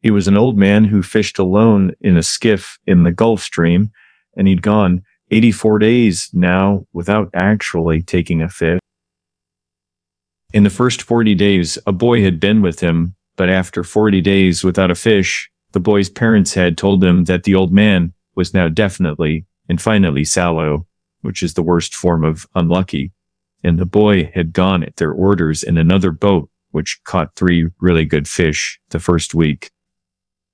He was an old man who fished alone in a skiff in the Gulf Stream, and he'd gone 84 days now without actually taking a fish. In the first 40 days, a boy had been with him, but after 40 days without a fish, the boy's parents had told him that the old man was now definitely and finally sallow, which is the worst form of unlucky. And the boy had gone at their orders in another boat, which caught 3 really good fish the first week.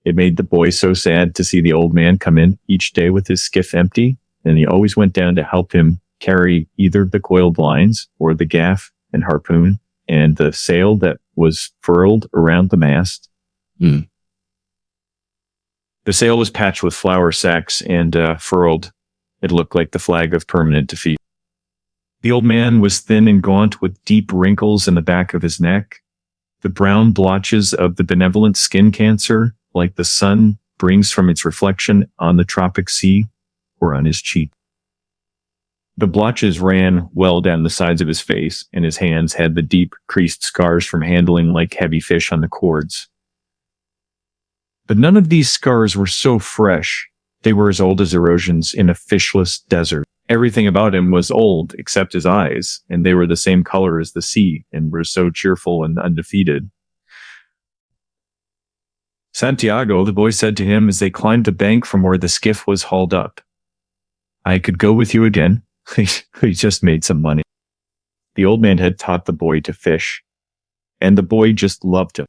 It made the boy so sad to see the old man come in each day with his skiff empty, and he always went down to help him carry either the coiled lines or the gaff and harpoon and the sail that was furled around the mast. The sail was patched with flour sacks and furled. It looked like the flag of permanent defeat. The old man was thin and gaunt with deep wrinkles in the back of his neck. The brown blotches of the benevolent skin cancer, like the sun brings from its reflection on the tropic sea, were on his cheek. The blotches ran well down the sides of his face, and his hands had the deep, creased scars from handling like heavy fish on the cords. But none of these scars were so fresh. They were as old as erosions in a fishless desert. Everything about him was old except his eyes, and they were the same color as the sea and were so cheerful and undefeated. Santiago, the boy said to him as they climbed the bank from where the skiff was hauled up, "I could go with you again. We just made some money." The old man had taught the boy to fish, and the boy just loved him.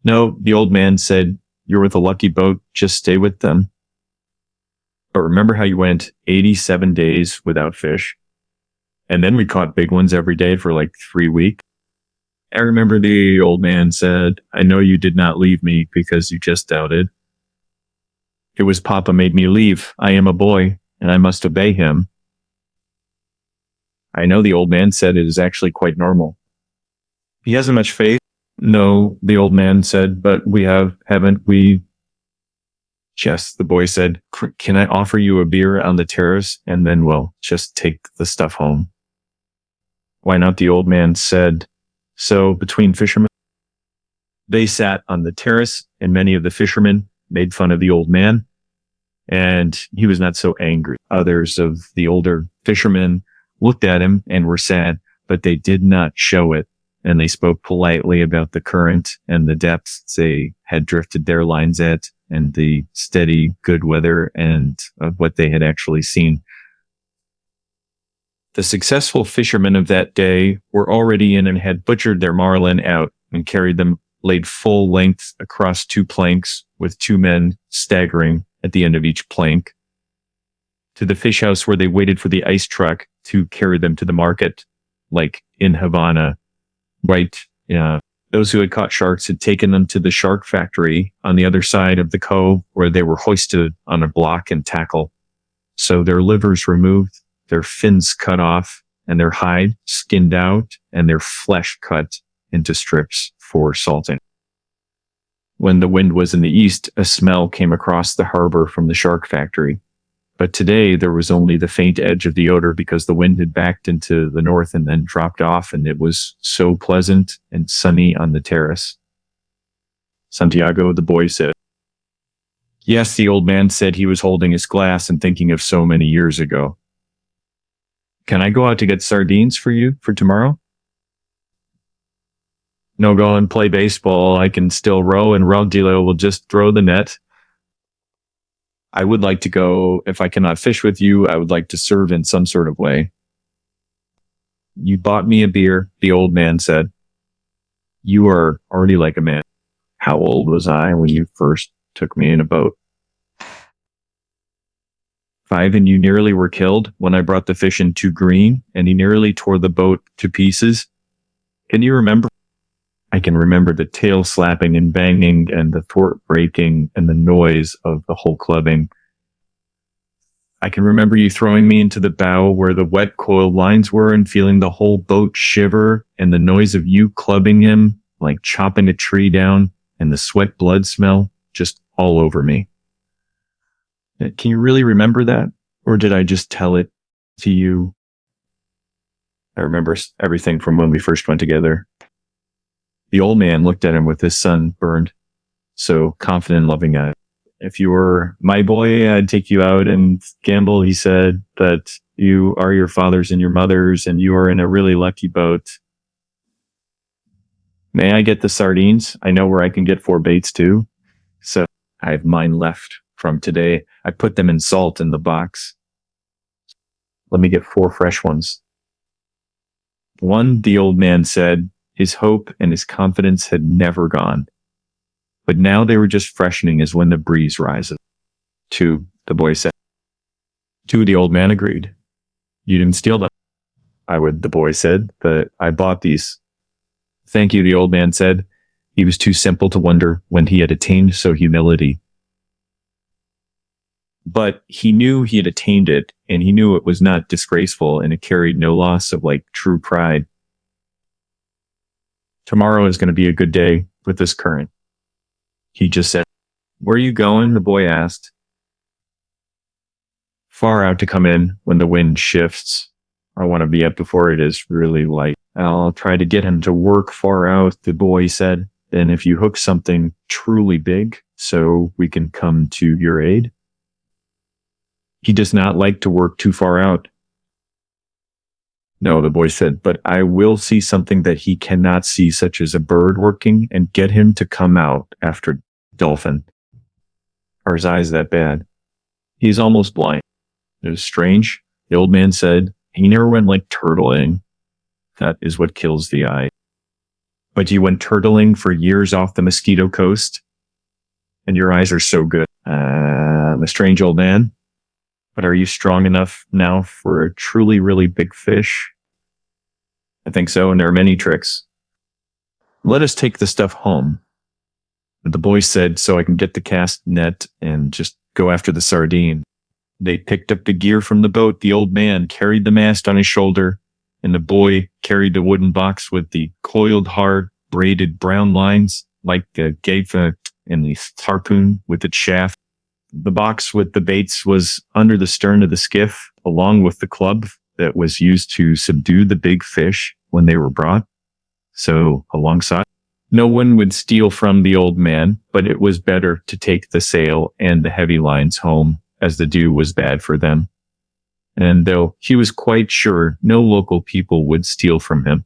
"No," the old man said, "you're with a lucky boat. Just stay with them. But remember how you went 87 days without fish? And then we caught big ones every day for like 3 weeks." "I remember," the old man said. "I know you did not leave me because you just doubted. It was Papa made me leave. I am a boy, and I must obey him." "I know," the old man said. "It is actually quite normal." "He hasn't much faith." "No," the old man said, "but we haven't we?" "Yes," the boy said. "Can I offer you a beer on the terrace, and then we'll just take the stuff home?" "Why not?" the old man said. So between fishermen, they sat on the terrace, and many of the fishermen made fun of the old man, and he was not so angry. Others of the older fishermen looked at him and were sad, but they did not show it, and they spoke politely about the current and the depths they had drifted their lines at, and the steady good weather and of what they had actually seen. The successful fishermen of that day were already in and had butchered their marlin out and carried them laid full length across 2 planks with 2 men staggering at the end of each plank to the fish house where they waited for the ice truck to carry them to the market, like in Havana. Right. Those who had caught sharks had taken them to the shark factory on the other side of the cove where they were hoisted on a block and tackle. So their livers removed, their fins cut off, and their hide skinned out, and their flesh cut into strips for salting. When the wind was in the east, a smell came across the harbor from the shark factory. But today there was only the faint edge of the odor because the wind had backed into the north and then dropped off, and it was so pleasant and sunny on the terrace. Santiago, the boy, said. Yes, the old man said. He was holding his glass and thinking of so many years ago. Can I go out to get sardines for you for tomorrow? No, go and play baseball. I can still row, and Raudillo will just throw the net. I would like to go. If I cannot fish with you, I would like to serve in some sort of way. You bought me a beer, the old man said. You are already like a man. How old was I when you first took me in a boat? 5, and you nearly were killed when I brought the fish in too green, and he nearly tore the boat to pieces. Can you remember? I can remember the tail slapping and banging and the thwart breaking and the noise of the whole clubbing. I can remember you throwing me into the bow where the wet coiled lines were and feeling the whole boat shiver and the noise of you clubbing him like chopping a tree down and the sweat blood smell just all over me. Can you really remember that? Or did I just tell it to you? I remember everything from when we first went together. The old man looked at him with his sun burned. so confident, loving it. If you were my boy, I'd take you out and gamble. He said that you are your father's and your mother's, and you are in a really lucky boat. May I get the sardines? I know where I can get 4 baits too. So I have mine left from today. I put them in salt in the box. Let me get 4 fresh ones. One, the old man said, his hope and his confidence had never gone. But now they were just freshening as when the breeze rises. 2, the boy said. 2, the old man agreed. You didn't steal them. I would, the boy said, but I bought these. Thank you, the old man said. He was too simple to wonder when he had attained so humility. But he knew he had attained it, and he knew it was not disgraceful, and it carried no loss of true pride. Tomorrow is going to be a good day with this current. He just said, where are you going? The boy asked. Far out to come in when the wind shifts. I want to be up before it is really light. I'll try to get him to work far out, the boy said. Then if you hook something truly big, so we can come to your aid. He does not like to work too far out. No, the boy said, but I will see something that he cannot see, such as a bird working, and get him to come out after dolphin. Are his eyes that bad? He is almost blind. It was strange. The old man said, he never went turtling. That is what kills the eye. But you went turtling for years off the Mosquito Coast, and your eyes are so good. The strange old man. But are you strong enough now for a truly, really big fish? I think so, and there are many tricks. Let us take the stuff home. The boy said, so I can get the cast net and just go after the sardine. They picked up the gear from the boat. The old man carried the mast on his shoulder, and the boy carried the wooden box with the coiled, hard, braided brown lines like the gaifa and the harpoon with its shaft. The box with the baits was under the stern of the skiff, along with the club that was used to subdue the big fish when they were brought. So alongside, no one would steal from the old man, but it was better to take the sail and the heavy lines home, as the dew was bad for them. And though he was quite sure no local people would steal from him,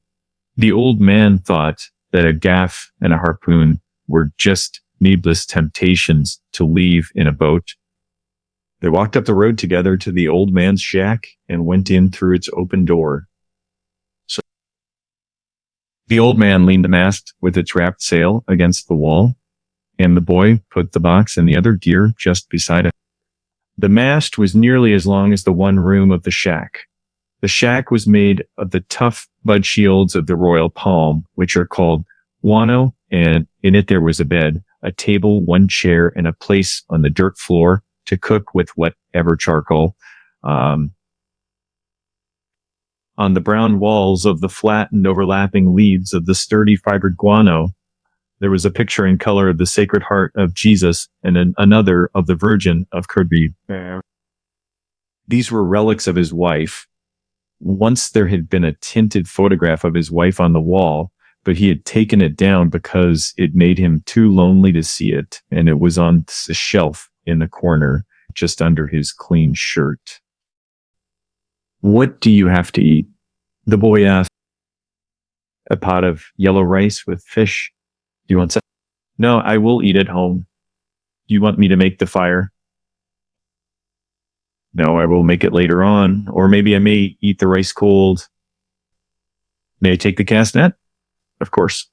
the old man thought that a gaff and a harpoon were just needless temptations to leave in a boat. They walked up the road together to the old man's shack and went in through its open door. So the old man leaned the mast with its wrapped sail against the wall, and the boy put the box and the other gear just beside it. The mast was nearly as long as the one room of the shack. The shack was made of the tough bud shields of the royal palm, which are called guano, and in it there was a bed, a table, 1 chair, and a place on the dirt floor to cook with whatever charcoal. On the brown walls of the flattened overlapping leaves of the sturdy fibered guano, there was a picture in color of the Sacred Heart of Jesus and another of the Virgin of Kirby. These were relics of his wife. Once there had been a tinted photograph of his wife on the wall, but he had taken it down because it made him too lonely to see it, and it was on the shelf in the corner, just under his clean shirt. What do you have to eat? The boy asked. A pot of yellow rice with fish. Do you want some? No, I will eat at home. Do you want me to make the fire? No, I will make it later on, or maybe I may eat the rice cold. May I take the cast net? Of course.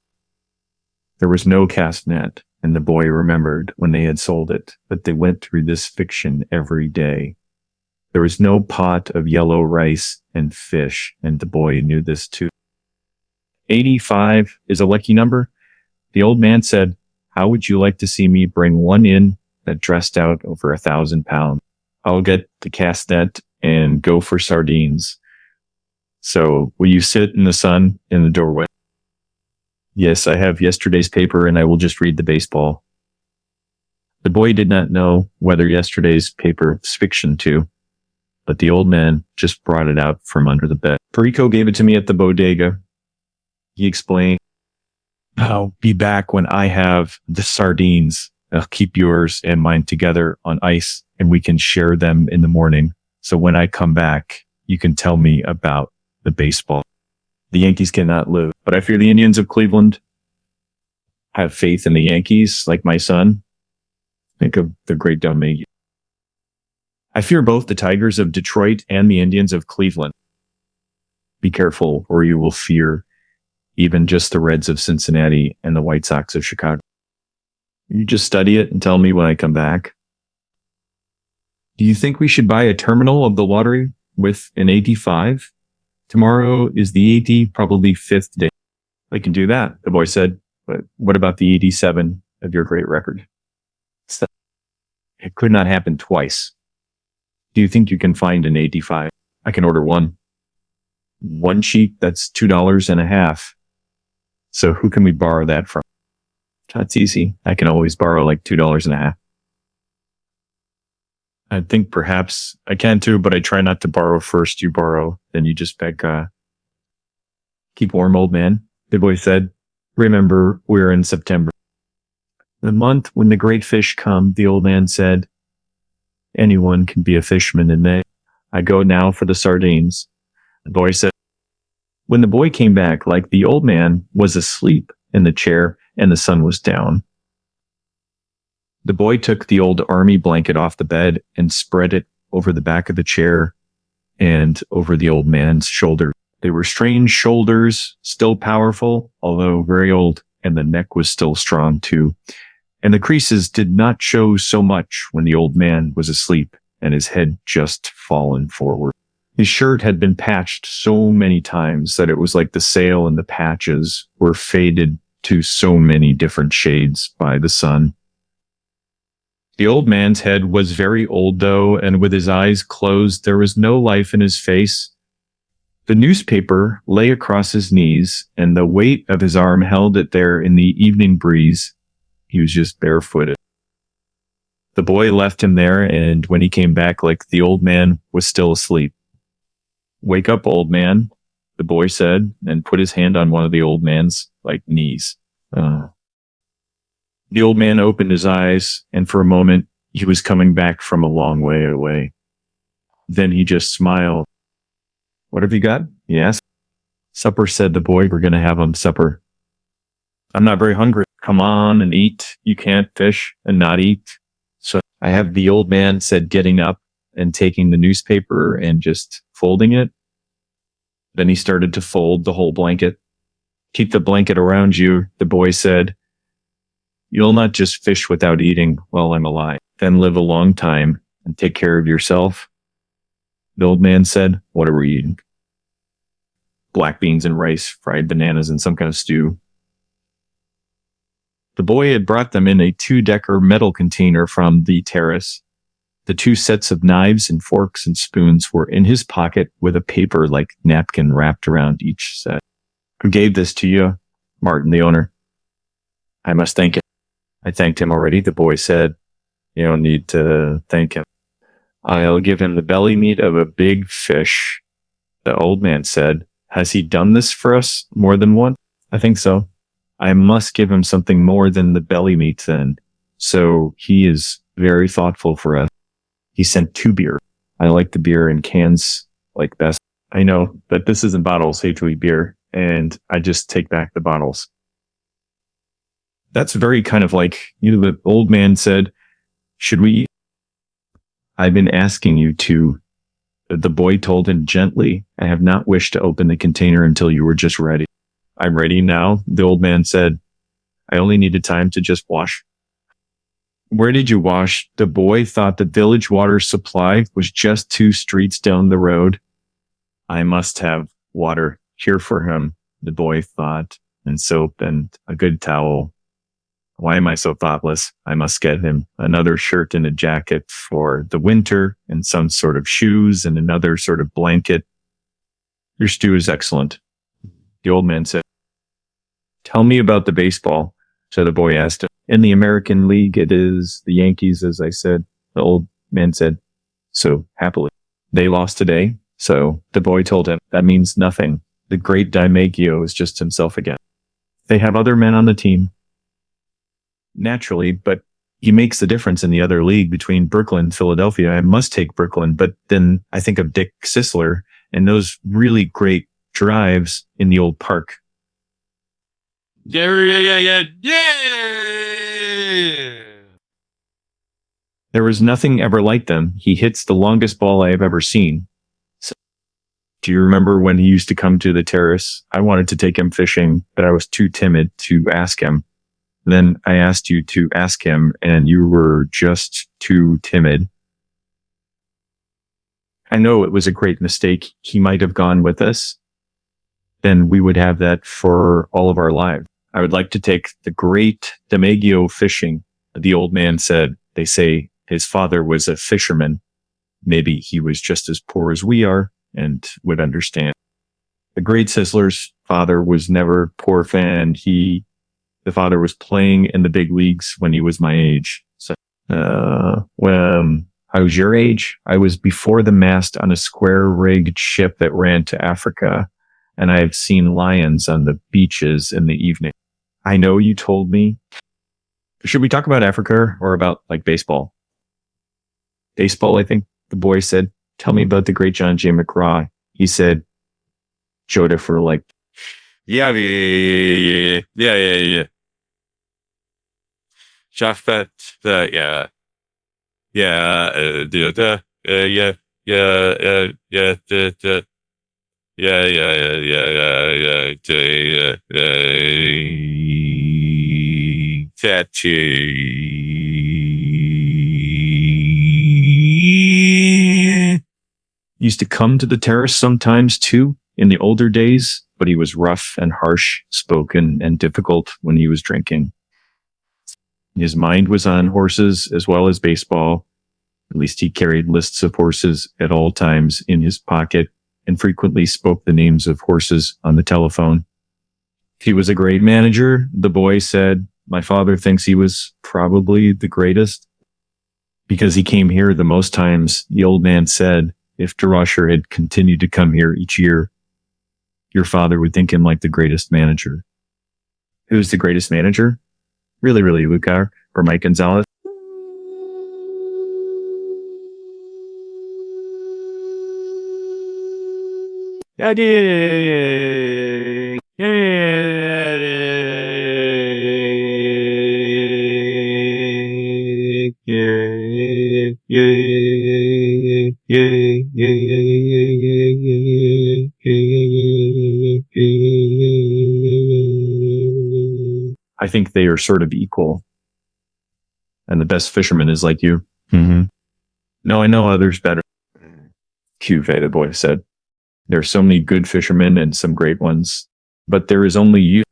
There was no cast net, and the boy remembered when they had sold it, but they went through this fiction every day. There was no pot of yellow rice and fish, and the boy knew this too. 85 is a lucky number. The old man said, how would you like to see me bring one in that dressed out over 1,000 pounds? I'll get the cast net and go for sardines. So will you sit in the sun in the doorway? Yes, I have yesterday's paper and I will just read the baseball. The boy did not know whether yesterday's paper was fiction too, but the old man just brought it out from under the bed. Perico gave it to me at the bodega. He explained, I'll be back when I have the sardines. I'll keep yours and mine together on ice and we can share them in the morning. So when I come back, you can tell me about the baseball. The Yankees cannot live, but I fear the Indians of Cleveland have faith in the Yankees, like my son. Think of the great Domingue. I fear both the Tigers of Detroit and the Indians of Cleveland. Be careful, or you will fear even just the Reds of Cincinnati and the White Sox of Chicago. You just study it and tell me when I come back. Do you think we should buy a terminal of the lottery with an 85? Tomorrow is the 80, probably 5th day. I can do that, the boy said. But what about the 87 of your great record? It could not happen twice. Do you think you can find an 85? I can order one. One sheet, that's $2.50. So who can we borrow that from? That's easy. I can always borrow like $2.50. I think perhaps I can too, but I try not to borrow first. You borrow, then you just beg. Keep warm, old man, the boy said. Remember, we're in September. The month when the great fish come, the old man said. Anyone can be a fisherman in May. I go now for the sardines. The boy said. When the boy came back, like the old man was asleep in the chair and the sun was down. The boy took the old army blanket off the bed and spread it over the back of the chair and over the old man's shoulder. They were strange shoulders, still powerful, although very old, and the neck was still strong too. And the creases did not show so much when the old man was asleep and his head just fallen forward. His shirt had been patched so many times that it was like the sail and the patches were faded to so many different shades by the sun. The old man's head was very old, though, and with his eyes closed, there was no life in his face. The newspaper lay across his knees, and the weight of his arm held it there in the evening breeze. He was just barefooted. The boy left him there, and when he came back, like the old man was still asleep. Wake up, old man, the boy said, and put his hand on one of the old man's, knees. The old man opened his eyes, and for a moment, he was coming back from a long way away. Then he just smiled. What have you got? He asked. Supper, said the boy. We're going to have supper. I'm not very hungry. Come on and eat. You can't fish and not eat. So I have, the old man said, getting up and taking the newspaper and just folding it. Then he started to fold the whole blanket. Keep the blanket around you, the boy said. You'll not just fish without eating while I'm alive. Then live a long time and take care of yourself. The old man said, what are we eating? Black beans and rice, fried bananas, and some kind of stew. The boy had brought them in a 2-decker metal container from the terrace. The 2 sets of knives and forks and spoons were in his pocket with a paper like napkin wrapped around each set. Who gave this to you? Martin, the owner. I must thank him. I thanked him already, the boy said. You don't need to thank him. I'll give him the belly meat of a big fish, the old man said. Has he done this for us more than once? I think so. I must give him something more than the belly meat then. So he is very thoughtful for us. He sent 2 beer. I like the beer in cans like best. I know, but this isn't bottles, Hazeley beer, and I just take back the bottles. That's very kind of the old man said, should we eat? I've been asking you to. The boy told him gently, I have not wished to open the container until you were just ready. I'm ready now, the old man said. I only needed time to just wash. Where did you wash? The boy thought the village water supply was just 2 streets down the road. I must have water here for him, the boy thought, and soap and a good towel. Why am I so thoughtless? I must get him another shirt and a jacket for the winter and some sort of shoes and another sort of blanket. Your stew is excellent, the old man said. Tell me about the baseball, so the boy asked him. In the American League, it is the Yankees, as I said, the old man said. So happily. They lost today, so the boy told him, that means nothing. The great DiMaggio is just himself again. They have other men on the team, naturally, but he makes the difference in the other league between Brooklyn and Philadelphia. I must take Brooklyn, but then I think of Dick Sisler and those really great drives in the old park. Yeah. There was nothing ever like them. He hits the longest ball I have ever seen. So, do you remember when he used to come to the terrace? I wanted to take him fishing, but I was too timid to ask him. Then I asked you to ask him, and you were just too timid. I know it was a great mistake. He might have gone with us. Then we would have that for all of our lives. I would like to take the great DiMaggio fishing. The old man said, they say his father was a fisherman. Maybe he was just as poor as we are and would understand. The great Sisler's father was never poor fan. The father was playing in the big leagues when he was my age. So, when I was your age, I was before the mast on a square-rigged ship that ran to Africa, and I have seen lions on the beaches in the evening. I know you told me. Should we talk about Africa or about like baseball? Baseball, I think the boy said, tell me about the great John J. McGraw. He said, Joda for like. Yeah. Shafet, yeah. Used to come to the terrace sometimes too in the older days, but he was rough and harsh spoken and difficult when he was drinking. His mind was on horses as well as baseball. At least he carried lists of horses at all times in his pocket and frequently spoke the names of horses on the telephone. He was a great manager, the boy said. My father thinks he was probably the greatest because he came here the most times. The old man said, if DeRusher had continued to come here each year, your father would think him like the greatest manager. Who's the greatest manager? Really, Lucar or Mike Gonzalez? I think they are sort of equal. And the best fisherman is like you. Mm-hmm. No, I know others better. Cuvée, the boy said. There are so many good fishermen and some great ones, but there is only you.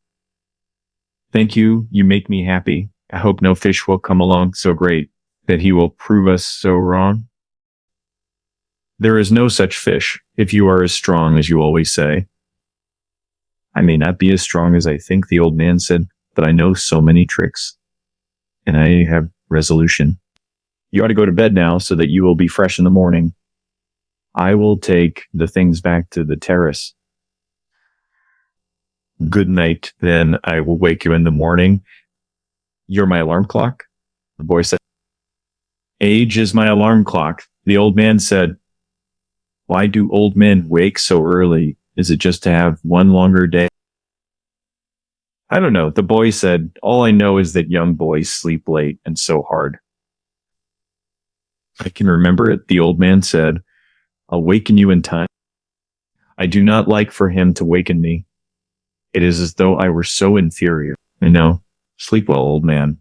Thank you. You make me happy. I hope no fish will come along so great that he will prove us so wrong. There is no such fish if you are as strong as you always say. I may not be as strong as I think, the old man said, but I know so many tricks, and I have resolution. You ought to go to bed now so that you will be fresh in the morning. I will take the things back to the terrace. Good night, then I will wake you in the morning. You're my alarm clock? The boy said. Age is my alarm clock. The old man said, why do old men wake so early? Is it just to have one longer day? I don't know. The boy said, all I know is that young boys sleep late and so hard. I can remember it. The old man said, I'll waken you in time. I do not like for him to waken me. It is as though I were so inferior. I know. Sleep well, old man.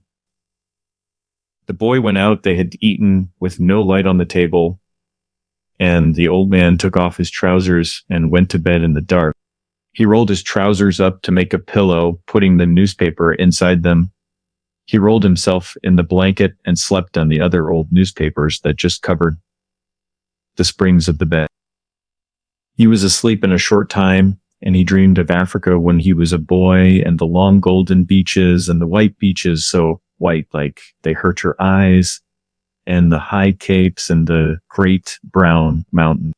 The boy went out. They had eaten with no light on the table, and the old man took off his trousers and went to bed in the dark. He rolled his trousers up to make a pillow, putting the newspaper inside them. He rolled himself in the blanket and slept on the other old newspapers that just covered the springs of the bed. He was asleep in a short time, and he dreamed of Africa when he was a boy, and the long golden beaches and the white beaches, so white like they hurt your eyes, and the high capes and the great brown mountains.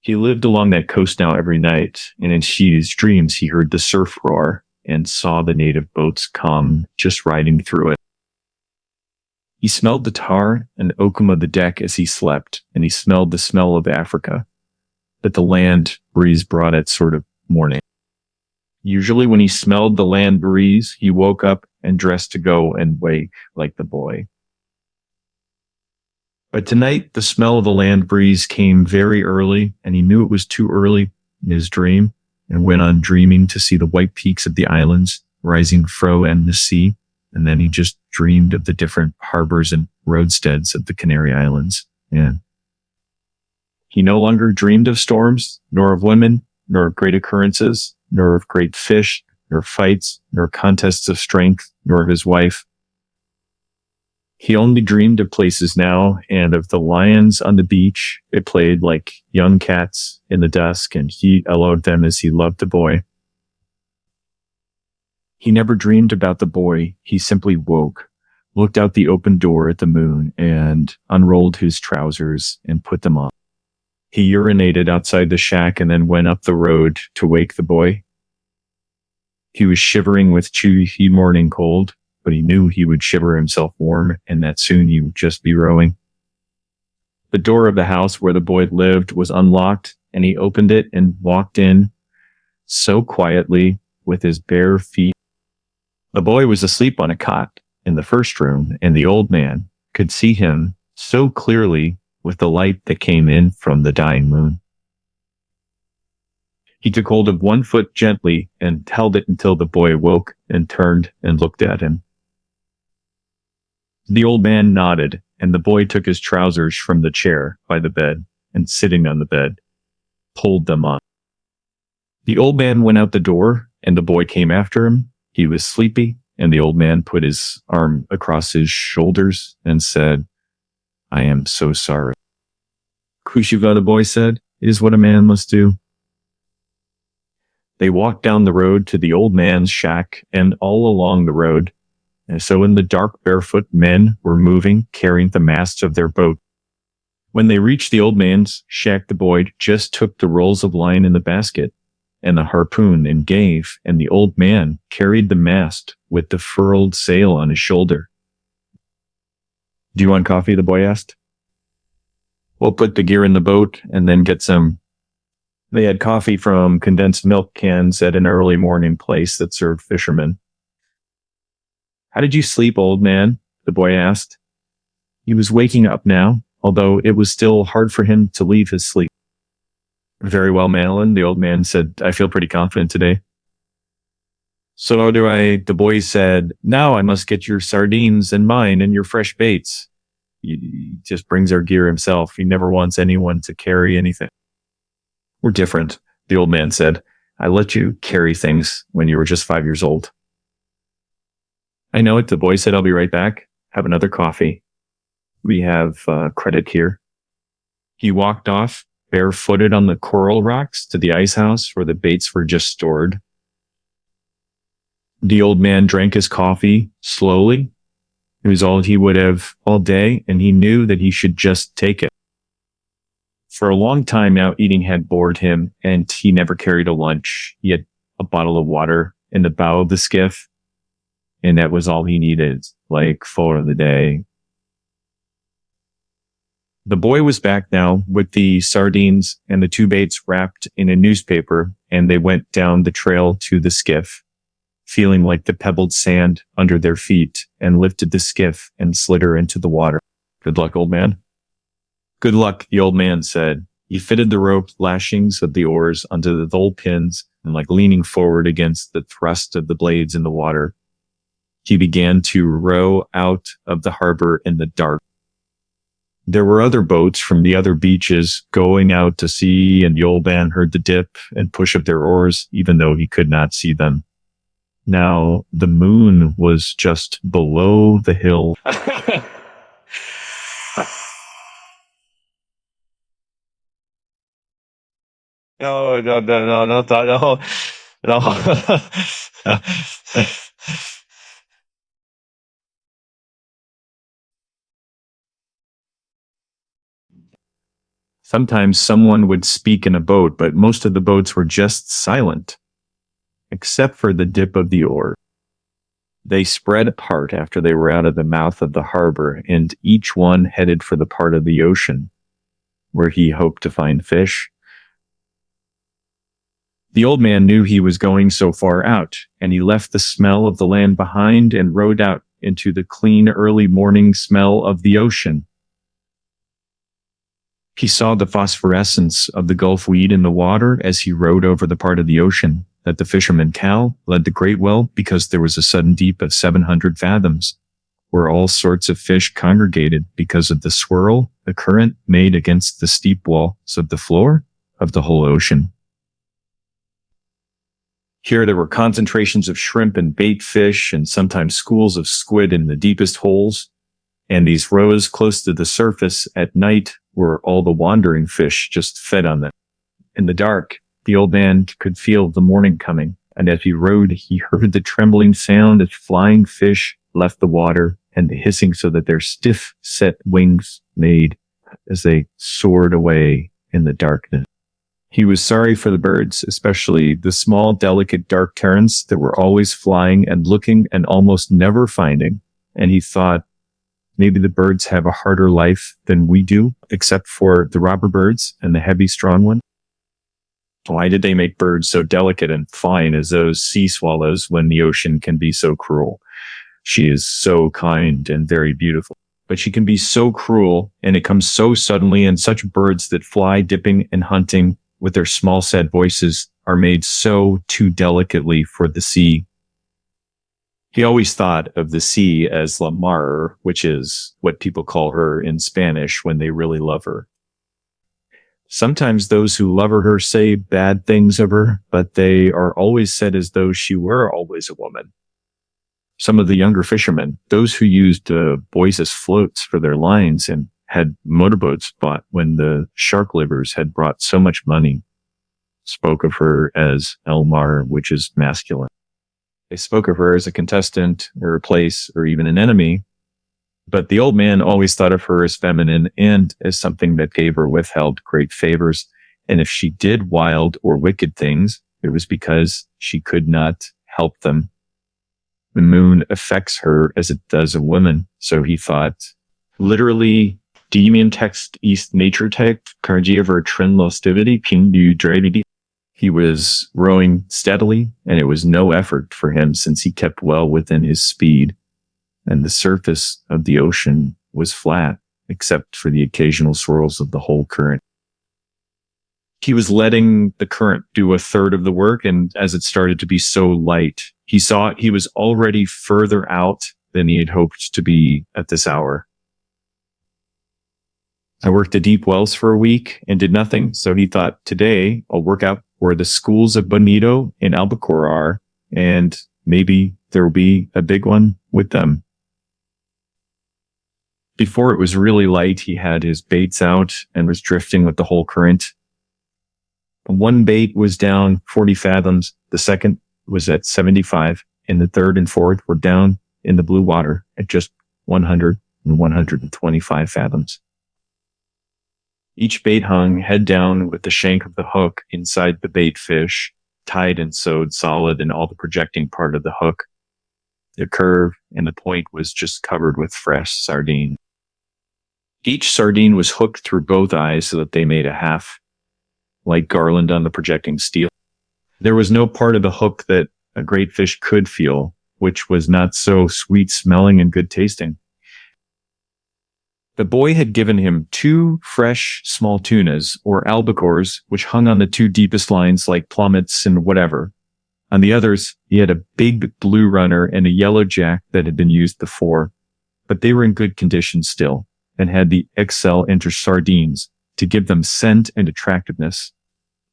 He lived along that coast now every night, and in his dreams he heard the surf roar and saw the native boats come, just riding through it. He smelled the tar and oakum of the deck as he slept, and he smelled the smell of Africa that the land breeze brought at sort of morning. Usually when he smelled the land breeze, he woke up and dressed to go and wake like the boy. But tonight, the smell of the land breeze came very early, and he knew it was too early in his dream, and went on dreaming to see the white peaks of the islands rising fro and the sea. And then he just dreamed of the different harbors and roadsteads of the Canary Islands. And he no longer dreamed of storms, nor of women, nor of great occurrences, nor of great fish, nor fights, nor contests of strength, nor of his wife. He only dreamed of places now, and of the lions on the beach. It played like young cats in the dusk, and he allowed them as he loved the boy. He never dreamed about the boy. He simply woke, looked out the open door at the moon, and unrolled his trousers and put them on. He urinated outside the shack and then went up the road to wake the boy. He was shivering with chewy morning cold, but he knew he would shiver himself warm and that soon he would just be rowing. The door of the house where the boy lived was unlocked, and he opened it and walked in so quietly with his bare feet. The boy was asleep on a cot in the first room, and the old man could see him so clearly with the light that came in from the dying moon. He took hold of one foot gently and held it until the boy woke and turned and looked at him. The old man nodded, and the boy took his trousers from the chair by the bed and, sitting on the bed, pulled them on. The old man went out the door, and the boy came after him. He was sleepy, and the old man put his arm across his shoulders and said, "I am so sorry." "Kushiva," the boy said, "is what a man must do." They walked down the road to the old man's shack, and all along the road. And so in the dark, barefoot men were moving, carrying the masts of their boat. When they reached the old man's shack, the boy just took the rolls of line in the basket and the harpoon and gave, and the old man carried the mast with the furled sail on his shoulder. "Do you want coffee?" the boy asked. "We'll put the gear in the boat and then get some." They had coffee from condensed milk cans at an early morning place that served fishermen. "How did you sleep, old man?" the boy asked. He was waking up now, although it was still hard for him to leave his sleep. "Very well, Madeline," the old man said. "I feel pretty confident today." "So do I," the boy said. "Now I must get your sardines and mine and your fresh baits." He just brings our gear himself. He never wants anyone to carry anything. "We're different," the old man said. "I let you carry things when you were just 5 years old." "I know it," the boy said. "I'll be right back. Have another coffee. We have credit here." He walked off, barefooted on the coral rocks, to the ice house where the baits were just stored. The old man drank his coffee slowly. It was all he would have all day, and he knew that he should just take it. For a long time now, eating had bored him, and he never carried a lunch. He had a bottle of water in the bow of the skiff, and that was all he needed, like for the day. The boy was back now with the sardines and the 2 baits wrapped in a newspaper, and they went down the trail to the skiff, feeling like the pebbled sand under their feet, and lifted the skiff and slid her into the water. "Good luck, old man." "Good luck," the old man said. He fitted the rope lashings of the oars onto the thole pins, and like leaning forward against the thrust of the blades in the water, he began to row out of the harbor in the dark. There were other boats from the other beaches going out to sea, and the old man heard the dip and push of their oars, even though he could not see them. Now the moon was just below the hill. No, no, no, no, no, no, no. Sometimes someone would speak in a boat, but most of the boats were just silent, except for the dip of the oar. They spread apart after they were out of the mouth of the harbor, and each one headed for the part of the ocean where he hoped to find fish. The old man knew he was going so far out, and he left the smell of the land behind and rowed out into the clean early morning smell of the ocean. He saw the phosphorescence of the Gulf weed in the water as he rowed over the part of the ocean that the fisherman Cal led the great well, because there was a sudden deep of 700 fathoms, where all sorts of fish congregated because of the swirl the current made against the steep walls of the floor of the whole ocean. Here there were concentrations of shrimp and bait fish, and sometimes schools of squid in the deepest holes. And these rows close to the surface at night were all the wandering fish just fed on them. In the dark, the old man could feel the morning coming, and as he rowed, he heard the trembling sound as flying fish left the water, and the hissing so that their stiff set wings made as they soared away in the darkness. He was sorry for the birds, especially the small, delicate, dark terns that were always flying and looking and almost never finding. And he thought, maybe the birds have a harder life than we do, except for the robber birds and the heavy, strong ones. Why did they make birds so delicate and fine as those sea swallows when the ocean can be so cruel? She is so kind and very beautiful, but she can be so cruel, and it comes so suddenly, and such birds that fly dipping and hunting with their small sad voices are made so too delicately for the sea. He always thought of the sea as La Mar, which is what people call her in Spanish when they really love her. Sometimes those who love her say bad things of her, but they are always said as though she were always a woman. Some of the younger fishermen, those who used buoys as floats for their lines and had motorboats bought when the shark livers had brought so much money, spoke of her as El Mar, which is masculine. They spoke of her as a contestant or a place or even an enemy, but the old man always thought of her as feminine and as something that gave or withheld great favors. And if she did wild or wicked things, it was because she could not help them. The moon affects her as it does a woman. So he thought, literally, demon text east nature text, kargia ver trin lostivity, ping du dredity. He was rowing steadily, and it was no effort for him since he kept well within his speed, and the surface of the ocean was flat, except for the occasional swirls of the whole current. He was letting the current do a third of the work, and as it started to be so light, he saw he was already further out than he had hoped to be at this hour. I worked at deep wells for a week and did nothing, so he thought, today I'll work out where the schools of Bonito and Albacore are, and maybe there will be a big one with them. Before it was really light, he had his baits out and was drifting with the whole current. One bait was down 40 fathoms, the second was at 75, and the third and fourth were down in the blue water at just 100 and 125 fathoms. Each bait hung head down with the shank of the hook inside the bait fish, tied and sewed solid in all the projecting part of the hook. The curve and the point was just covered with fresh sardine. Each sardine was hooked through both eyes so that they made a half like garland on the projecting steel. There was no part of the hook that a great fish could feel, which was not so sweet smelling and good tasting. The boy had given him 2 fresh small tunas, or albacores, which hung on the 2 deepest lines like plummets and whatever. On the others, he had a big blue runner and a yellow jack that had been used before, but they were in good condition still and had the XL inter sardines to give them scent and attractiveness.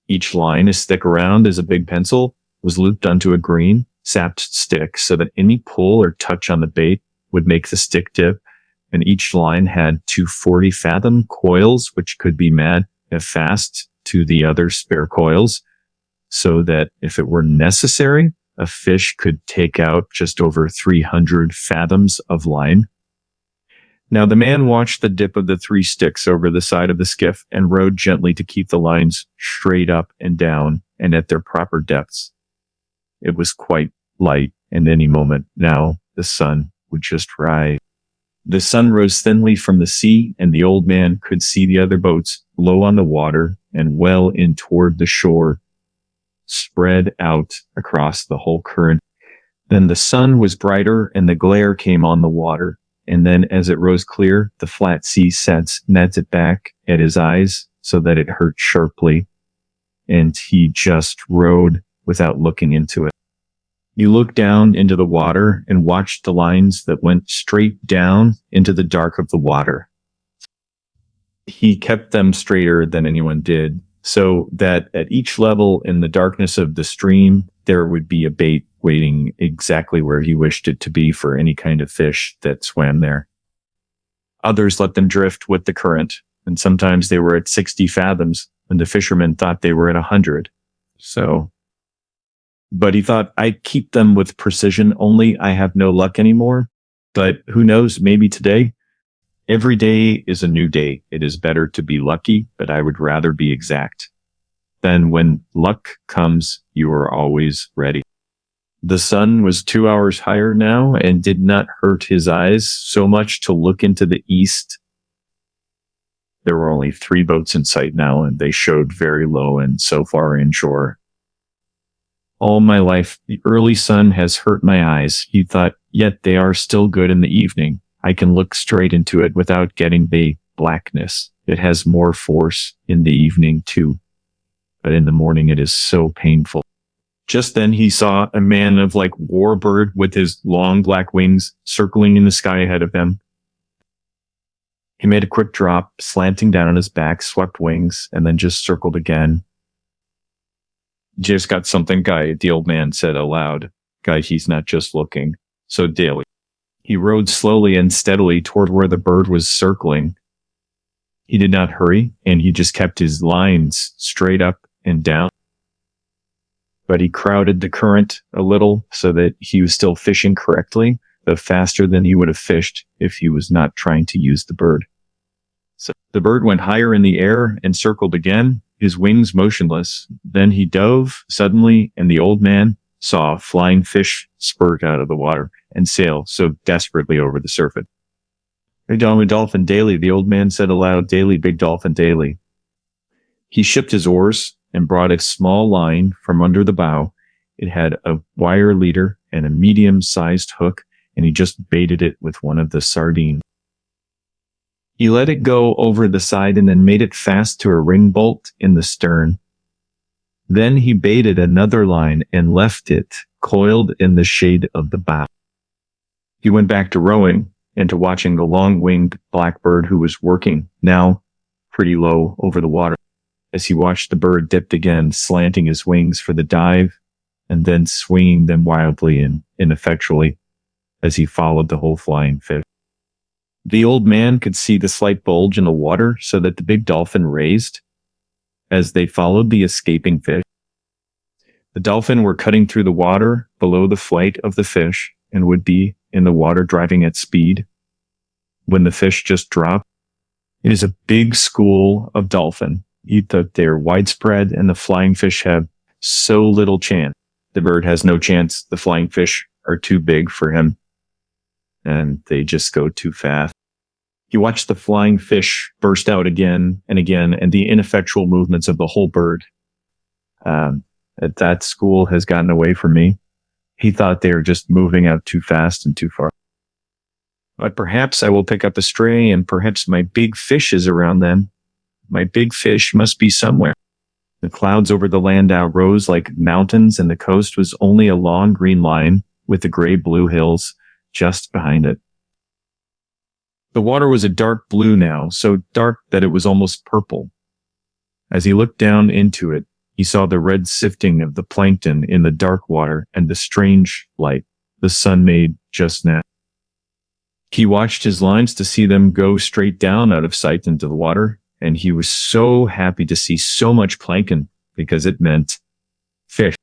Each line, as thick around as a big pencil, was looped onto a green, sapped stick so that any pull or touch on the bait would make the stick dip, and each line had 2 40-fathom coils which could be made fast to the other spare coils, so that if it were necessary, a fish could take out just over 300 fathoms of line. Now the man watched the dip of the 3 sticks over the side of the skiff and rowed gently to keep the lines straight up and down and at their proper depths. It was quite light, and any moment now the sun would just rise. The sun rose thinly from the sea, and the old man could see the other boats low on the water and well in toward the shore, spread out across the whole current. Then the sun was brighter, and the glare came on the water. And then as it rose clear, the flat sea sets netted back at his eyes so that it hurt sharply, and he just rowed without looking into it. You looked down into the water and watched the lines that went straight down into the dark of the water. He kept them straighter than anyone did, so that at each level in the darkness of the stream, there would be a bait waiting exactly where he wished it to be for any kind of fish that swam there. Others let them drift with the current, and sometimes they were at 60 fathoms when the fishermen thought they were at 100. But he thought, I'd keep them with precision, only I have no luck anymore. But who knows, maybe today. Every day is a new day. It is better to be lucky, but I would rather be exact. Then when luck comes, you are always ready. The sun was 2 hours higher now and did not hurt his eyes so much to look into the east. There were only 3 boats in sight now, and they showed very low and so far inshore. All my life, the early sun has hurt my eyes, he thought, yet they are still good in the evening. I can look straight into it without getting the blackness. It has more force in the evening too, but in the morning it is so painful. Just then he saw a man of like warbird with his long black wings circling in the sky ahead of him. He made a quick drop, slanting down on his back, swept wings, and then just circled again. Just got something, Guy, the old man said aloud. Guy, he's not just looking. So daily. He rode slowly and steadily toward where the bird was circling. He did not hurry, and he just kept his lines straight up and down. But he crowded the current a little so that he was still fishing correctly, though faster than he would have fished if he was not trying to use the bird. So the bird went higher in the air and circled again, his wings motionless. Then he dove suddenly, and the old man saw a flying fish spurt out of the water and sail so desperately over the surface. Big dolphin daily, the old man said aloud, daily, big dolphin daily. He shipped his oars and brought a small line from under the bow. It had a wire leader and a medium-sized hook, and he just baited it with one of the sardines. He let it go over the side and then made it fast to a ring bolt in the stern. Then he baited another line and left it coiled in the shade of the bow. He went back to rowing and to watching the long-winged blackbird who was working, now pretty low over the water. As he watched the bird dipped again, slanting his wings for the dive and then swinging them wildly and ineffectually as he followed the whole flying fish. The old man could see the slight bulge in the water so that the big dolphin raised as they followed the escaping fish. The dolphin were cutting through the water below the flight of the fish and would be in the water driving at speed when the fish just dropped. It is a big school of dolphin. They're widespread and the flying fish have so little chance. The bird has no chance. The flying fish are too big for him and they just go too fast. He watched the flying fish burst out again and again and the ineffectual movements of the whole bird. That school has gotten away from me. He thought they were just moving out too fast and too far. But perhaps I will pick up a stray and perhaps my big fish is around them. My big fish must be somewhere. The clouds over the land now rose like mountains and the coast was only a long green line with the gray-blue hills just behind it. The water was a dark blue now, so dark that it was almost purple. As he looked down into it, he saw the red sifting of the plankton in the dark water and the strange light the sun made just now. He watched his lines to see them go straight down out of sight into the water, and he was so happy to see so much plankton because it meant fish.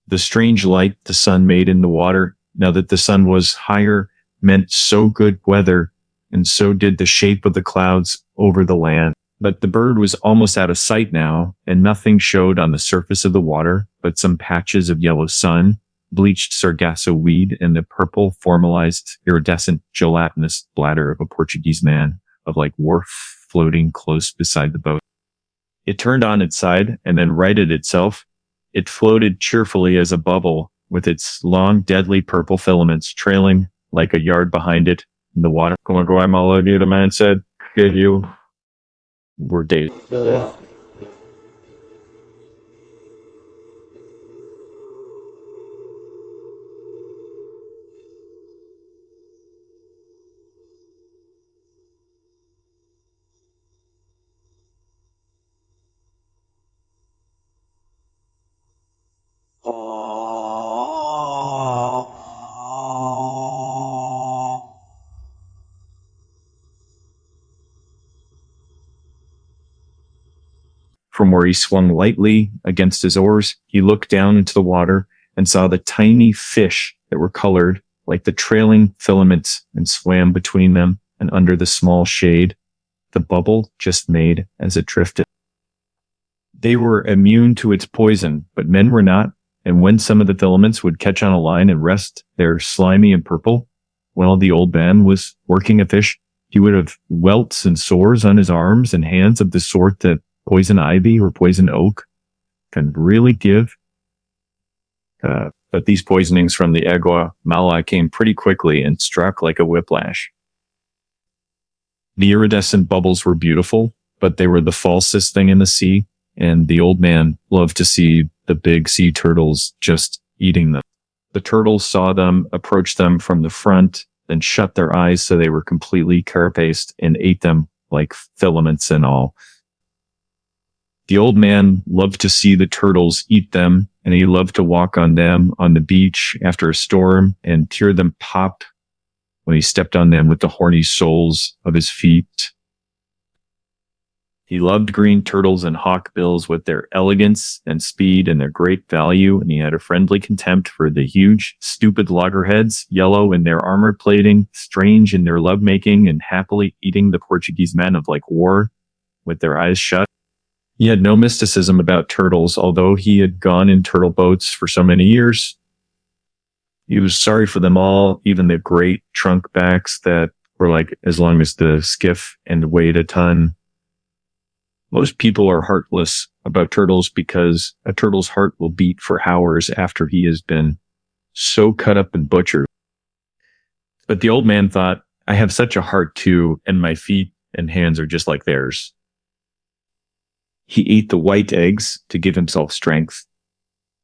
The strange light the sun made in the water, now that the sun was higher, meant so good weather and so did the shape of the clouds over the land. But the bird was almost out of sight now, and nothing showed on the surface of the water but some patches of yellow sun, bleached sargasso weed, and the purple formalized iridescent gelatinous bladder of a Portuguese man of like wharf floating close beside the boat. It turned on its side and then righted itself. It floated cheerfully as a bubble with its long, deadly purple filaments trailing like a yard behind it in the water. Como Guatemala, the man said, "Get you." We're dated. From where he swung lightly against his oars, he looked down into the water and saw the tiny fish that were colored like the trailing filaments and swam between them and under the small shade the bubble just made as it drifted. They were immune to its poison, but men were not, and when some of the filaments would catch on a line and rest there slimy and purple, while the old man was working a fish, he would have welts and sores on his arms and hands of the sort that poison ivy or poison oak can really give. But these poisonings from the agua mala came pretty quickly and struck like a whiplash. The iridescent bubbles were beautiful, but they were the falsest thing in the sea, and the old man loved to see the big sea turtles just eating them. The turtles saw them, approach them from the front, then shut their eyes so they were completely carapaced and ate them like filaments and all. The old man loved to see the turtles eat them, and he loved to walk on them on the beach after a storm and hear them pop when he stepped on them with the horny soles of his feet. He loved green turtles and hawkbills with their elegance and speed and their great value, and he had a friendly contempt for the huge, stupid loggerheads, yellow in their armor plating, strange in their lovemaking, and happily eating the Portuguese men of like war with their eyes shut. He had no mysticism about turtles, although he had gone in turtle boats for so many years. He was sorry for them all, even the great trunk backs that were like as long as the skiff and weighed a ton. Most people are heartless about turtles because a turtle's heart will beat for hours after he has been so cut up and butchered. But the old man thought, I have such a heart too, and my feet and hands are just like theirs. He ate the white eggs to give himself strength.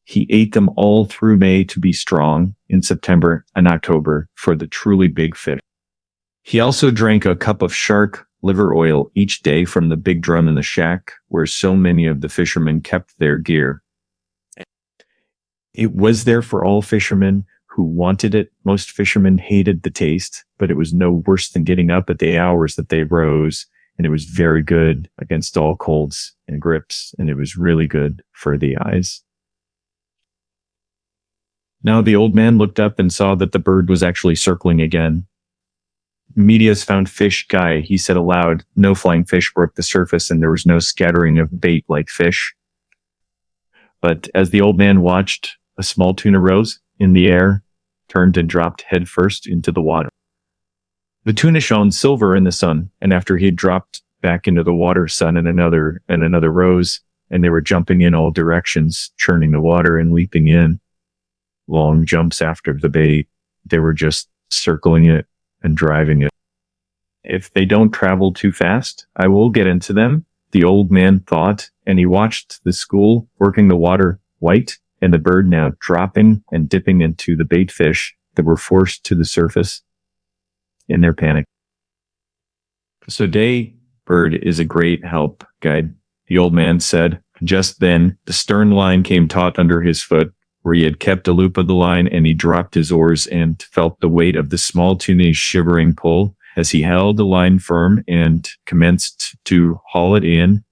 He ate them all through May to be strong in September and October for the truly big fish. He also drank a cup of shark liver oil each day from the big drum in the shack where so many of the fishermen kept their gear. It was there for all fishermen who wanted it. Most fishermen hated the taste, but it was no worse than getting up at the hours that they rose. And it was very good against all colds and grips, and it was really good for the eyes. Now the old man looked up and saw that the bird was actually circling again. Medias found fish, Guy, he said aloud. No flying fish broke the surface, and there was no scattering of bait like fish. But as the old man watched, a small tuna rose in the air, turned and dropped headfirst into the water. The tuna shone silver in the sun, and after he had dropped back into the water, sun and another rose, and they were jumping in all directions, churning the water and leaping in. Long jumps after the bait. They were just circling it and driving it. If they don't travel too fast, I will get into them, the old man thought, and he watched the school working the water white and the bird now dropping and dipping into the bait fish that were forced to the surface in their panic. So day bird is a great help, guide, the old man said. Just then, the stern line came taut under his foot, where he had kept a loop of the line, and he dropped his oars and felt the weight of the small tuna's shivering pull as he held the line firm and commenced to haul it in.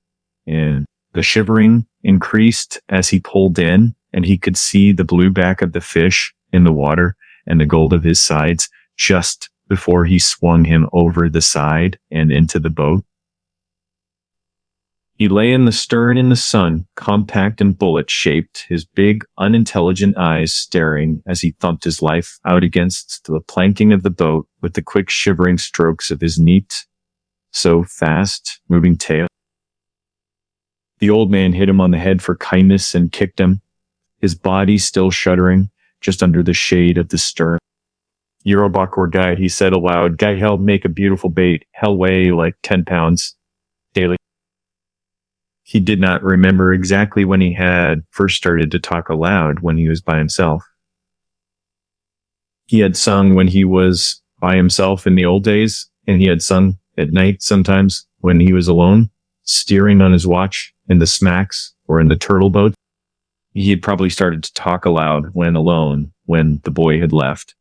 And the shivering increased as he pulled in, and he could see the blue back of the fish in the water and the gold of his sides just before he swung him over the side and into the boat. He lay in the stern in the sun, compact and bullet-shaped, his big, unintelligent eyes staring as he thumped his life out against the planking of the boat with the quick shivering strokes of his neat, so fast-moving tail. The old man hit him on the head for kindness and kicked him, his body still shuddering, just under the shade of the stern. Eurobakor guide, he said aloud. Guy help make a beautiful bait. Hell weigh like 10 pounds daily. He did not remember exactly when he had first started to talk aloud when he was by himself. He had sung when he was by himself in the old days, and he had sung at night sometimes when he was alone, steering on his watch in the smacks or in the turtle boat. He had probably started to talk aloud when alone, when the boy had left,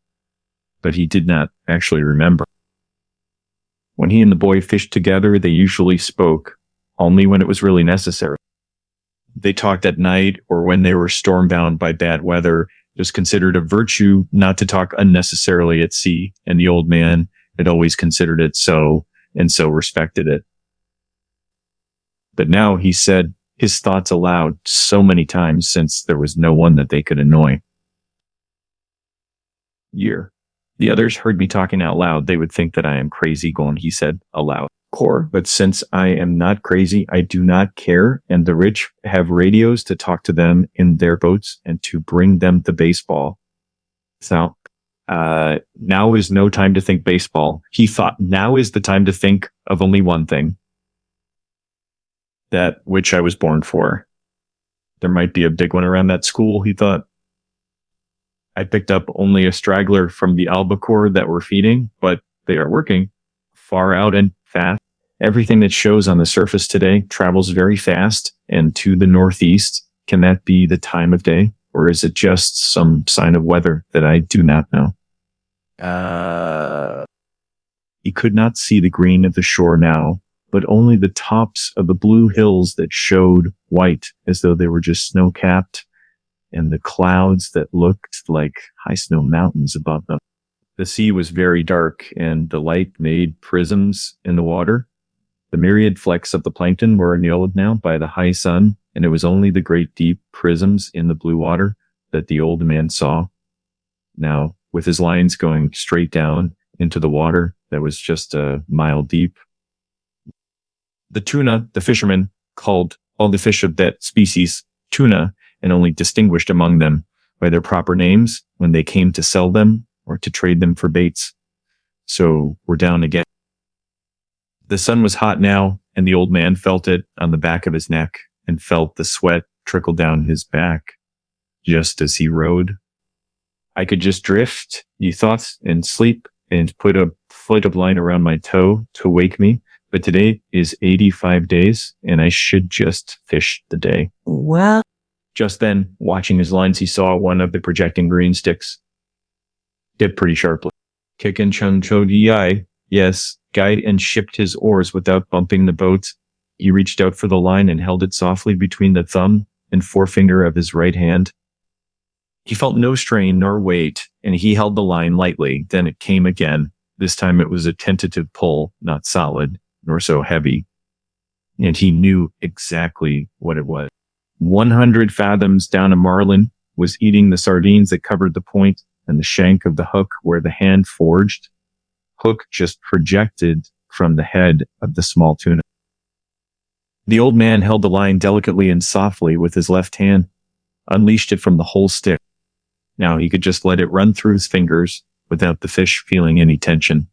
but he did not actually remember. When he and the boy fished together, they usually spoke only when it was really necessary. They talked at night or when they were stormbound by bad weather. It was considered a virtue not to talk unnecessarily at sea, and the old man had always considered it so, and so respected it. But now he said his thoughts aloud so many times since there was no one that they could annoy. The others heard me talking out loud. They would think that I am crazy, Gon, he said aloud. Core, but since I am not crazy, I do not care, and the rich have radios to talk to them in their boats and to bring them the baseball. So, now is no time to think baseball. He thought now is the time to think of only one thing. That which I was born for. There might be a big one around that school, he thought. I picked up only a straggler from the albacore that were feeding, but they are working far out and fast. Everything that shows on the surface today travels very fast and to the northeast. Can that be the time of day? Or is it just some sign of weather that I do not know? He could not see the green of the shore now, but only the tops of the blue hills that showed white as though they were just snow-capped, and the clouds that looked like high snow mountains above them. The sea was very dark, and the light made prisms in the water. The myriad flecks of the plankton were annulled now by the high sun, and it was only the great deep prisms in the blue water that the old man saw. Now, with his lines going straight down into the water that was just a mile deep. The tuna, the fishermen called all the fish of that species tuna, and only distinguished among them by their proper names when they came to sell them or to trade them for baits. So we're down again. The sun was hot now, and the old man felt it on the back of his neck and felt the sweat trickle down his back just as he rowed. I could just drift, you thought, and sleep and put a foot of line around my toe to wake me. But today is 85 days, and I should just fish the day. Well, just then, watching his lines, he saw one of the projecting green sticks dip pretty sharply. Kikin Chun Cho Di, yes, guide and shipped his oars without bumping the boat. He reached out for the line and held it softly between the thumb and forefinger of his right hand. He felt no strain nor weight, and he held the line lightly. Then it came again. This time it was a tentative pull, not solid, nor so heavy. And he knew exactly what it was. 100 fathoms down a marlin was eating the sardines that covered the point and the shank of the hook where the hand forged. Hook just projected from the head of the small tuna. The old man held the line delicately and softly with his left hand, unleashed it from the whole stick. Now he could just let it run through his fingers without the fish feeling any tension.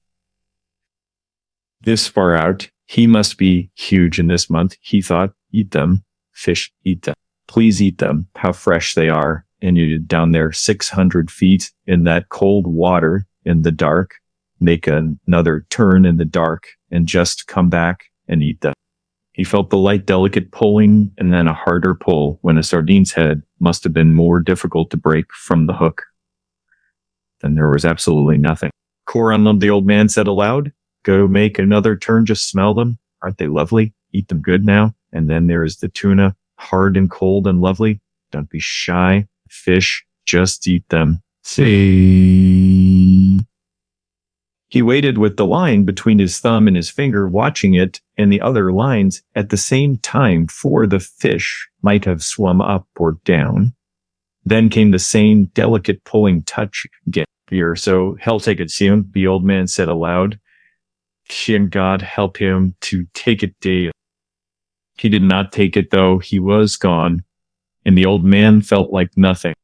This far out, he must be huge in this month, he thought. Eat them. Fish, eat them. Please eat them. How fresh they are. And you're down there 600 feet in that cold water in the dark. Make another turn in the dark and just come back and eat them. He felt the light, delicate pulling and then a harder pull when a sardine's head must have been more difficult to break from the hook. Then there was absolutely nothing. Koran, the old man said aloud, go make another turn, just smell them. Aren't they lovely? Eat them good now. And then there is the tuna, hard and cold and lovely. Don't be shy. Fish, just eat them. See. He waited with the line between his thumb and his finger, watching it and the other lines at the same time, for the fish might have swum up or down. Then came the same delicate pulling touch again. Here, so hell take it soon, the old man said aloud. Can God help him to take it daily? He did not take it, though. He was gone, and the old man felt like nothing.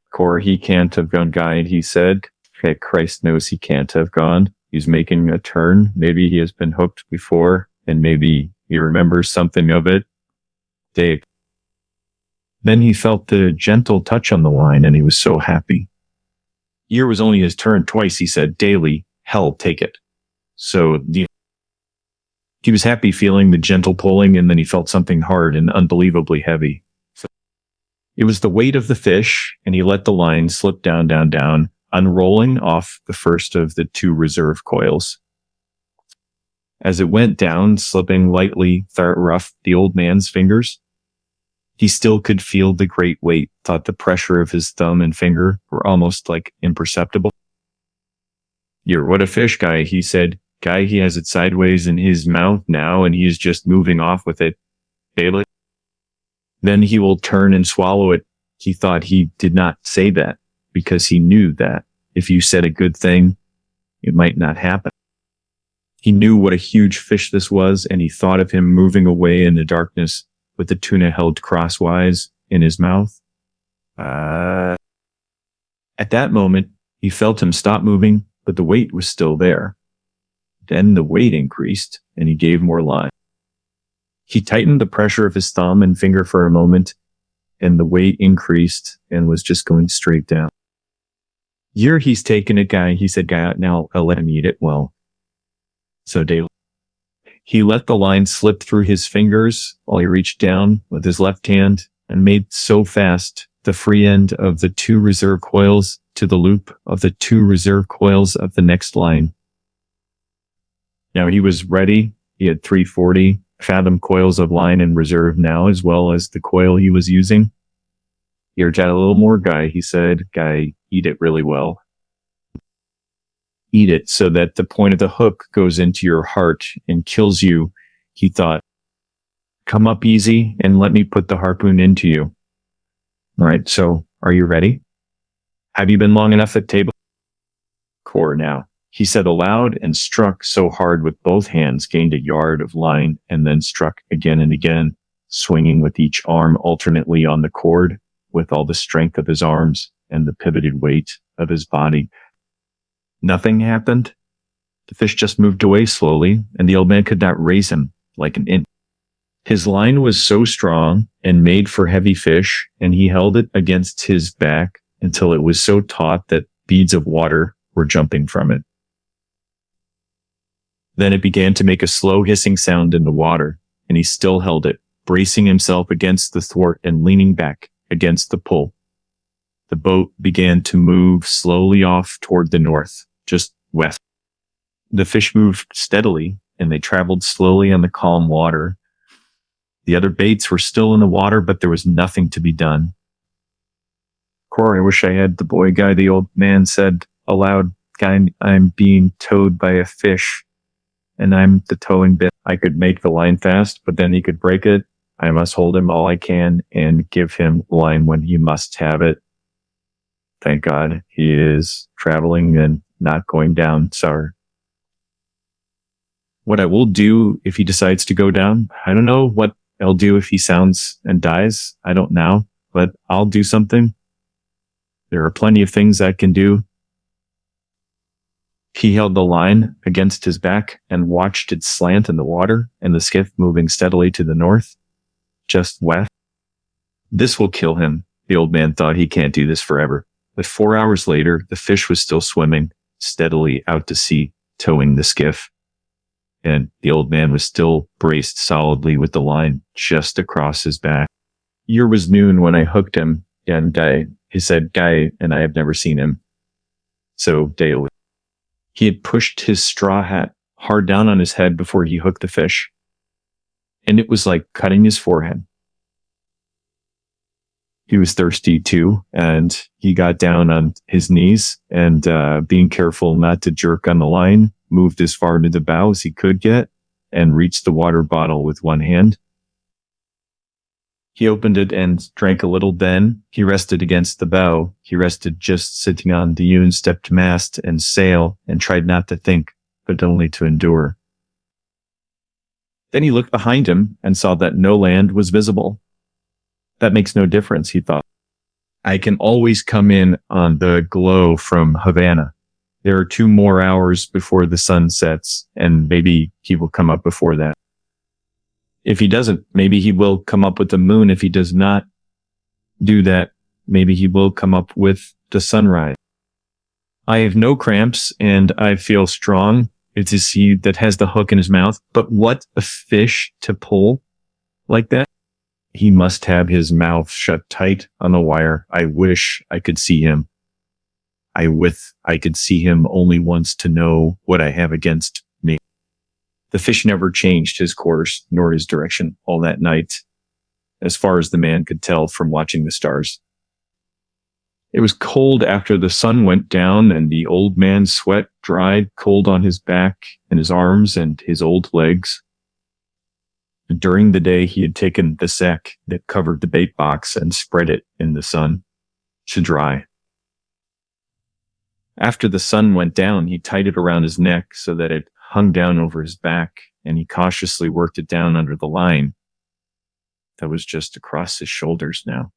He can't have gone, guide, he said. Okay, Christ knows he can't have gone. He's making a turn. Maybe he has been hooked before, and maybe he remembers something of it. Dave. Then he felt the gentle touch on the line, and he was so happy. Here was only his turn twice, he said, daily. Hell, take it. So he was happy feeling the gentle pulling, and then he felt something hard and unbelievably heavy. It was the weight of the fish, and he let the line slip down, down, down, unrolling off the first of the two reserve coils. As it went down, slipping lightly rough the old man's fingers, he still could feel the great weight, thought the pressure of his thumb and finger were almost like imperceptible. You're what a fish, guy, he said. Guy, he has it sideways in his mouth now, and he is just moving off with it. Daily. Then he will turn and swallow it. He thought he did not say that, because he knew that if you said a good thing, it might not happen. He knew what a huge fish this was, and he thought of him moving away in the darkness with the tuna held crosswise in his mouth. At that moment, he felt him stop moving, but the weight was still there. Then the weight increased, and he gave more line. He tightened the pressure of his thumb and finger for a moment, and the weight increased and was just going straight down. Here he's taken it, guy, he said, guy, now I'll let him eat it. Well, so Dave, he let the line slip through his fingers while he reached down with his left hand and made so fast the free end of the two reserve coils to the loop of the two reserve coils of the next line. Now he was ready. He had 340 fathom coils of line in reserve now, as well as the coil he was using. Here, chat a little more, guy, he said. Guy, eat it really well. Eat it so that the point of the hook goes into your heart and kills you, he thought. Come up easy and let me put the harpoon into you. All right, so are you ready? Have you been long enough at table? Core now, he said aloud, and struck so hard with both hands, gained a yard of line, and then struck again and again, swinging with each arm alternately on the cord with all the strength of his arms and the pivoted weight of his body. Nothing happened. The fish just moved away slowly, and the old man could not raise him like an inch. His line was so strong and made for heavy fish, and he held it against his back until it was so taut that beads of water were jumping from it. Then it began to make a slow hissing sound in the water, and he still held it, bracing himself against the thwart and leaning back against the pull. The boat began to move slowly off toward the north, just west. The fish moved steadily, and they traveled slowly on the calm water. The other baits were still in the water, but there was nothing to be done. Corey, I wish I had the boy, guy, the old man said aloud. Guy, I'm being towed by a fish, and I'm the towing bit. I could make the line fast, but then he could break it. I must hold him all I can and give him line when he must have it. Thank God he is traveling and not going down. Sorry. What I will do if he decides to go down, I don't know what I'll do if he sounds and dies. I don't know, but I'll do something. There are plenty of things I can do. He held the line against his back and watched it slant in the water and the skiff moving steadily to the north, just west. This will kill him. The old man thought he can't do this forever. But 4 hours later, the fish was still swimming steadily out to sea, towing the skiff. And the old man was still braced solidly with the line just across his back. Year was noon when I hooked him, and he said, Guy, and I have never seen him. So daily. He had pushed his straw hat hard down on his head before he hooked the fish. And it was like cutting his forehead. He was thirsty too, and he got down on his knees and being careful not to jerk on the line moved as far to the bow as he could get, and reached the water bottle with one hand. He opened it and drank a little. Then he rested against the bow. He rested just sitting on the yewn-stepped mast and sail, and tried not to think, but only to endure. Then he looked behind him and saw that no land was visible. That makes no difference, he thought. I can always come in on the glow from Havana. There are 2 more hours before the sun sets, and maybe he will come up before that. If he doesn't, maybe he will come up with the moon. If he does not do that, maybe he will come up with the sunrise. I have no cramps and I feel strong. It is he that has the hook in his mouth. But what a fish to pull like that. He must have his mouth shut tight on the wire. I wish I could see him. I could see him only once to know what I have against me. The fish never changed his course nor his direction all that night, as far as the man could tell from watching the stars. It was cold after the sun went down, and the old man's sweat dried cold on his back and his arms and his old legs. During the day, he had taken the sack that covered the bait box and spread it in the sun to dry. After the sun went down, he tied it around his neck so that it hung down over his back, and he cautiously worked it down under the line that was just across his shoulders now.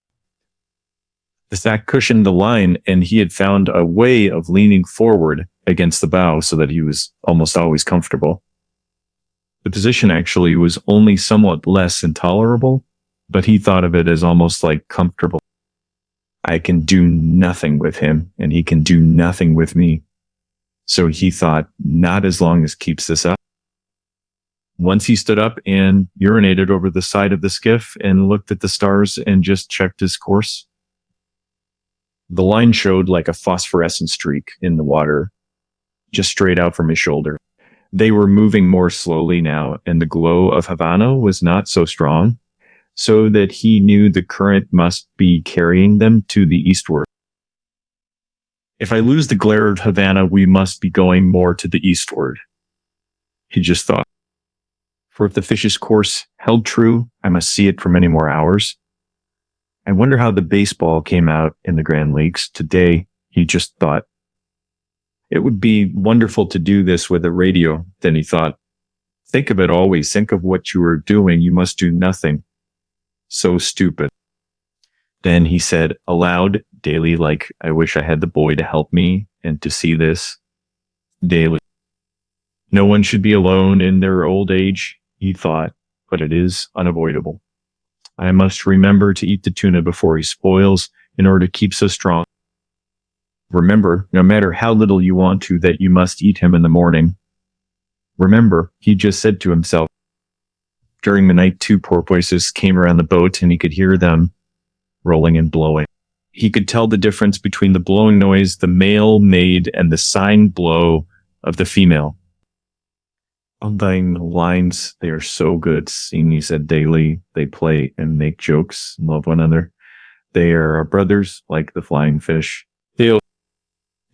The sack cushioned the line, and he had found a way of leaning forward against the bow so that he was almost always comfortable. The position actually was only somewhat less intolerable, but he thought of it as almost like comfortable. I can do nothing with him, and he can do nothing with me. So he thought, not as long as keeps this up. Once he stood up and urinated over the side of the skiff and looked at the stars and just checked his course. The line showed like a phosphorescent streak in the water, just straight out from his shoulder. They were moving more slowly now, and the glow of Havana was not so strong, so that he knew the current must be carrying them to the eastward. If I lose the glare of Havana, we must be going more to the eastward, he just thought. For if the fish's course held true, I must see it for many more hours. I wonder how the baseball came out in the Grand Lakes today, he just thought. It would be wonderful to do this with a radio, then he thought. Think of it always. Think of what you are doing. You must do nothing. So stupid. Then he said aloud, daily, like, I wish I had the boy to help me and to see this daily. No one should be alone in their old age, he thought, but it is unavoidable. I must remember to eat the tuna before he spoils in order to keep so strong. Remember, no matter how little you want to, that you must eat him in the morning. Remember, he just said to himself. During the night, 2 porpoises came around the boat, and he could hear them rolling and blowing. He could tell the difference between the blowing noise the male made and the signed blow of the female. Undying lines, they are so good. He said daily, they play and make jokes and love one another. They are our brothers, like the flying fish.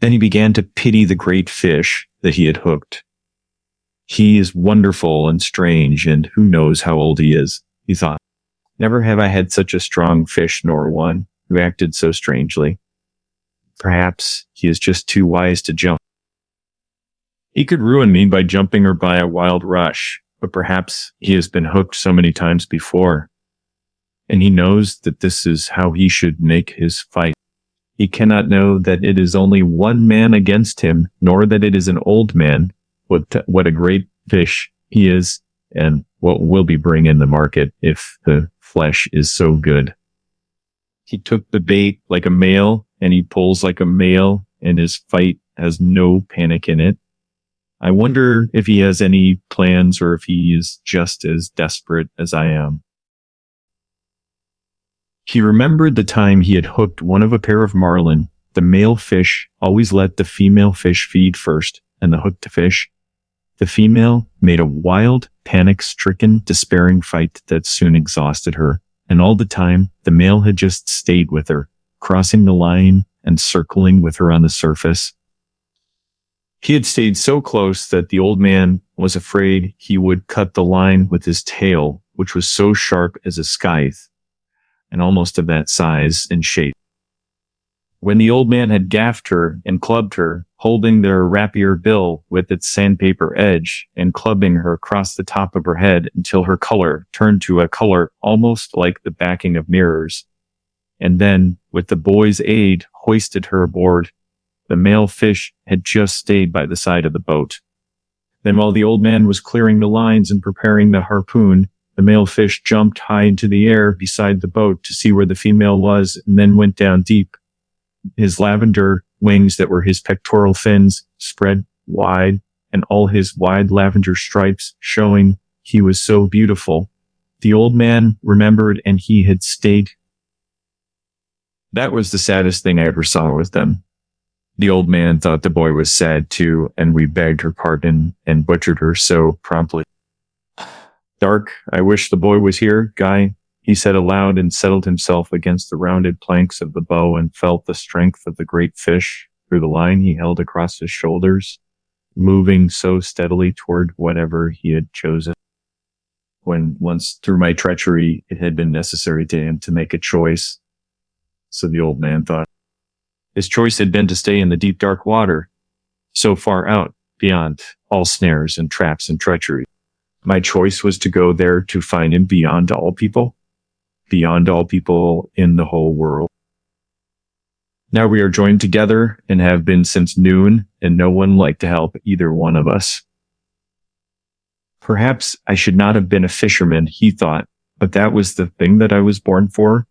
Then he began to pity the great fish that he had hooked. He is wonderful and strange, and who knows how old he is, he thought. Never have I had such a strong fish, nor one who acted so strangely. Perhaps he is just too wise to jump. He could ruin me by jumping or by a wild rush, but perhaps he has been hooked so many times before, and he knows that this is how he should make his fight. He cannot know that it is only one man against him, nor that it is an old man. What a great fish he is, and what will be bring in the market if the flesh is so good. He took the bait like a male, and he pulls like a male, and his fight has no panic in it. I wonder if he has any plans or if he is just as desperate as I am. He remembered the time he had hooked one of a pair of marlin. The male fish always let the female fish feed first, and the hooked fish. The female made a wild, panic-stricken, despairing fight that soon exhausted her, and all the time, the male had just stayed with her, crossing the line and circling with her on the surface. He had stayed so close that the old man was afraid he would cut the line with his tail, which was so sharp as a scythe, and almost of that size and shape. When the old man had gaffed her and clubbed her, holding their rapier bill with its sandpaper edge and clubbing her across the top of her head until her color turned to a color almost like the backing of mirrors, and then, with the boy's aid, hoisted her aboard, the male fish had just stayed by the side of the boat. Then while the old man was clearing the lines and preparing the harpoon, the male fish jumped high into the air beside the boat to see where the female was and then went down deep. His lavender wings that were his pectoral fins spread wide, and all his wide lavender stripes showing he was so beautiful. The old man remembered, and he had stayed. That was the saddest thing I ever saw with them. The old man thought the boy was sad too, and we begged her pardon and butchered her so promptly. Dark, I wish the boy was here, Guy, he said aloud, and settled himself against the rounded planks of the bow and felt the strength of the great fish through the line he held across his shoulders, moving so steadily toward whatever he had chosen. When once through my treachery it had been necessary to him to make a choice, so the old man thought. His choice had been to stay in the deep dark water, so far out, beyond all snares and traps and treachery. My choice was to go there to find him beyond all people in the whole world. Now we are joined together and have been since noon, and no one liked to help either one of us. Perhaps I should not have been a fisherman, he thought, but that was the thing that I was born for.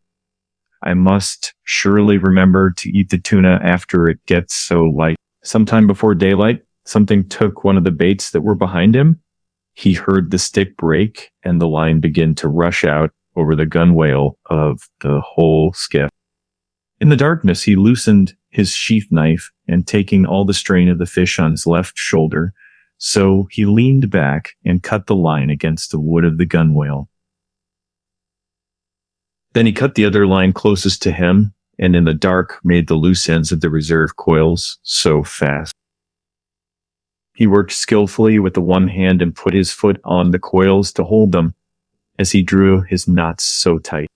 I must surely remember to eat the tuna after it gets so light. Sometime before daylight, something took one of the baits that were behind him. He heard the stick break and the line begin to rush out over the gunwale of the whole skiff. In the darkness, he loosened his sheath knife and taking all the strain of the fish on his left shoulder, so he leaned back and cut the line against the wood of the gunwale. Then he cut the other line closest to him, and in the dark made the loose ends of the reserve coils so fast. He worked skillfully with the one hand and put his foot on the coils to hold them as he drew his knots so tight.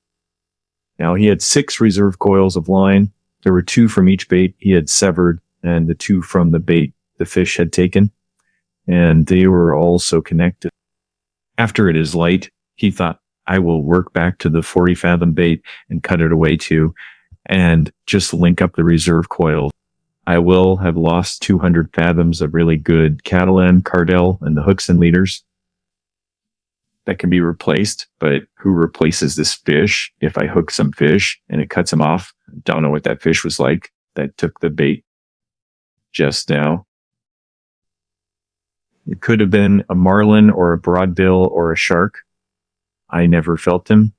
Now he had 6 reserve coils of line. There were 2 from each bait he had severed, and the 2 from the bait the fish had taken, and they were also connected. After it is light, he thought, I will work back to the 40 fathom bait and cut it away too, and just link up the reserve coils. I will have lost 200 fathoms of really good Catalan, Cardell, and the hooks and leaders that can be replaced, but who replaces this fish if I hook some fish and it cuts him off? Don't know what that fish was like that took the bait just now. It could have been a marlin or a broadbill or a shark. I never felt him.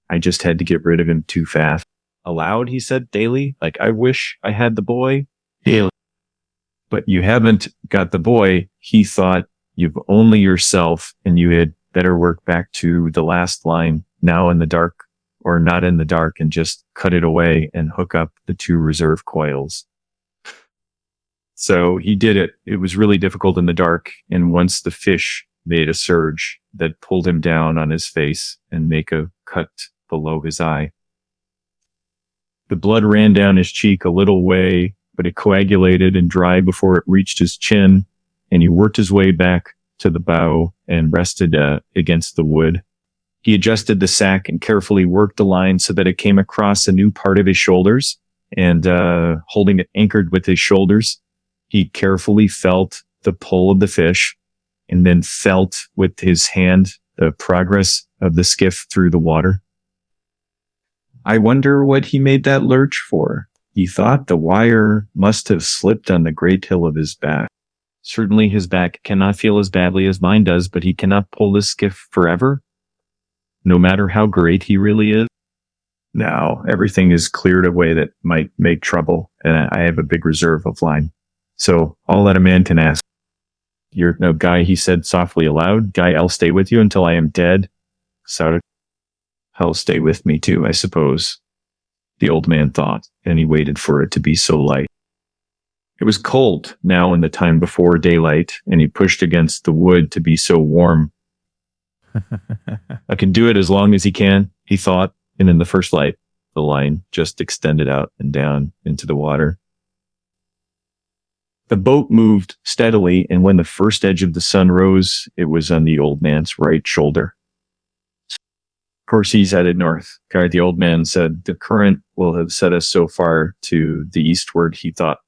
I just had to get rid of him too fast. Aloud, he said daily, like, I wish I had the boy. Daily. But you haven't got the boy, he thought. You've only yourself, and you had better work back to the last line, now in the dark, or not in the dark, and just cut it away and hook up the 2 reserve coils. So he did it. It was really difficult in the dark, and once the fish made a surge that pulled him down on his face and make a cut below his eye. The blood ran down his cheek a little way, but it coagulated and dried before it reached his chin, and he worked his way back to the bow and rested against the wood. He adjusted the sack and carefully worked the line so that it came across a new part of his shoulders, and holding it anchored with his shoulders, he carefully felt the pull of the fish and then felt with his hand the progress of the skiff through the water. I wonder what he made that lurch for. He thought the wire must have slipped on the great hill of his back. Certainly his back cannot feel as badly as mine does, but he cannot pull this skiff forever, no matter how great he really is. Now, everything is cleared away that might make trouble, and I have a big reserve of line. So all that a man can ask. You're no Guy, he said softly aloud. Guy, I'll stay with you until I am dead. Sauda, I'll stay with me too, I suppose, the old man thought, and he waited for it to be so light. It was cold now in the time before daylight, and he pushed against the wood to be so warm. I can do it as long as he can, he thought, and in the first light, the line just extended out and down into the water. The boat moved steadily, and when the first edge of the sun rose, it was on the old man's right shoulder. Of course, he's headed north. The old man said, the current will have set us so far to the eastward, he thought.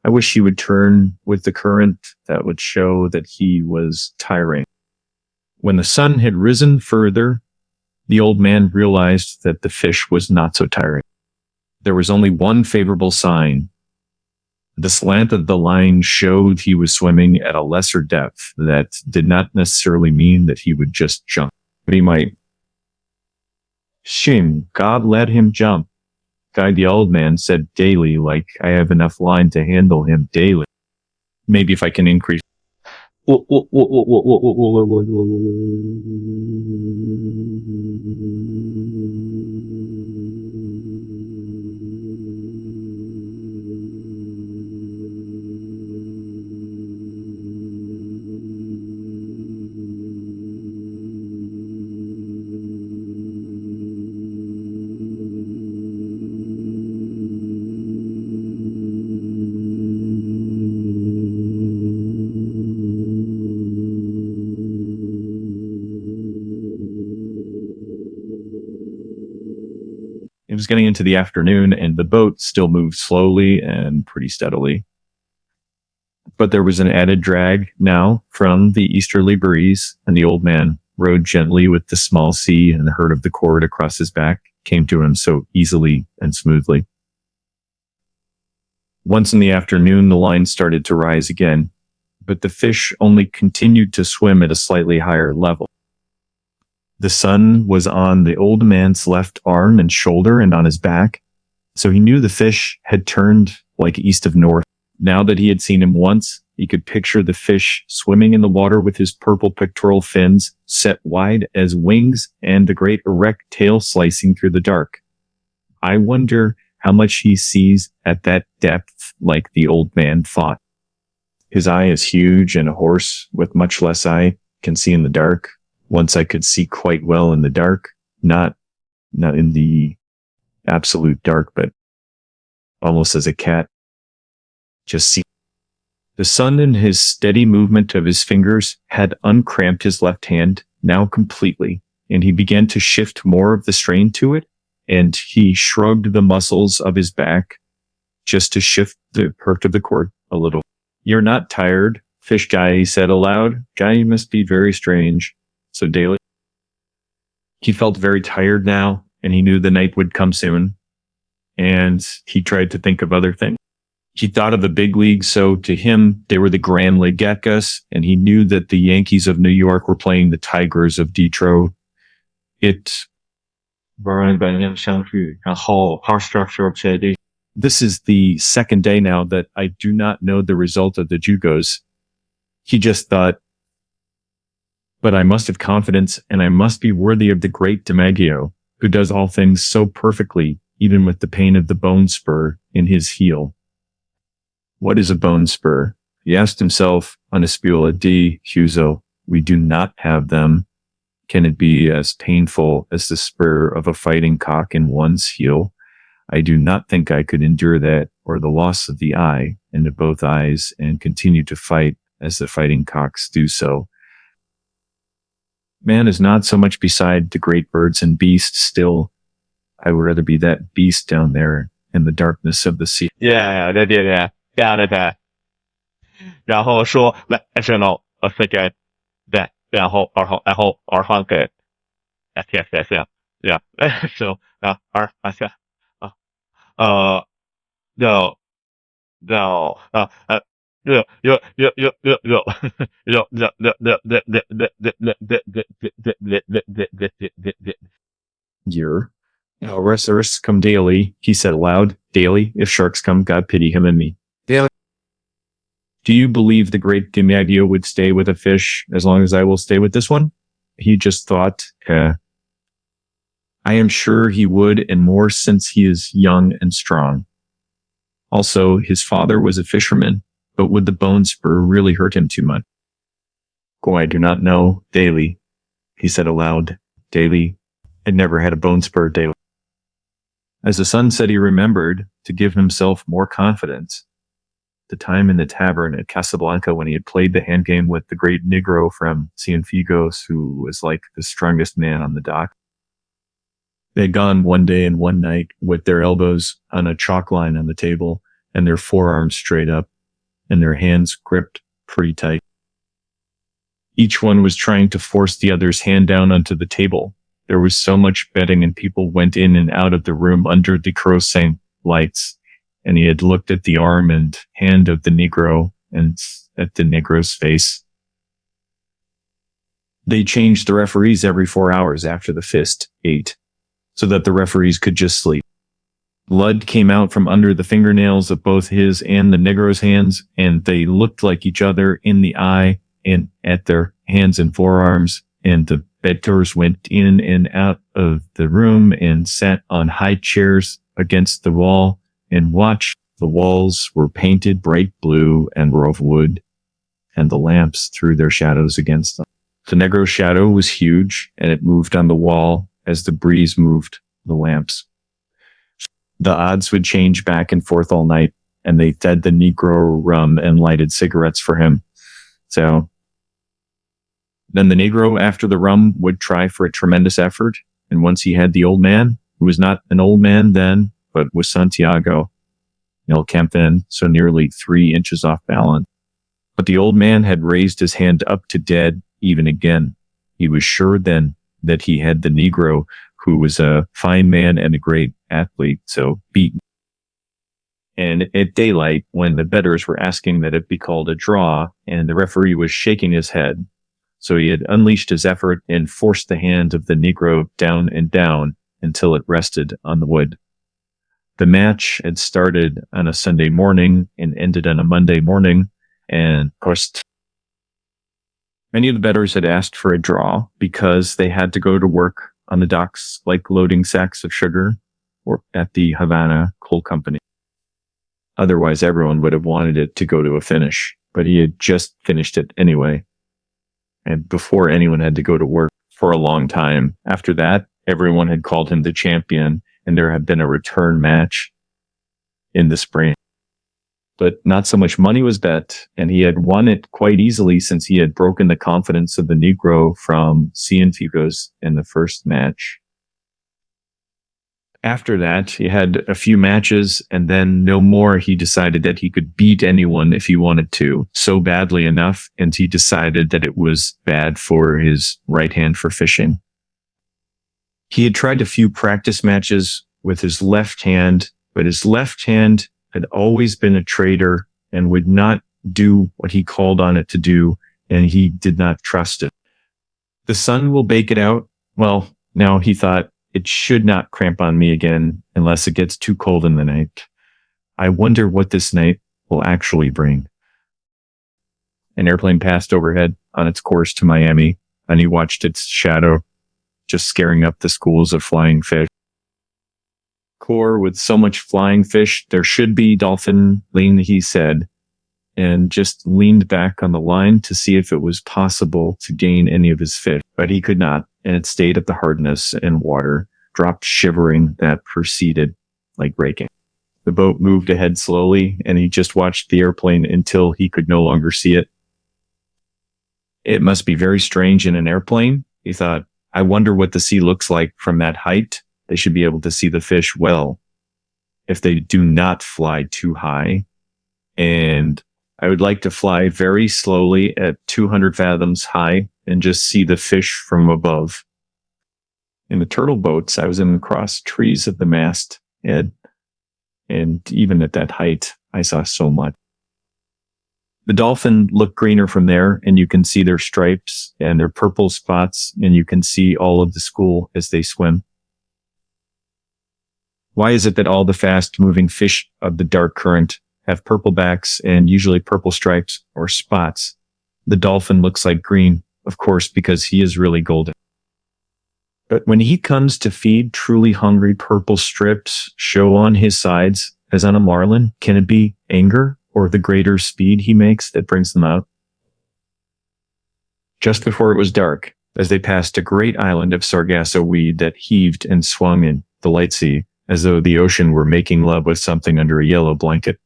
I wish he would turn with the current. That would show that he was tiring. When the sun had risen further, the old man realized that the fish was not so tiring. There was only one favorable sign. The slant of the line showed he was swimming at a lesser depth. That did not necessarily mean that he would just jump, but he might. God let him jump. Guy, the old man said daily, like I have enough line to handle him daily. Maybe if I can increase. It was getting into the afternoon, and the boat still moved slowly and pretty steadily. But there was an added drag now from the easterly breeze, and the old man rode gently with the small sea, and the hurt of the cord across his back came to him so easily and smoothly. Once in the afternoon, the line started to rise again, but the fish only continued to swim at a slightly higher level. The sun was on the old man's left arm and shoulder and on his back, so he knew the fish had turned like east of north. Now that he had seen him once, he could picture the fish swimming in the water with his purple pectoral fins set wide as wings and the great erect tail slicing through the dark. I wonder how much he sees at that depth, like the old man thought. His eye is huge, and a horse with much less eye can see in the dark. Once I could see quite well in the dark, not in the absolute dark, but almost as a cat. Just see. The sun in his steady movement of his fingers had uncramped his left hand now completely, and he began to shift more of the strain to it, and he shrugged the muscles of his back just to shift the hurt of the cord a little. You're not tired, fish guy, he said aloud. Guy, you must be very strange. So daily, he felt very tired now, and he knew the night would come soon, and he tried to think of other things. He thought of the big leagues, so to him, they were the Grand League Geckas, and he knew that the Yankees of New York were playing the Tigers of Detroit. This is the second day now that I do not know the result of the Jugos. He just thought, but I must have confidence, and I must be worthy of the great DiMaggio, who does all things so perfectly, even with the pain of the bone spur in his heel. What is a bone spur? He asked himself on a Spula di Huso. We do not have them. Can it be as painful as the spur of a fighting cock in one's heel? I do not think I could endure that, or the loss of the eye and of both eyes, and continue to fight as the fighting cocks do so. Man is not so much beside the great birds and beasts still. I would rather be that beast down there in the darkness of the sea. Yeah, yeah. 然后说 national second that 然后二换给 yes yeah so 二发现no Year. Resurrects come daily, he said aloud. Daily, if sharks come, God pity him and me. Daily. Do you believe the great DiMaggio would stay with a fish as long as I will stay with this one? He just thought, I am sure he would, and more since he is young and strong. Also, his father was a fisherman, but would the bone spur really hurt him too much? Oh, I do not know, Daly, he said aloud. Daly had never had a bone spur, Daly. As the son said, he remembered, to give himself more confidence, the time in the tavern at Casablanca when he had played the hand game with the great Negro from Cienfuegos, who was like the strongest man on the dock. They had gone one day and one night with their elbows on a chalk line on the table and their forearms straight up and their hands gripped pretty tight. Each one was trying to force the other's hand down onto the table. There was so much betting and people went in and out of the room under the kerosene lights. And he had looked at the arm and hand of the Negro and at the Negro's face. They changed the referees every 4 hours after the fist ate, so that the referees could just sleep. Blood came out from under the fingernails of both his and the Negro's hands, and they looked like each other in the eye and at their hands and forearms, and the bettors went in and out of the room and sat on high chairs against the wall and watched. The walls were painted bright blue and were of wood, and the lamps threw their shadows against them. The Negro's shadow was huge, and it moved on the wall as the breeze moved the lamps. The odds would change back and forth all night, and they fed the Negro rum and lighted cigarettes for him. So then the Negro, after the rum, would try for a tremendous effort, and once he had the old man, who was not an old man then, but was Santiago El Campen, so nearly 3 inches off balance. But the old man had raised his hand up to dead even again. He was sure then that he had the Negro, who was a fine man and a great athlete, so beaten. And at daylight, when the bettors were asking that it be called a draw, and the referee was shaking his head, so he had unleashed his effort and forced the hand of the Negro down and down until it rested on the wood. The match had started on a Sunday morning and ended on a Monday morning, and of course, many of the bettors had asked for a draw because they had to go to work on the docks like loading sacks of sugar or at the Havana Coal Company. Otherwise, everyone would have wanted it to go to a finish, but he had just finished it anyway. And before anyone had to go to work for a long time. After that, everyone had called him the champion, and there had been a return match in the spring. But not so much money was bet, and he had won it quite easily since he had broken the confidence of the Negro from Cienfuegos in the first match. After that, he had a few matches, and then no more. He decided that he could beat anyone if he wanted to, so badly enough, and he decided that it was bad for his right hand for fishing. He had tried a few practice matches with his left hand, but his left hand had always been a traitor and would not do what he called on it to do, and he did not trust it. The sun will bake it out. Well, now he thought, it should not cramp on me again unless it gets too cold in the night. I wonder what this night will actually bring. An airplane passed overhead on its course to Miami, and he watched its shadow just scaring up the schools of flying fish. Core with so much flying fish, there should be dolphin lean, he said, and just leaned back on the line to see if it was possible to gain any of his fish, but he could not, and it stayed at the hardness and water, dropped shivering that proceeded like breaking. The boat moved ahead slowly, and he just watched the airplane until he could no longer see it. It must be very strange in an airplane, he thought. I wonder what the sea looks like from that height. They should be able to see the fish well if they do not fly too high. And I would like to fly very slowly at 200 fathoms high and just see the fish from above. In the turtle boats, I was in the cross trees of the mast, and even at that height, I saw so much. The dolphin look greener from there, and you can see their stripes and their purple spots, and you can see all of the school as they swim. Why is it that all the fast-moving fish of the dark current have purple backs and usually purple stripes or spots? The dolphin looks like green, of course, because he is really golden. But when he comes to feed, truly hungry purple strips show on his sides as on a marlin? Can it be anger or the greater speed he makes that brings them out? Just before it was dark, as they passed a great island of sargasso weed that heaved and swung in the light sea, as though the ocean were making love with something under a yellow blanket.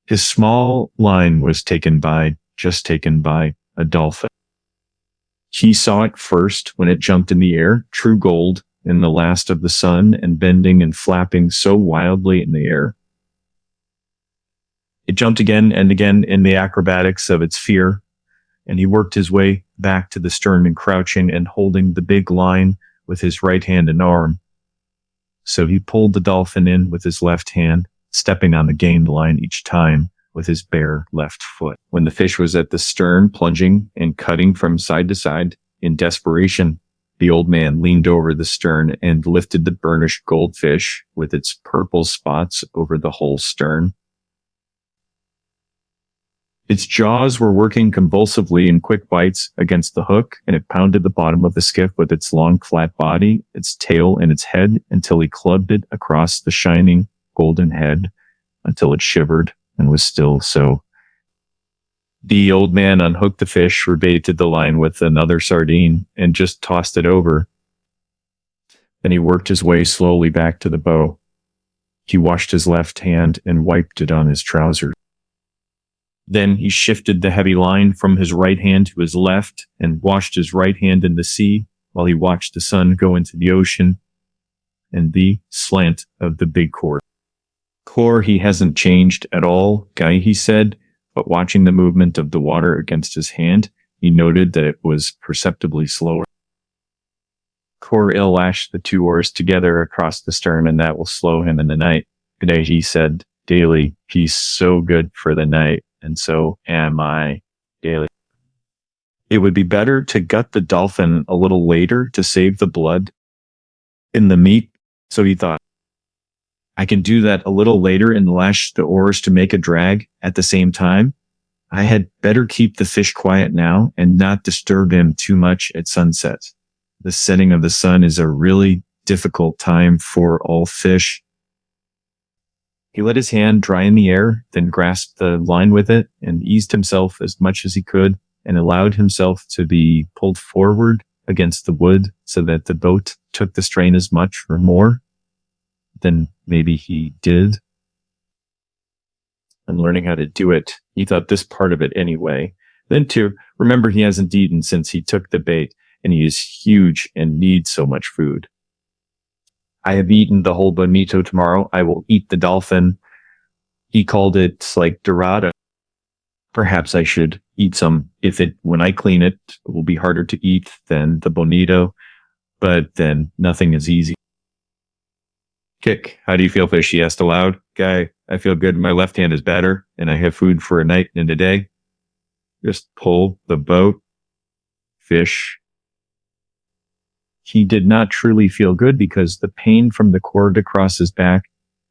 His small line was taken by a dolphin. He saw it first when it jumped in the air, true gold in the last of the sun and bending and flapping so wildly in the air. It jumped again and again in the acrobatics of its fear, and he worked his way back to the stern and crouching and holding the big line with his right hand and arm. So he pulled the dolphin in with his left hand, stepping on the gained line each time with his bare left foot. When the fish was at the stern, plunging and cutting from side to side in desperation, the old man leaned over the stern and lifted the burnished goldfish with its purple spots over the whole stern. Its jaws were working convulsively in quick bites against the hook, and it pounded the bottom of the skiff with its long, flat body, its tail, and its head until he clubbed it across the shining golden head until it shivered and was still so. The old man unhooked the fish, rebaited the line with another sardine, and just tossed it over. Then he worked his way slowly back to the bow. He washed his left hand and wiped it on his trousers. Then he shifted the heavy line from his right hand to his left and washed his right hand in the sea while he watched the sun go into the ocean and the slant of the big cord. Core, he hasn't changed at all, Guy, he said, but watching the movement of the water against his hand, he noted that it was perceptibly slower. Core lashed the two oars together across the stern, and that will slow him in the night. Today, he said, daily, he's so good for the night, and so am I, daily. It would be better to gut the dolphin a little later to save the blood in the meat, so he thought. I can do that a little later and lash the oars to make a drag at the same time. I had better keep the fish quiet now and not disturb him too much at sunset. The setting of the sun is a really difficult time for all fish. He let his hand dry in the air, then grasped the line with it and eased himself as much as he could and allowed himself to be pulled forward against the wood so that the boat took the strain as much or more than maybe he did. And learning how to do it, he thought this part of it anyway. Then to remember he hasn't eaten since he took the bait, and he is huge and needs so much food. I have eaten the whole bonito tomorrow. I will eat the dolphin. He called it like dorada. Perhaps I should eat some. When I clean it, it will be harder to eat than the bonito, but then nothing is easy. Kick, how do you feel, fish? He asked aloud. Guy, I feel good. My left hand is better, and I have food for a night and a day. Just pull the boat. Fish. He did not truly feel good because the pain from the cord across his back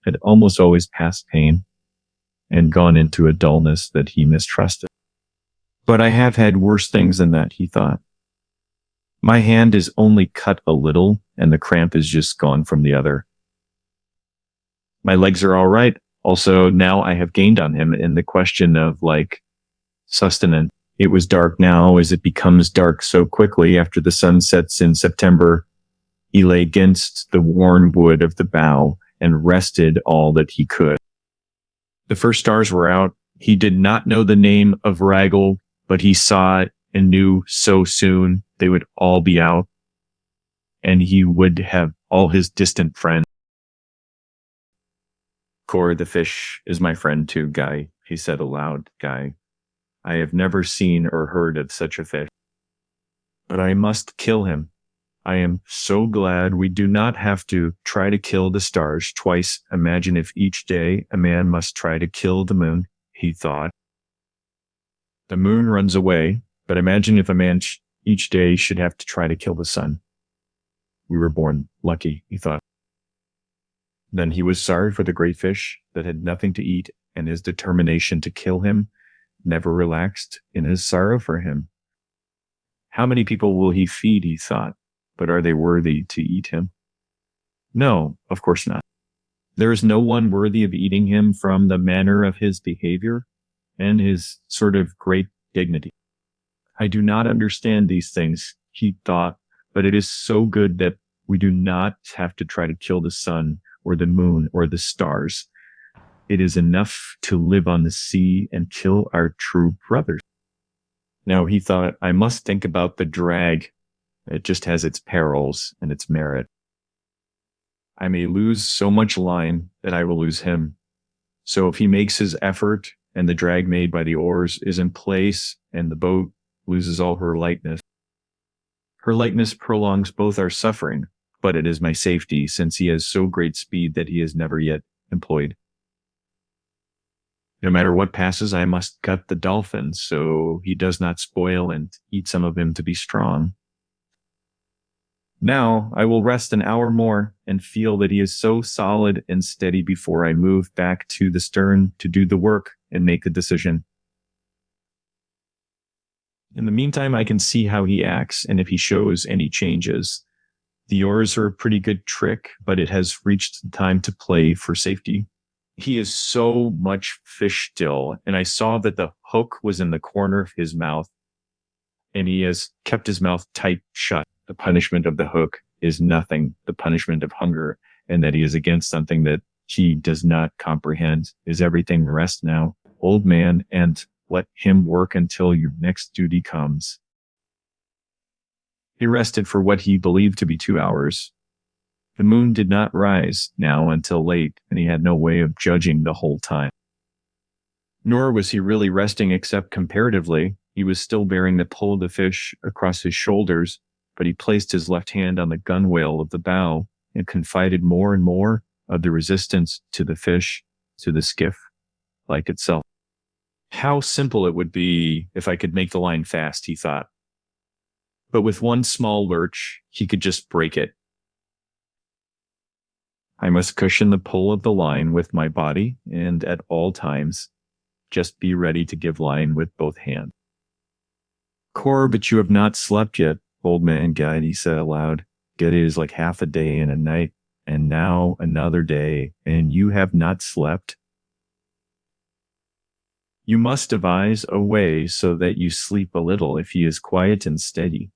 had almost always passed pain and gone into a dullness that he mistrusted. But I have had worse things than that, he thought. My hand is only cut a little, and the cramp is just gone from the other. My legs are all right. Also, now I have gained on him in the question of sustenance. It was dark now as it becomes dark so quickly after the sun sets in September. He lay against the worn wood of the bow and rested all that he could. The first stars were out. He did not know the name of Raggle, but he saw it and knew so soon they would all be out, and he would have all his distant friends. Core, the fish, is my friend too, Guy, he said aloud. Guy, I have never seen or heard of such a fish. But I must kill him. I am so glad we do not have to try to kill the stars twice. Imagine if each day a man must try to kill the moon, he thought. The moon runs away, but imagine if a man each day should have to try to kill the sun. We were born lucky, he thought. Then he was sorry for the great fish that had nothing to eat, and his determination to kill him never relaxed in his sorrow for him. How many people will he feed, he thought, but are they worthy to eat him? No, of course not. There is no one worthy of eating him from the manner of his behavior and his sort of great dignity. I do not understand these things, he thought, but it is so good that we do not have to try to kill the sun or the moon or the stars. It is enough to live on the sea and kill our true brothers. Now he thought, I must think about the drag. It just has its perils and its merit. I may lose so much line that I will lose him. So if he makes his effort and the drag made by the oars is in place and the boat loses all her lightness prolongs both our suffering, but it is my safety, since he has so great speed that he has never yet employed. No matter what passes, I must gut the dolphin so he does not spoil and eat some of him to be strong. Now I will rest an hour more and feel that he is so solid and steady before I move back to the stern to do the work and make a decision. In the meantime, I can see how he acts and if he shows any changes. The oars are a pretty good trick, but it has reached the time to play for safety. He is so much fish still, and I saw that the hook was in the corner of his mouth, and he has kept his mouth tight shut. The punishment of the hook is nothing. The punishment of hunger, and that he is against something that he does not comprehend, is everything. Rest now, old man, and let him work until your next duty comes. He rested for what he believed to be 2 hours. The moon did not rise now until late, and he had no way of judging the whole time. Nor was he really resting except comparatively. He was still bearing the pull of the fish across his shoulders, but he placed his left hand on the gunwale of the bow and confided more and more of the resistance to the fish, to the skiff, like itself. How simple it would be if I could make the line fast, he thought. But with one small lurch, he could just break it. I must cushion the pull of the line with my body, and at all times, just be ready to give line with both hands. Cor, but you have not slept yet, old man guide, he said aloud. It is like half a day and a night, and now another day, and you have not slept. You must devise a way so that you sleep a little if he is quiet and steady.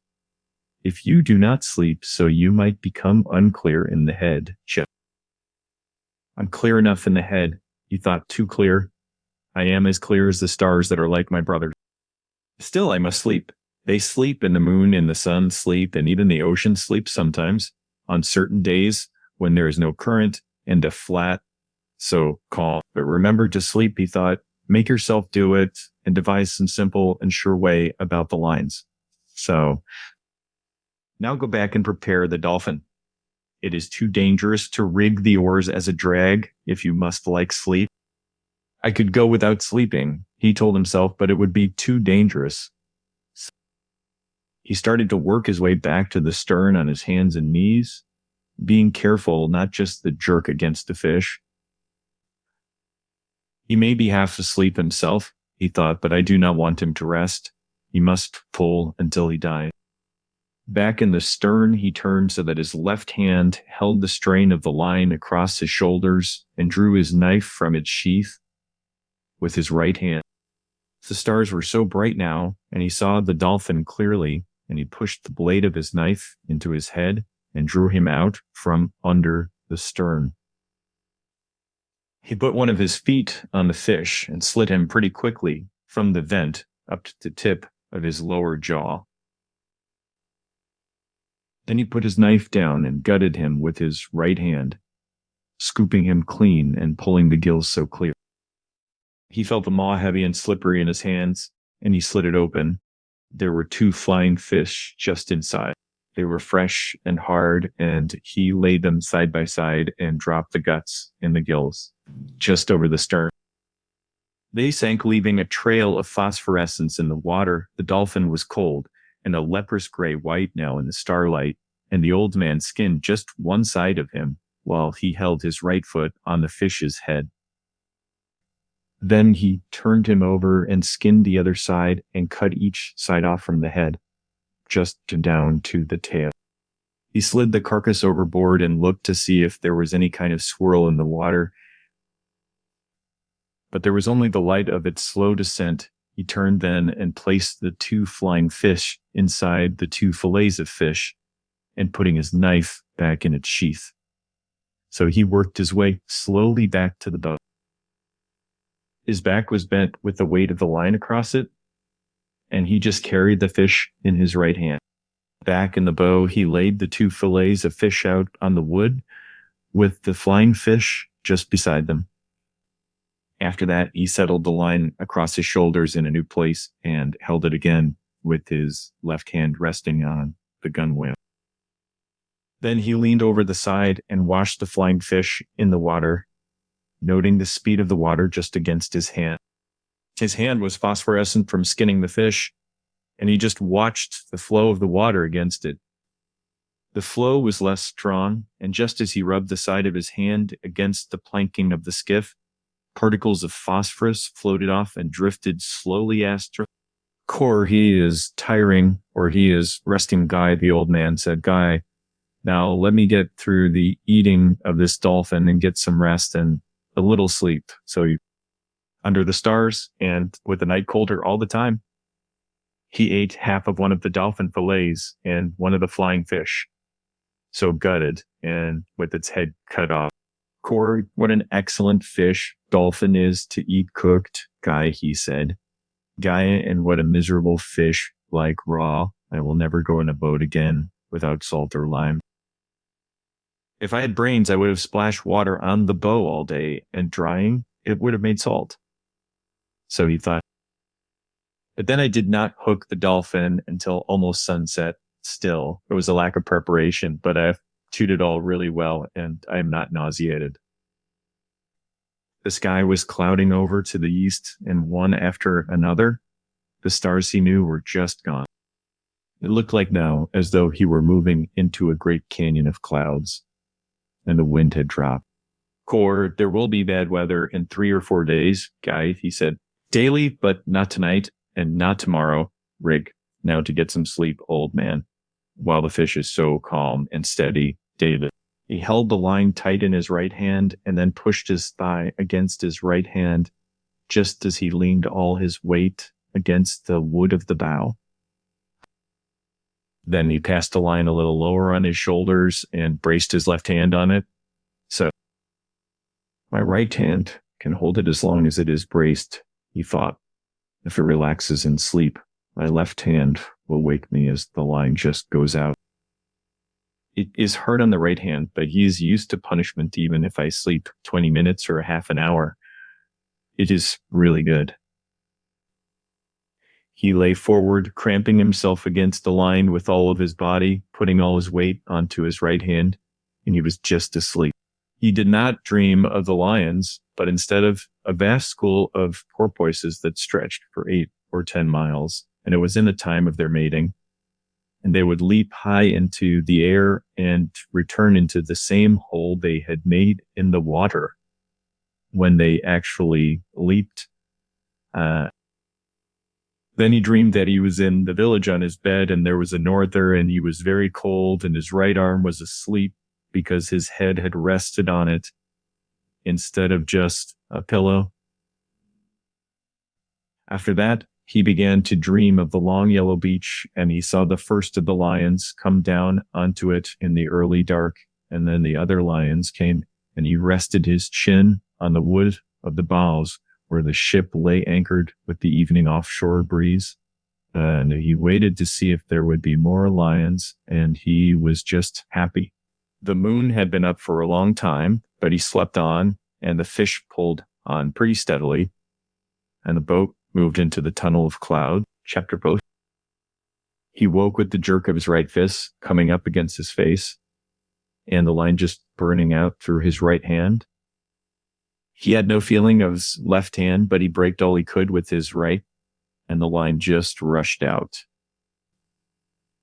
If you do not sleep, so you might become unclear in the head. I'm clear enough in the head. You thought too clear. I am as clear as the stars that are like my brothers. Still, I must sleep. They sleep, and the moon and the sun sleep, and even the ocean sleeps sometimes on certain days when there is no current and a flat, so calm. But remember to sleep, he thought. Make yourself do it and devise some simple and sure way about the lines. So now go back and prepare the dolphin. It is too dangerous to rig the oars as a drag if you must like sleep. I could go without sleeping, he told himself, but it would be too dangerous. He started to work his way back to the stern on his hands and knees, being careful not just the jerk against the fish. He may be half asleep himself, he thought, but I do not want him to rest. He must pull until he dies. Back in the stern, he turned so that his left hand held the strain of the line across his shoulders and drew his knife from its sheath with his right hand. The stars were so bright now, and he saw the dolphin clearly, and he pushed the blade of his knife into his head and drew him out from under the stern. He put one of his feet on the fish and slit him pretty quickly from the vent up to the tip of his lower jaw. Then he put his knife down and gutted him with his right hand, scooping him clean and pulling the gills so clear. He felt the maw heavy and slippery in his hands, and he slit it open. There were 2 flying fish just inside. They were fresh and hard, and he laid them side by side and dropped the guts in the gills just over the stern. They sank, leaving a trail of phosphorescence in the water. The dolphin was cold and a leprous gray white now in the starlight, and the old man skinned just one side of him while he held his right foot on the fish's head. Then he turned him over and skinned the other side and cut each side off from the head, just down to the tail. He slid the carcass overboard and looked to see if there was any kind of swirl in the water. But there was only the light of its slow descent. He turned then and placed the 2 flying fish inside the 2 fillets of fish and putting his knife back in its sheath. So he worked his way slowly back to the boat. His back was bent with the weight of the line across it, and he just carried the fish in his right hand. Back in the bow, he laid the 2 fillets of fish out on the wood with the flying fish just beside them. After that, he settled the line across his shoulders in a new place and held it again with his left hand resting on the gunwale. Then he leaned over the side and washed the flying fish in the water, noting the speed of the water just against his hand. His hand was phosphorescent from skinning the fish, and he just watched the flow of the water against it. The flow was less strong, and just as he rubbed the side of his hand against the planking of the skiff, particles of phosphorus floated off and drifted slowly astral. Cor, he is tiring, or he is resting, Guy, the old man said. Guy, now let me get through the eating of this dolphin and get some rest and a little sleep. So under the stars and with the night colder all the time, he ate half of one of the dolphin fillets and one of the flying fish. So gutted and with its head cut off. Cor, what an excellent fish dolphin is to eat cooked, Guy, he said. Guy, and what a miserable fish like raw. I will never go in a boat again without salt or lime. If I had brains, I would have splashed water on the bow all day, and drying, it would have made salt. So he thought. But then I did not hook the dolphin until almost sunset. Still, there was a lack of preparation, but I've chewed it all really well, and I am not nauseated. The sky was clouding over to the east, and one after another, the stars he knew were just gone. It looked like now as though he were moving into a great canyon of clouds, and the wind had dropped. Cor, there will be bad weather in 3 or 4 days, Guy, he said. Daily, but not tonight, and not tomorrow. Rig, now to get some sleep, old man. While the fish is so calm and steady, David. He held the line tight in his right hand and then pushed his thigh against his right hand, just as he leaned all his weight against the wood of the bow. Then he passed the line a little lower on his shoulders and braced his left hand on it. So, my right hand can hold it as long as it is braced, he thought. If it relaxes in sleep, my left hand will wake me as the line just goes out. It is hard on the right hand, but he is used to punishment even if I sleep 20 minutes or a half an hour. It is really good. He lay forward, cramping himself against the line with all of his body, putting all his weight onto his right hand, and he was just asleep. He did not dream of the lions, but instead of a vast school of porpoises that stretched for 8 or 10 miles, and it was in the time of their mating. And they would leap high into the air and return into the same hole they had made in the water when they actually leaped. Then he dreamed that he was in the village on his bed and there was a norther and he was very cold and his right arm was asleep because his head had rested on it instead of just a pillow. After that, he began to dream of the long yellow beach, and he saw the first of the lions come down onto it in the early dark, and then the other lions came, and he rested his chin on the wood of the bows where the ship lay anchored with the evening offshore breeze. And he waited to see if there would be more lions, and he was just happy. The moon had been up for a long time, but he slept on, and the fish pulled on pretty steadily, and the boat moved into the tunnel of cloud. Chapter post. He woke with the jerk of his right fist coming up against his face, and the line just burning out through his right hand. He had no feeling of his left hand, but he braked all he could with his right, and the line just rushed out.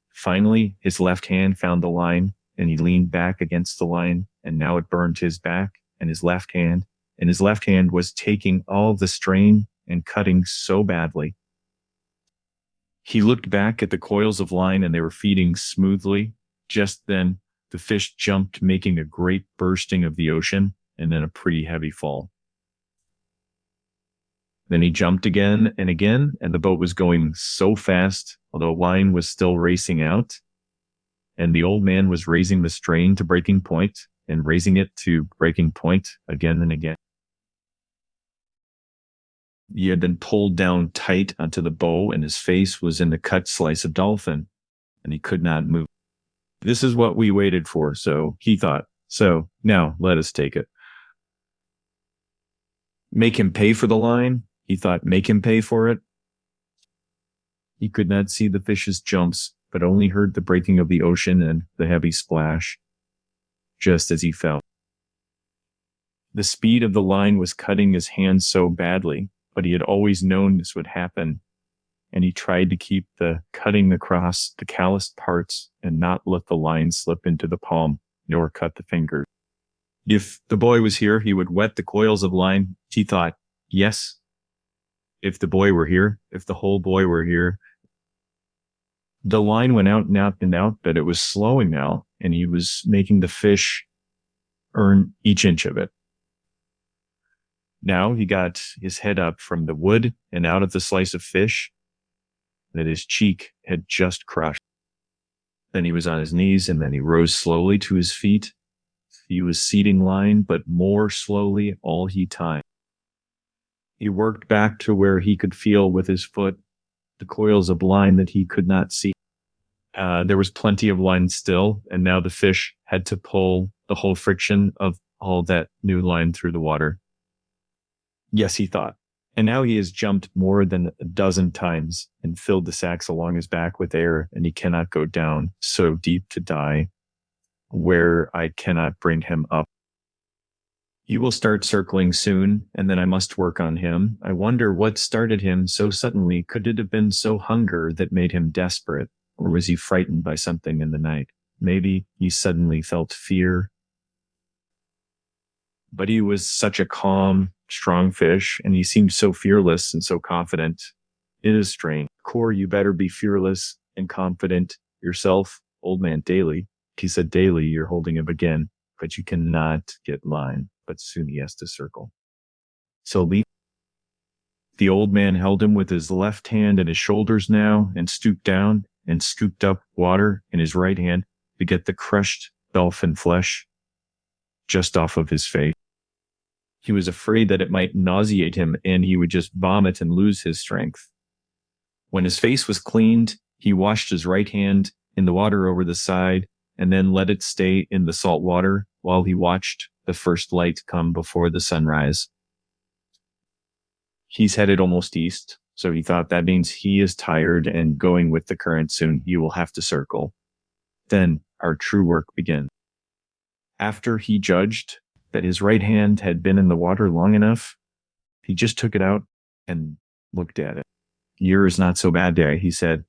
Finally, his left hand found the line, and he leaned back against the line, and now it burned his back and his left hand was taking all the strain and cutting so badly. He looked back at the coils of line and they were feeding smoothly. Just then, The fish jumped, making a great bursting of the ocean and then a pretty heavy fall. Then he jumped again, and the boat was going so fast, although line was still racing out. And the old man was raising the strain to breaking point and raising it to breaking point again and again. He had been pulled down tight onto the bow, and his face was in the cut slice of dolphin, and he could not move. This is what we waited for, so he thought. So now let us take it. Make him pay for the line? He thought, make him pay for it? He could not see the fish's jumps, but only heard the breaking of the ocean and the heavy splash, just as he fell. The speed of the line was cutting his hands so badly, but he had always known this would happen, and he tried to keep the cutting across the calloused parts and not let the line slip into the palm, nor cut the fingers. If the boy was here, he would wet the coils of line, he thought. Yes. If the boy were here, if the whole boy were here. The line went out and out and out, but it was slowing now, and he was making the fish earn each inch of it. Now he got his head up from the wood and out of the slice of fish that his cheek had just crushed. Then he was on his knees, and then he rose slowly to his feet. He was seating line, but more slowly all he time. He worked back to where he could feel with his foot the coils of line that he could not see. There was plenty of line still, and now the fish had to pull the whole friction of all that new line through the water. Yes, he thought. And now he has jumped more than a dozen times and filled the sacks along his back with air, and he cannot go down so deep to die, where I cannot bring him up. He will start circling soon, and then I must work on him. I wonder what started him so suddenly. Could it have been so hunger that made him desperate, or was he frightened by something in the night? Maybe he suddenly felt fear. But he was such a calm, strong fish, and he seemed so fearless and so confident. It is strange. Kor, you better be fearless and confident yourself, old man Daly. He said, Daly, you're holding him again, but you cannot get line. But soon he has to circle. So the old man held him with his left hand at his shoulders now and stooped down and scooped up water in his right hand to get the crushed dolphin flesh just off of his face. He was afraid that it might nauseate him and he would just vomit and lose his strength. When his face was cleaned, he washed his right hand in the water over the side and then let it stay in the salt water while he watched the first light come before the sunrise. He's headed almost east, so he thought that means he is tired and going with the current soon. He will have to circle. Then our true work begins. After he judged that his right hand had been in the water long enough, he just took it out and looked at it. Yours is not so bad there, he said.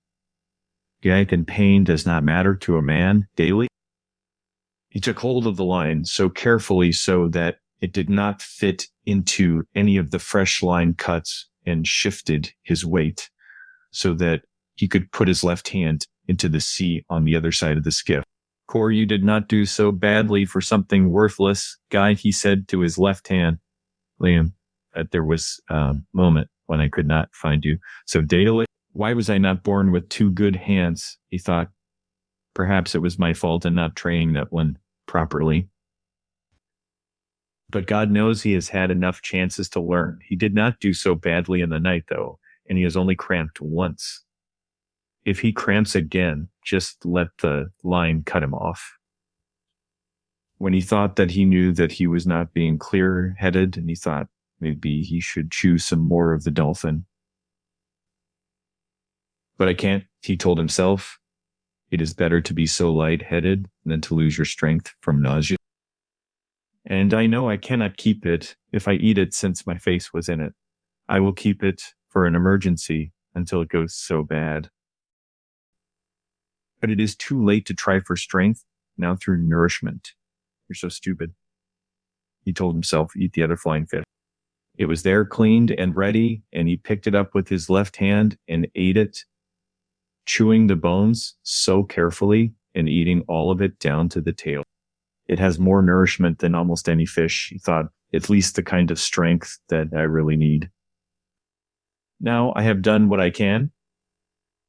Gait and pain does not matter to a man daily. He took hold of the line so carefully so that it did not fit into any of the fresh line cuts and shifted his weight so that he could put his left hand into the sea on the other side of the skiff. Kor, you did not do so badly for something worthless, Guy, he said to his left hand. Liam, there was a moment when I could not find you. So Daly, why was I not born with two good hands? He thought. Perhaps it was my fault in not training that one properly. But God knows he has had enough chances to learn. He did not do so badly in the night, though, and he has only cramped once. If he cramps again, just let the line cut him off. When he thought that he knew that he was not being clear-headed, and he thought maybe he should choose some more of the dolphin. But I can't, he told himself. It is better to be so light-headed than to lose your strength from nausea. And I know I cannot keep it if I eat it since my face was in it. I will keep it for an emergency until it goes so bad. But it is too late to try for strength now through nourishment. You're so stupid. He told himself, eat the other flying fish. It was there cleaned and ready, and he picked it up with his left hand and ate it, chewing the bones so carefully and eating all of it down to the tail. It has more nourishment than almost any fish, he thought, at least the kind of strength that I really need. Now I have done what I can.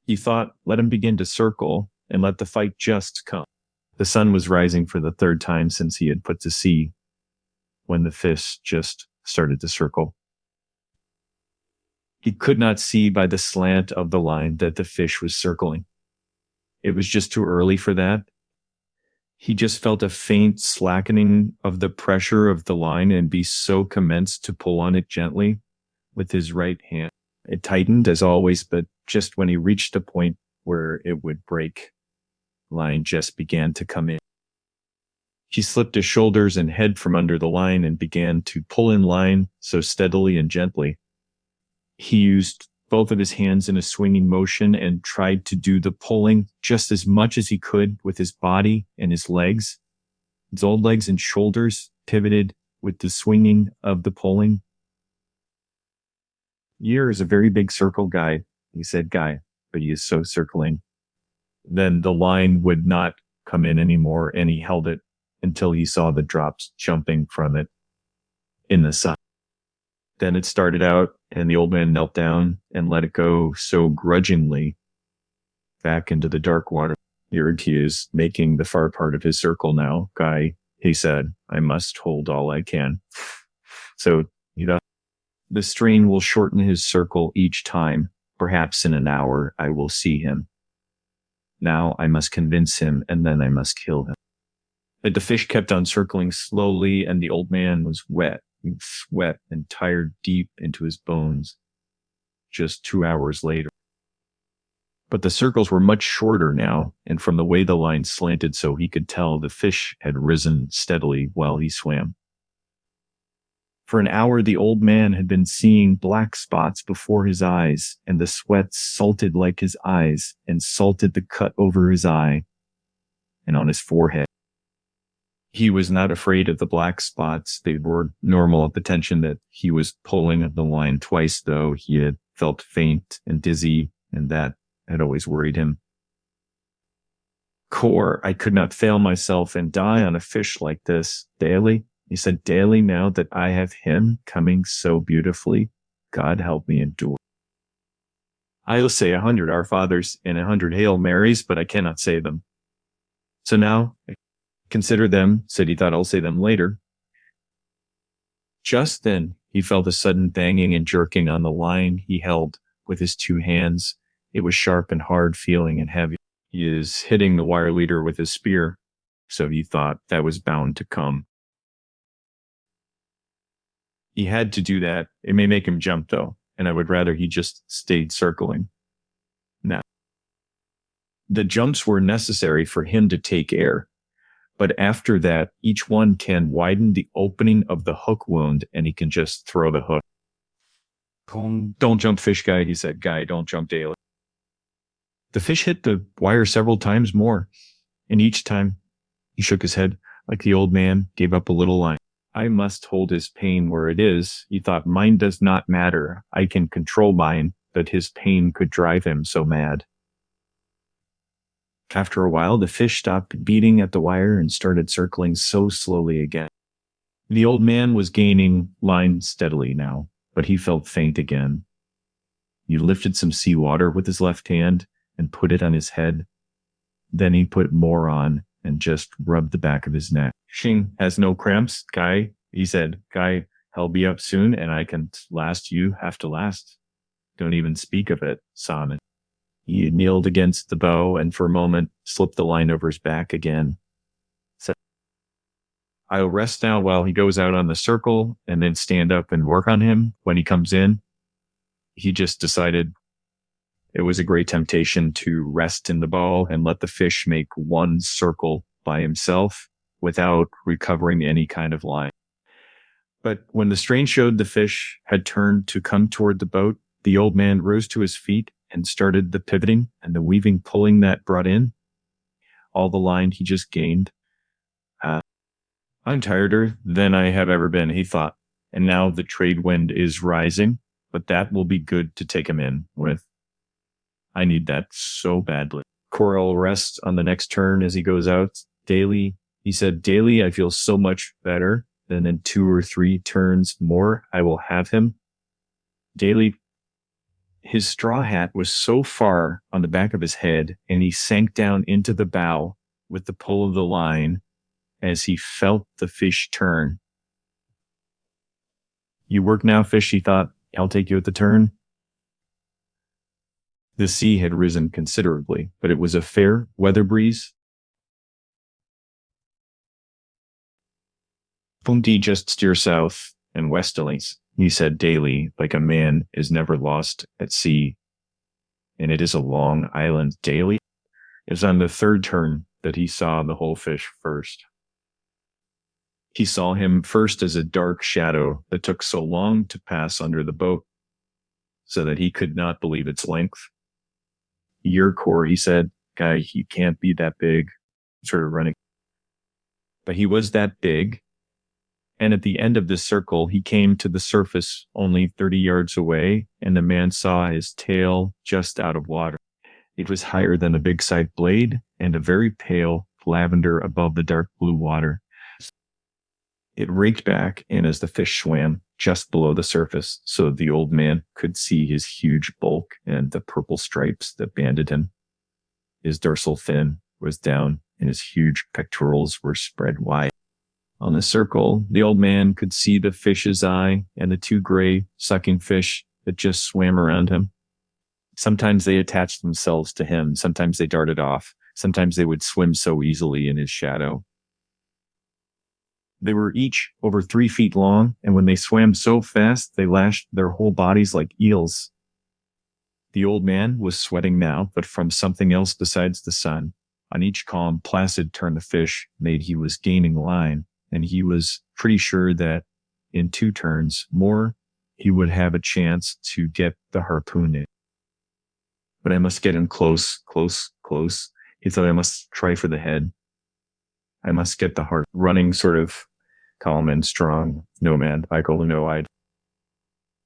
He thought, let him begin to circle and let the fight just come. The sun was rising for the third time since he had put to sea when the fish just started to circle. He could not see by the slant of the line that the fish was circling. It was just too early for that. He just felt a faint slackening of the pressure of the line and so commenced to pull on it gently with his right hand. It tightened as always, but just when he reached a point where it would break, line just began to come in. He slipped his shoulders and head from under the line and began to pull in line so steadily and gently. He used both of his hands in a swinging motion and tried to do the pulling just as much as he could with his body and his legs. His old legs and shoulders pivoted with the swinging of the pulling. You're is a very big circle guy, he said, guy, but he is so circling. Then the line would not come in anymore, and he held it until he saw the drops jumping from it in the sun. Then it started out, and the old man knelt down and let it go so grudgingly back into the dark water. Here he is making the far part of his circle now. Guy, he said, I must hold all I can. So, the strain will shorten his circle each time. Perhaps in an hour I will see him. Now I must convince him, and then I must kill him. But the fish kept on circling slowly, and the old man was wet, sweat, and tired deep into his bones. Just 2 hours later. But the circles were much shorter now, and from the way the line slanted so he could tell the fish had risen steadily while he swam. For an hour, the old man had been seeing black spots before his eyes, and the sweat salted like his eyes and salted the cut over his eye and on his forehead. He was not afraid of the black spots. They were normal at the tension that he was pulling at the line twice, though he had felt faint and dizzy, and that had always worried him. Core, I could not fail myself and die on a fish like this daily. He said, daily now that I have him coming so beautifully, God help me endure. I'll say 100 Our Fathers and 100 Hail Marys, but I cannot say them. So now, consider them, said he thought I'll say them later. Just then, he felt a sudden banging and jerking on the line he held with his two hands. It was sharp and hard feeling and heavy. He is hitting the wire leader with his spear, so he thought that was bound to come. He had to do that. It may make him jump, though, and I would rather he just stayed circling. Now, the jumps were necessary for him to take air, but after that, each one can widen the opening of the hook wound, and he can just throw the hook. Don't jump, fish guy, he said. Guy, don't jump, daily. The fish hit the wire several times more, and each time he shook his head like the old man, gave up a little line. I must hold his pain where it is. He thought, mine does not matter. I can control mine, but his pain could drive him so mad. After a while, the fish stopped beating at the wire and started circling so slowly again. The old man was gaining line steadily now, but he felt faint again. He lifted some seawater with his left hand and put it on his head. Then he put more on and just rubbed the back of his neck. Xing has no cramps, Guy, he said. Guy, I'll be up soon and I can last. You have to last. Don't even speak of it, Simon. He kneeled against the bow and for a moment slipped the line over his back again. Said, I'll rest now while he goes out on the circle and then stand up and work on him when he comes in. He just decided it was a great temptation to rest in the bow and let the fish make one circle by himself without recovering any kind of line. But when the strain showed the fish had turned to come toward the boat, the old man rose to his feet and started the pivoting and the weaving pulling that brought in all the line he just gained. I'm tireder than I have ever been, he thought, and now the trade wind is rising, but that will be good to take him in with. I need that so badly. Coral rests on the next turn as he goes out. Daily, he said, daily, I feel so much better. Then in 2 or 3 turns more, I will have him. Daily, his straw hat was so far on the back of his head, and he sank down into the bow with the pull of the line as he felt the fish turn. You work now, fish, he thought. I'll take you at the turn. The sea had risen considerably, but it was a fair weather breeze. Punti just steer south and westerlies, he said daily, like a man is never lost at sea. And it is a long island daily. It was on the 3rd turn that he saw the whole fish first. He saw him first as a dark shadow that took so long to pass under the boat, so that he could not believe its length. Yerkor, he said, guy, he can't be that big, sort of running. But he was that big. And at the end of this circle, he came to the surface only 30 yards away, and the man saw his tail just out of water. It was higher than a big side blade and a very pale lavender above the dark blue water. It raked back, and as the fish swam just below the surface, so the old man could see his huge bulk and the purple stripes that banded him. His dorsal fin was down, and his huge pectorals were spread wide. On the circle, the old man could see the fish's eye and the 2 gray sucking fish that just swam around him. Sometimes they attached themselves to him. Sometimes they darted off. Sometimes they would swim so easily in his shadow. They were each over 3 feet long, and when they swam so fast, they lashed their whole bodies like eels. The old man was sweating now, but from something else besides the sun. On each calm, placid turn the fish made he was gaining line, and he was pretty sure that in 2 turns more, he would have a chance to get the harpoon in. But I must get in close. He thought, I must try for the head. I must get the heart running, sort of calm and strong. No man, Michael, no-eyed.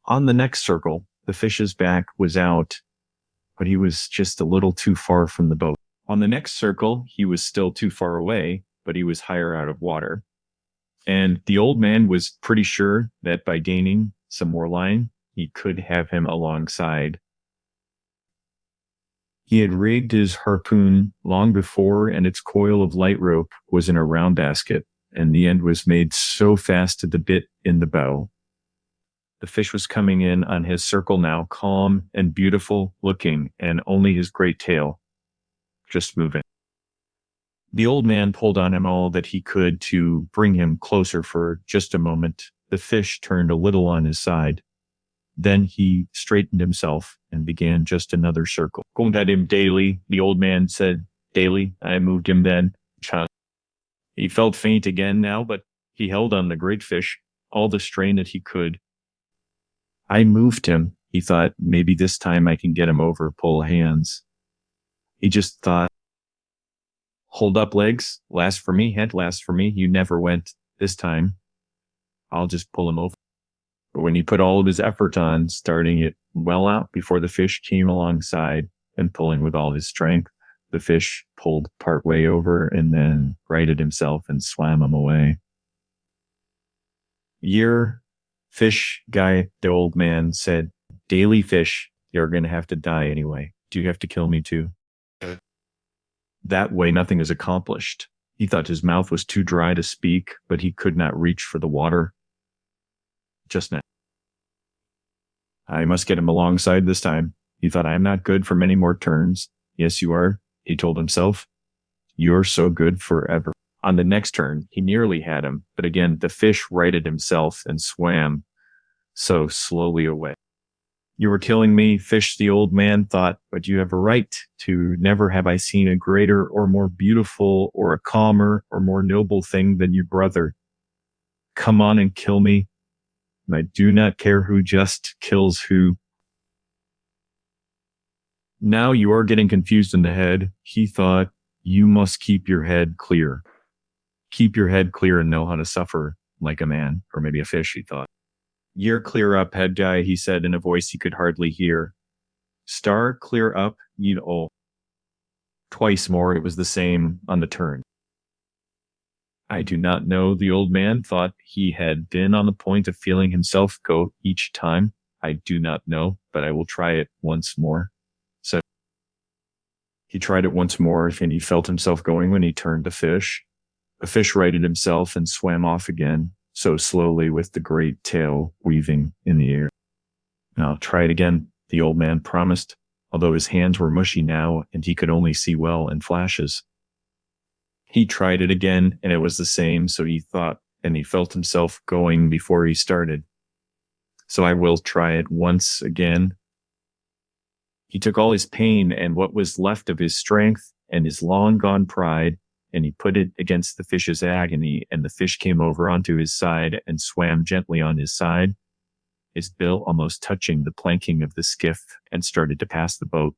On the next circle, the fish's back was out, but he was just a little too far from the boat. On the next circle, he was still too far away, but he was higher out of water. And the old man was pretty sure that by gaining some more line, he could have him alongside. He had rigged his harpoon long before, and its coil of light rope was in a round basket, and the end was made so fast to the bit in the bow. The fish was coming in on his circle now, calm and beautiful looking, and only his great tail just moving. The old man pulled on him all that he could to bring him closer for just a moment. The fish turned a little on his side. Then he straightened himself and began just another circle. Going at him daily, the old man said, daily, I moved him then. He felt faint again now, but he held on the great fish, all the strain that he could. I moved him. He thought, maybe this time I can get him over, pull hands. He just thought, hold up legs, last for me, head last for me. You never went this time. I'll just pull him over. But when he put all of his effort on, starting it well out before the fish came alongside and pulling with all his strength, the fish pulled part way over and then righted himself and swam him away. You're fish guy, the old man said, daily fish, you're going to have to die anyway. Do you have to kill me too? That way nothing is accomplished. He thought his mouth was too dry to speak, but he could not reach for the water. Just now. I must get him alongside this time. He thought, I am not good for many more turns. Yes, you are, he told himself. You're so good forever. On the next turn, he nearly had him, but again, the fish righted himself and swam so slowly away. You were killing me, fish, the old man thought, but you have a right to. Never have I seen a greater or more beautiful or a calmer or more noble thing than your brother. Come on and kill me. And I do not care who just kills who. Now you are getting confused in the head. He thought, you must keep your head clear. Keep your head clear and know how to suffer like a man, or maybe a fish, he thought. You're clear up, head guy, he said in a voice he could hardly hear. Star clear up, you'd all. Twice more it was the same on the turn. I do not know. The old man thought he had been on the point of feeling himself go each time. I do not know, but I will try it once more. So he tried it once more, and he felt himself going when he turned to fish. The fish righted himself and swam off again, so slowly with the great tail weaving in the air. I'll try it again, the old man promised, although his hands were mushy now and he could only see well in flashes. He tried it again, and it was the same, so he thought, and he felt himself going before he started. So I will try it once again. He took all his pain and what was left of his strength and his long-gone pride, and he put it against the fish's agony, and the fish came over onto his side and swam gently on his side, his bill almost touching the planking of the skiff, and started to pass the boat.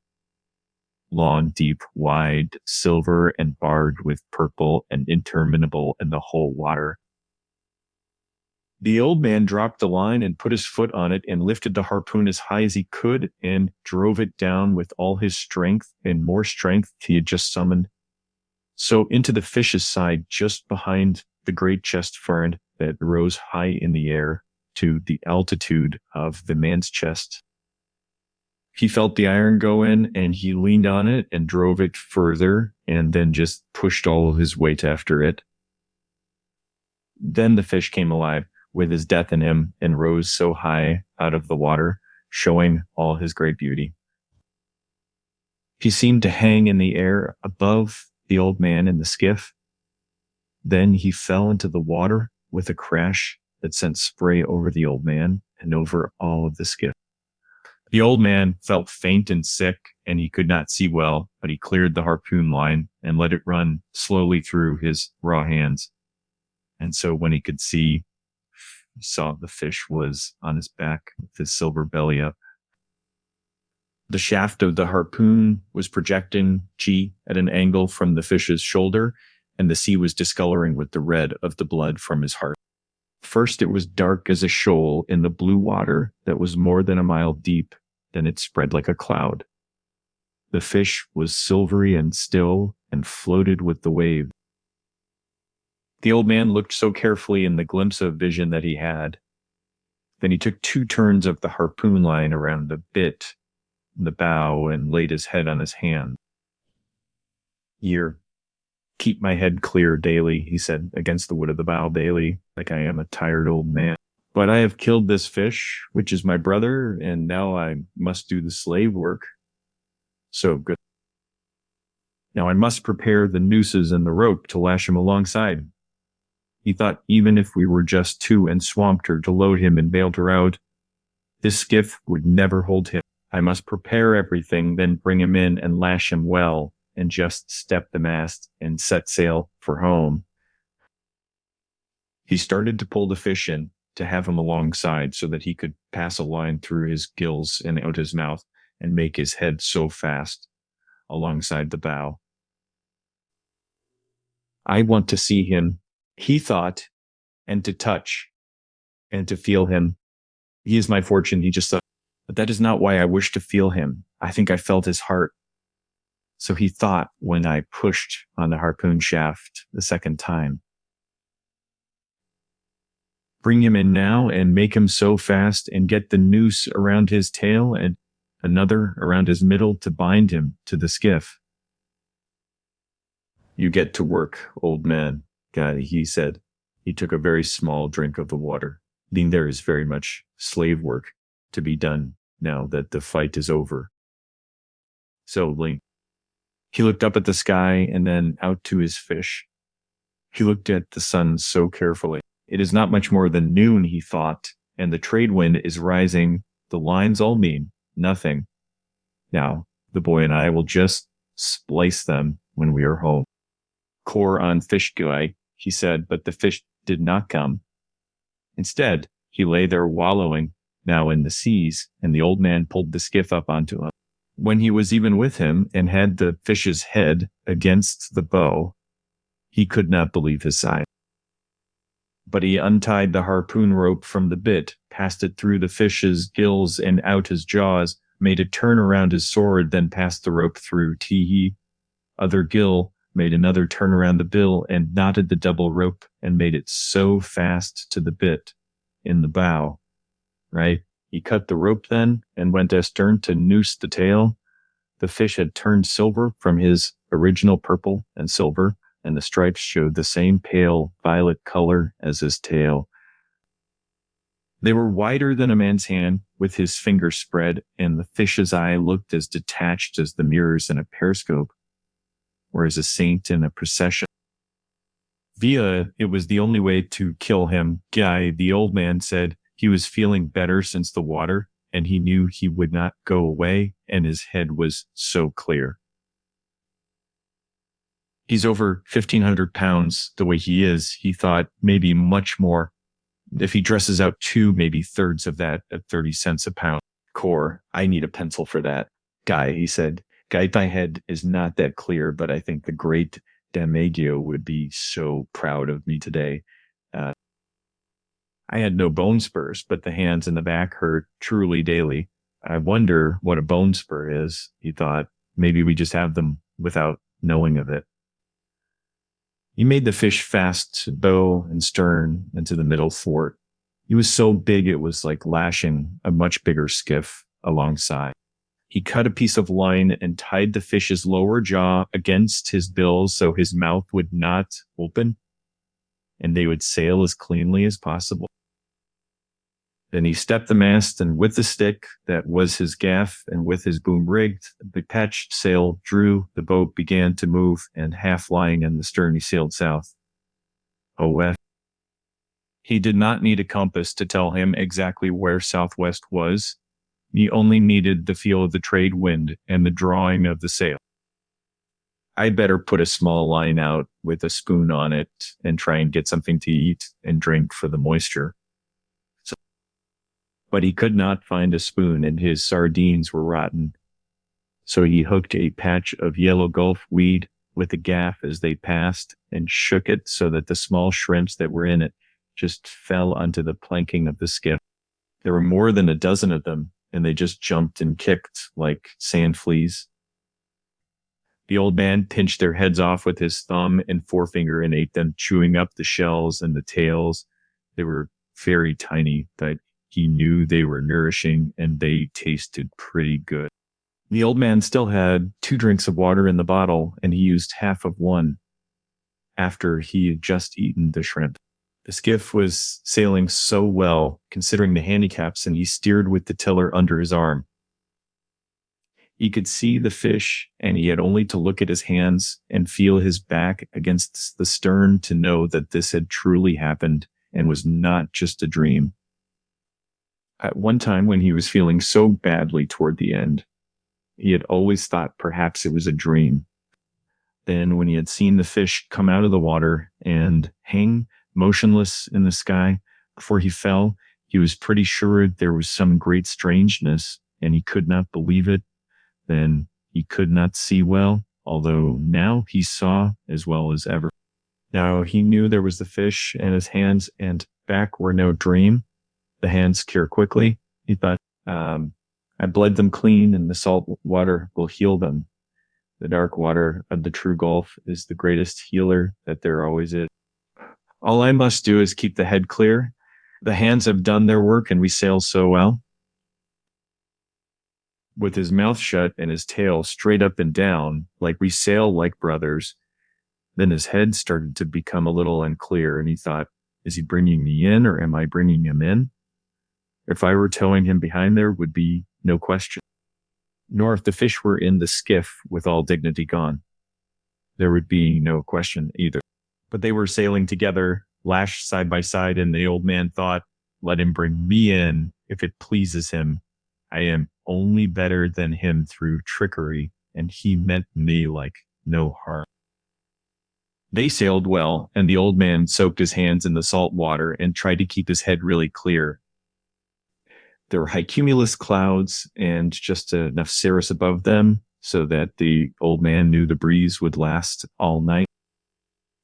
Long, deep, wide, silver and barred with purple and interminable in the whole water. The old man dropped the line and put his foot on it and lifted the harpoon as high as he could and drove it down with all his strength and more strength he had just summoned. So into the fish's side just behind the great chest fern that rose high in the air to the altitude of the man's chest. He felt the iron go in, and he leaned on it and drove it further and then just pushed all of his weight after it. Then the fish came alive with his death in him and rose so high out of the water, showing all his great beauty. He seemed to hang in the air above the old man in the skiff. Then he fell into the water with a crash that sent spray over the old man and over all of the skiff. The old man felt faint and sick, and he could not see well, but he cleared the harpoon line and let it run slowly through his raw hands. And so when he could see, he saw the fish was on his back with his silver belly up. The shaft of the harpoon was projecting G at an angle from the fish's shoulder, and the sea was discoloring with the red of the blood from his heart. First, it was dark as a shoal in the blue water that was more than a mile deep. Then it spread like a cloud. The fish was silvery and still and floated with the wave. The old man looked so carefully in the glimpse of vision that he had. Then he took 2 turns of the harpoon line around the bit, the bow, and laid his head on his hand. Here, keep my head clear daily, he said, against the wood of the bow daily, like I am a tired old man. But I have killed this fish, which is my brother, and now I must do the slave work. So good. Now I must prepare the nooses and the rope to lash him alongside. He thought even if we were just 2 and swamped her to load him and bailed her out, this skiff would never hold him. I must prepare everything, then bring him in and lash him well, and just step the mast and set sail for home. He started to pull the fish in, to have him alongside so that he could pass a line through his gills and out his mouth and make his head so fast alongside the bow. I want to see him, he thought, and to touch and to feel him. He is my fortune, he just thought, but that is not why I wish to feel him. I think I felt his heart. So he thought when I pushed on the harpoon shaft the second time. Bring him in now and make him so fast and get the noose around his tail and another around his middle to bind him to the skiff. You get to work, old man, he said. He took a very small drink of the water. There is very much slave work to be done now that the fight is over. So Ling. He looked up at the sky and then out to his fish. He looked at the sun so carefully. It is not much more than noon, he thought, and the trade wind is rising. The lines all mean nothing. Now, the boy and I will just splice them when we are home. Core on fish guy, he said, but the fish did not come. Instead, he lay there wallowing, now in the seas, and the old man pulled the skiff up onto him. When he was even with him and had the fish's head against the bow, he could not believe his sight. But he untied the harpoon rope from the bit, passed it through the fish's gills and out his jaws, made a turn around his sword, then passed the rope through Teehee, other gill made another turn around the bill and knotted the double rope and made it so fast to the bit in the bow, right? He cut the rope then and went astern to noose the tail. The fish had turned silver from his original purple and silver, and the stripes showed the same pale violet color as his tail. They were wider than a man's hand, with his fingers spread, and the fish's eye looked as detached as the mirrors in a periscope, or as a saint in a procession. It was the only way to kill him. Guy, the old man, said he was feeling better since the water, and he knew he would not go away, and his head was so clear. He's over 1,500 pounds the way he is. He thought maybe much more. If he dresses out two, maybe thirds of that at 30 cents a pound. Core, I need a pencil for that. Guy, he said, Guy, my head is not that clear, but I think the great Damagio would be so proud of me today. I had no bone spurs, but the hands in the back hurt truly daily. I wonder what a bone spur is, he thought. Maybe we just have them without knowing of it. He made the fish fast to bow and stern and to the middle thwart. He was so big it was like lashing a much bigger skiff alongside. He cut a piece of line and tied the fish's lower jaw against his bill so his mouth would not open and they would sail as cleanly as possible. Then he stepped the mast, and with the stick that was his gaff and with his boom rigged, the patched sail drew, the boat began to move, and half lying in the stern he sailed south. OF. He did not need a compass to tell him exactly where southwest was. He only needed the feel of the trade wind and the drawing of the sail. I'd better put a small line out with a spoon on it and try and get something to eat and drink for the moisture. But he could not find a spoon, and his sardines were rotten. So he hooked a patch of yellow gulf weed with a gaff as they passed and shook it so that the small shrimps that were in it just fell onto the planking of the skiff. There were more than a dozen of them, and they just jumped and kicked like sand fleas. The old man pinched their heads off with his thumb and forefinger and ate them, chewing up the shells and the tails. They were very tiny, but he knew they were nourishing and they tasted pretty good. The old man still had 2 drinks of water in the bottle, and he used half of one after he had just eaten the shrimp. The skiff was sailing so well, considering the handicaps, and he steered with the tiller under his arm. He could see the fish, and he had only to look at his hands and feel his back against the stern to know that this had truly happened and was not just a dream. At one time, when he was feeling so badly toward the end, he had always thought perhaps it was a dream. Then, when he had seen the fish come out of the water and hang motionless in the sky before he fell, he was pretty sure there was some great strangeness, and he could not believe it. Then he could not see well, although now he saw as well as ever. Now he knew there was the fish, and his hands and back were no dream. The hands cure quickly. He thought, I bled them clean, and the salt water will heal them. The dark water of the true Gulf is the greatest healer that there always is. All I must do is keep the head clear. The hands have done their work, and we sail so well. With his mouth shut and his tail straight up and down, like we sail like brothers. Then his head started to become a little unclear, and he thought, is he bringing me in, or am I bringing him in? If I were towing him behind, there would be no question. Nor if the fish were in the skiff with all dignity gone. There would be no question either. But they were sailing together, lashed side by side, and the old man thought, let him bring me in if it pleases him. I am only better than him through trickery, and he meant me like no harm. They sailed well, and the old man soaked his hands in the salt water and tried to keep his head really clear. There were high cumulus clouds and just enough cirrus above them so that the old man knew the breeze would last all night.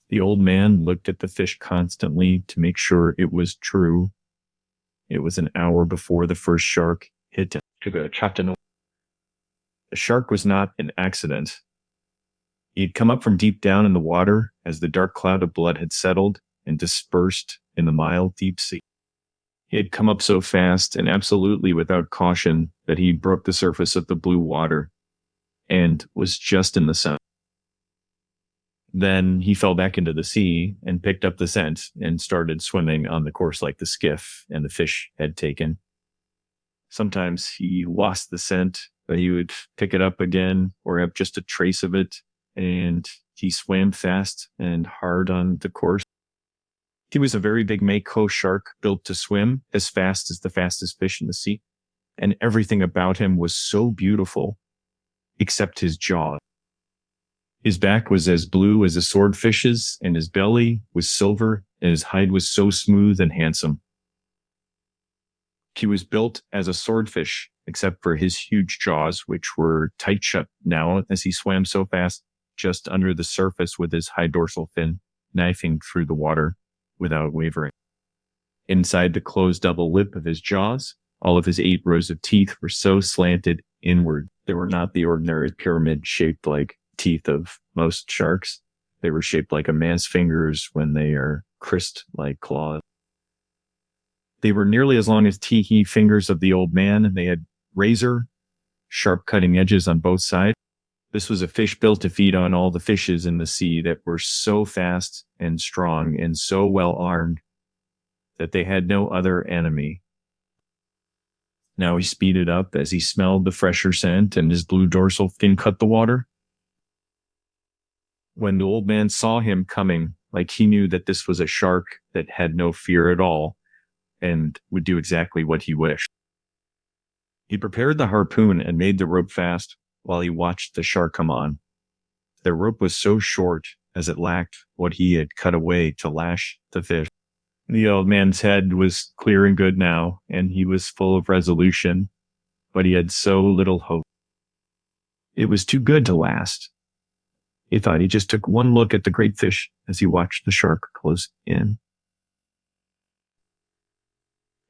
The old man looked at the fish constantly to make sure it was true. It was an hour before the first shark hit him. The shark was not an accident. He'd come up from deep down in the water as the dark cloud of blood had settled and dispersed in the mild deep sea. He had come up so fast and absolutely without caution that he broke the surface of the blue water and was just in the sun. Then he fell back into the sea and picked up the scent and started swimming on the course like the skiff and the fish had taken. Sometimes he lost the scent, but he would pick it up again or have just a trace of it, and he swam fast and hard on the course. He was a very big mako shark built to swim as fast as the fastest fish in the sea, and everything about him was so beautiful except his jaw. His back was as blue as a swordfish's, and his belly was silver, and his hide was so smooth and handsome. He was built as a swordfish, except for his huge jaws, which were tight shut now as he swam so fast just under the surface with his high dorsal fin, knifing through the water without wavering. Inside the closed double lip of his jaws, all of his 8 rows of teeth were so slanted inward. They were not the ordinary pyramid shaped like teeth of most sharks. They were shaped like a man's fingers when they are crisped like claws. They were nearly as long as tee-hee fingers of the old man, and they had razor, sharp cutting edges on both sides. This was a fish built to feed on all the fishes in the sea that were so fast and strong and so well armed that they had no other enemy. Now he speeded up as he smelled the fresher scent, and his blue dorsal fin cut the water. When the old man saw him coming, like he knew that this was a shark that had no fear at all and would do exactly what he wished. He prepared the harpoon and made the rope fast while he watched the shark come on. The rope was so short as it lacked what he had cut away to lash the fish. The old man's head was clear and good now, and he was full of resolution, but he had so little hope. It was too good to last. He thought. He just took one look at the great fish as he watched the shark close in.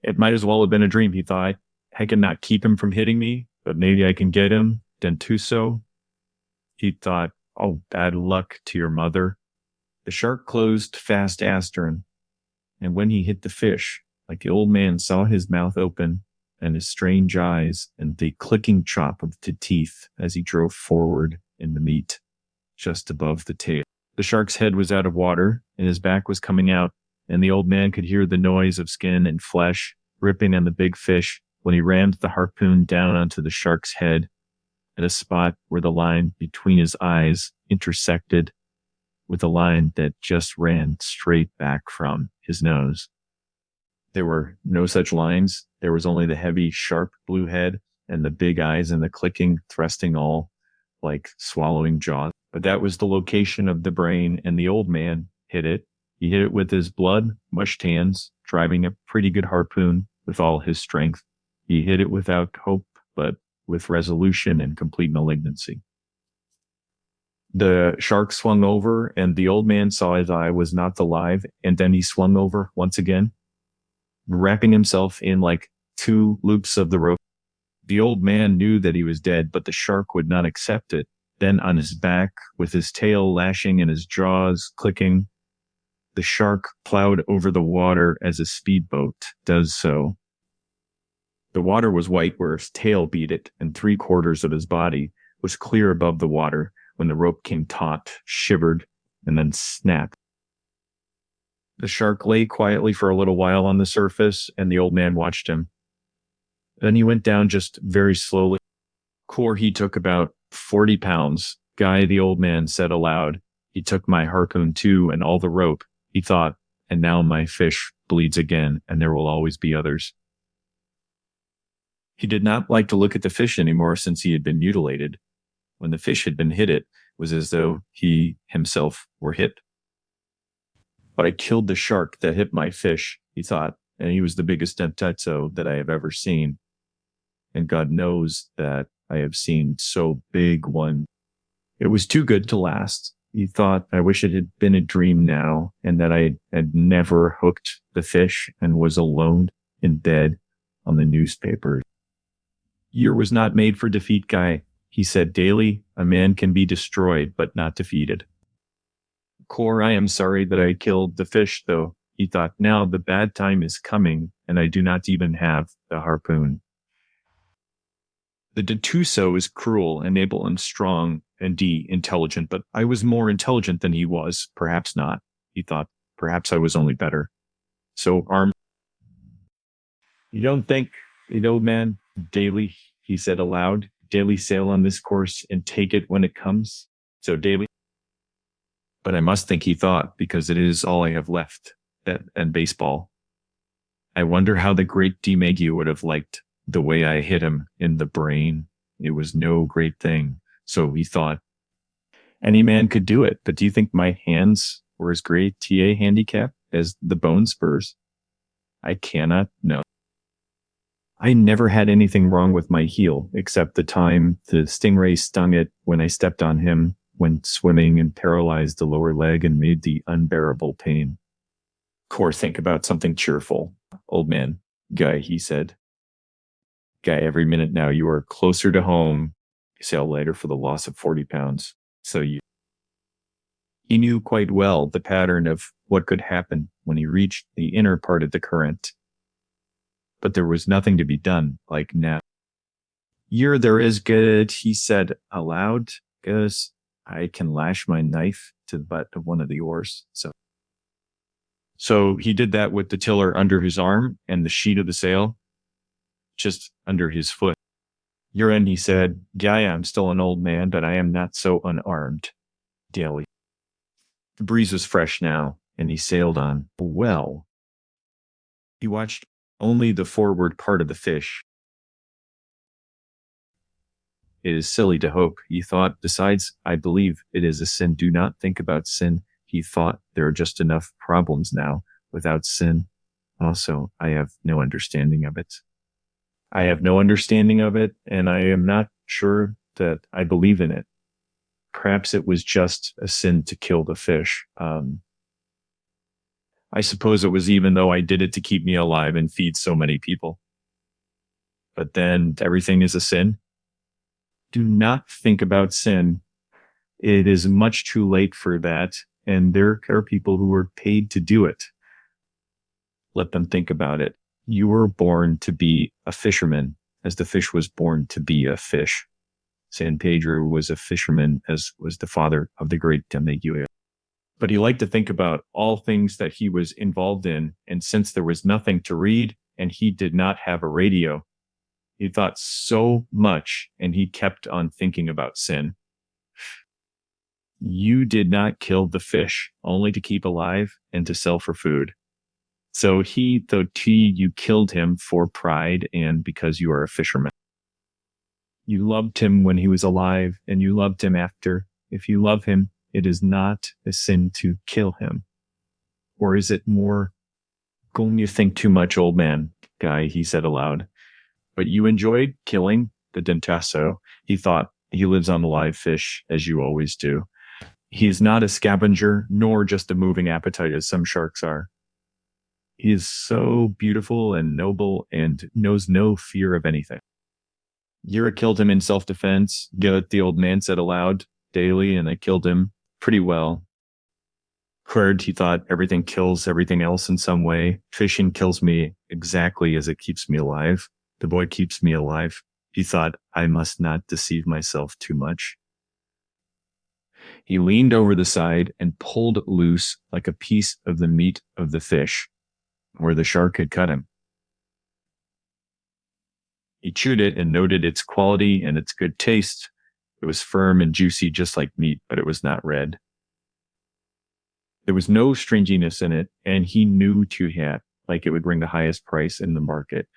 It might as well have been a dream, he thought. I can not keep him from hitting me, but maybe I can get him. Dentuso. He thought, oh, bad luck to your mother. The shark closed fast astern, and when he hit the fish, like the old man saw his mouth open and his strange eyes and the clicking chop of the teeth as he drove forward in the meat just above the tail. The shark's head was out of water and his back was coming out, and the old man could hear the noise of skin and flesh ripping on the big fish when he rammed the harpoon down onto the shark's head at a spot where the line between his eyes intersected with a line that just ran straight back from his nose. There were no such lines. There was only the heavy, sharp blue head and the big eyes and the clicking, thrusting all like swallowing jaws. But that was the location of the brain, and the old man hit it. He hit it with his blood-mushed hands, driving a pretty good harpoon with all his strength. He hit it without hope, but with resolution and complete malignancy. The shark swung over, and the old man saw his eye was not alive, and then he swung over once again, wrapping himself in like 2 loops of the rope. The old man knew that he was dead, but the shark would not accept it. Then on his back, with his tail lashing and his jaws clicking, the shark plowed over the water as a speedboat does so. The water was white where his tail beat it, and 3/4 of his body was clear above the water when the rope came taut, shivered, and then snapped. The shark lay quietly for a little while on the surface, and the old man watched him. Then he went down just very slowly. Core, he took about 40 pounds. Guy, the old man said aloud, he took my harpoon too and all the rope. He thought, and now my fish bleeds again, and there will always be others. He did not like to look at the fish anymore since he had been mutilated. When the fish had been hit, it was as though he himself were hit. But I killed the shark that hit my fish, he thought, and he was the biggest Dentetsu that I have ever seen. And God knows that I have seen so big one. It was too good to last. He thought, I wish it had been a dream now, and that I had never hooked the fish and was alone in bed on the newspaper. Year was not made for defeat, Guy. he said daily, a man can be destroyed, but not defeated. Kor, I am sorry that I killed the fish, though, he thought. Now the bad time is coming, and I do not even have the harpoon. The Dentuso is cruel and able and strong and intelligent, but I was more intelligent than he was. Perhaps not, he thought. Perhaps I was only better. So you don't think, old man, daily, he said aloud, daily sail on this course and take it when it comes. So daily. But I must think, he thought, because it is all I have left, that and baseball. I wonder how the great D. Mayhew would have liked the way I hit him in the brain. It was no great thing. So he thought, any man could do it. But do you think my hands were as great TA handicap as the bone spurs? I cannot know. I never had anything wrong with my heel, except the time the stingray stung it when I stepped on him when swimming and paralyzed the lower leg and made the unbearable pain. Kor, think about something cheerful. Old man, Guy, he said. Guy, every minute now you are closer to home. You sail later for the loss of 40 pounds. He knew quite well the pattern of what could happen when he reached the inner part of the current. But there was nothing to be done, like now. You're there is good, he said aloud, because I can lash my knife to the butt of one of the oars. So he did that with the tiller under his arm and the sheet of the sail just under his foot. You're in, he said. Guy, I'm still an old man, but I am not so unarmed. Daily. The breeze was fresh now, and he sailed on. Well, he watched only the forward part of the fish. It is silly to hope, he thought. Besides, I believe it is a sin. Do not think about sin, he thought. There are just enough problems now without sin. Also, I have no understanding of it. I have no understanding of it, and I am not sure that I believe in it. Perhaps it was just a sin to kill the fish. I suppose it was, even though I did it to keep me alive and feed so many people. But then everything is a sin. Do not think about sin. It is much too late for that, and there are people who were paid to do it. Let them think about it. You were born to be a fisherman, as the fish was born to be a fish. San Pedro was a fisherman, as was the father of the great Damaguya. But he liked to think about all things that he was involved in, and since there was nothing to read and he did not have a radio, he thought so much, and he kept on thinking about sin. You did not kill the fish only to keep alive and to sell for food. So you killed him for pride and because you are a fisherman. You loved him when he was alive, and you loved him after. If you love him, it is not a sin to kill him. Or is it more? Going, you think too much, old man, Guy, he said aloud. But you enjoyed killing the Dentasso. He thought, he lives on the live fish, as you always do. He is not a scavenger, nor just a moving appetite as some sharks are. He is so beautiful and noble and knows no fear of anything. Yura killed him in self-defense, the old man said aloud, daily, and I killed him pretty well. Querd, he thought, everything kills everything else in some way. Fishing kills me exactly as it keeps me alive. The boy keeps me alive. He thought, I must not deceive myself too much. He leaned over the side and pulled loose like a piece of the meat of the fish, where the shark had cut him. He chewed it and noted its quality and its good taste. It was firm and juicy, just like meat, but it was not red. There was no stringiness in it, and he knew like it would bring the highest price in the market.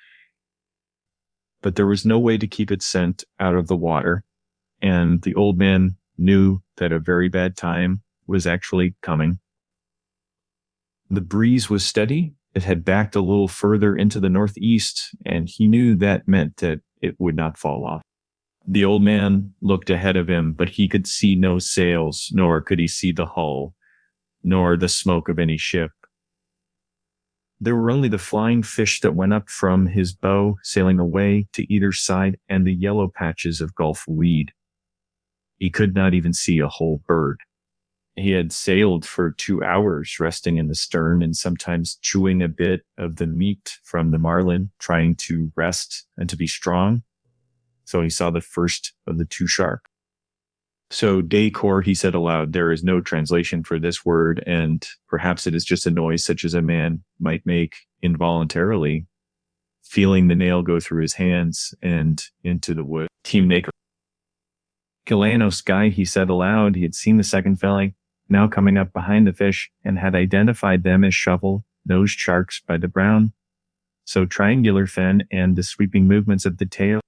But there was no way to keep its scent out of the water, and the old man knew that a very bad time was actually coming. The breeze was steady. It had backed a little further into the northeast, and he knew that meant that it would not fall off. The old man looked ahead of him, but he could see no sails, nor could he see the hull, nor the smoke of any ship. There were only the flying fish that went up from his bow, sailing away to either side, and the yellow patches of Gulf weed He could not even see a whole bird. He had sailed for 2 hours, resting in the stern and sometimes chewing a bit of the meat from the marlin, trying to rest and to be strong. So he saw the first of the 2 sharks. So Dacor, he said aloud, there is no translation for this word, and perhaps it is just a noise such as a man might make involuntarily, feeling the nail go through his hands and into the wood. Team Nacor. Galanos guy, he said aloud, he had seen the second filly, now coming up behind the fish, and had identified them as shovel-nosed sharks by the brown, so triangular fin and the sweeping movements of the tail.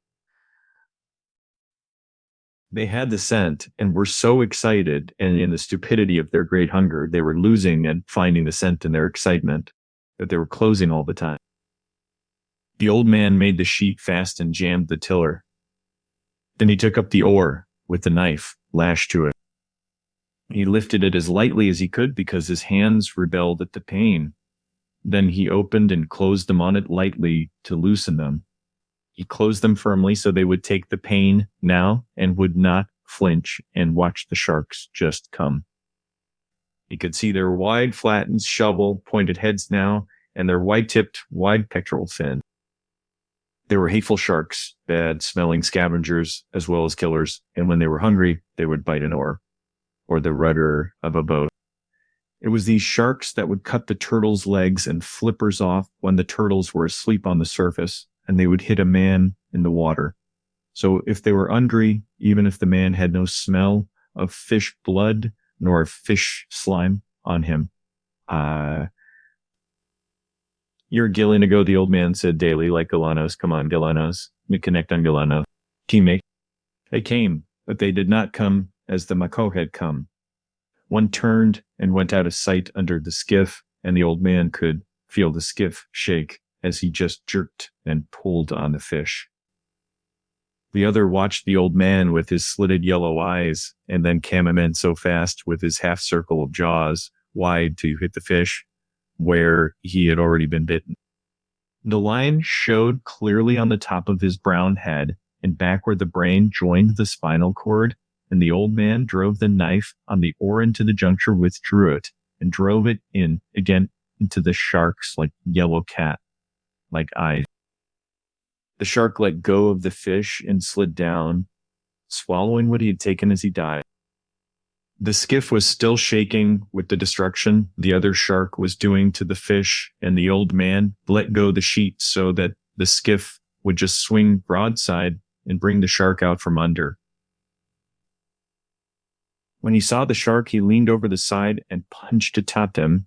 They had the scent and were so excited, and in the stupidity of their great hunger, they were losing and finding the scent in their excitement, that they were closing all the time. The old man made the sheet fast and jammed the tiller. Then he took up the oar with the knife lashed to it. He lifted it as lightly as he could because his hands rebelled at the pain. Then he opened and closed them on it lightly to loosen them. He closed them firmly so they would take the pain now and would not flinch and watch the sharks just come. He could see their wide, flattened, shovel-pointed heads now and their white-tipped, wide pectoral fin. They were hateful sharks, bad-smelling scavengers as well as killers, and when they were hungry, they would bite an oar or the rudder of a boat. It was these sharks that would cut the turtles' legs and flippers off when the turtles were asleep on the surface, and they would hit a man in the water. So if they were hungry, even if the man had no smell of fish blood nor of fish slime on him. You're Gillian to go, the old man said daily, like Galanos. Come on, Galanos. We connect on Galanos. Teammate. They came, but they did not come as the Mako had come. One turned and went out of sight under the skiff, and the old man could feel the skiff shake as he just jerked and pulled on the fish. The other watched the old man with his slitted yellow eyes, and then came in so fast with his half circle of jaws wide to hit the fish where he had already been bitten. The line showed clearly on the top of his brown head and back where the brain joined the spinal cord, and the old man drove the knife on the oar into the juncture, withdrew it, and drove it in again into the shark's like yellow cat, like eyes. The shark let go of the fish and slid down, swallowing what he had taken as he died. The skiff was still shaking with the destruction the other shark was doing to the fish, and the old man let go the sheet so that the skiff would just swing broadside and bring the shark out from under. When he saw the shark, he leaned over the side and punched atop him.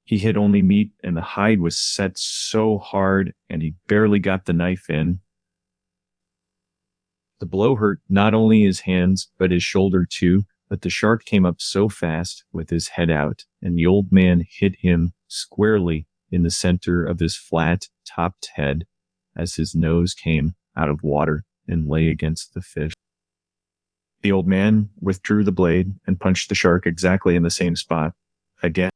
He hit only meat, and the hide was set so hard, and he barely got the knife in. The blow hurt not only his hands, but his shoulder too, but the shark came up so fast with his head out, and the old man hit him squarely in the center of his flat-topped head as his nose came out of water and lay against the fish. The old man withdrew the blade and punched the shark exactly in the same spot again.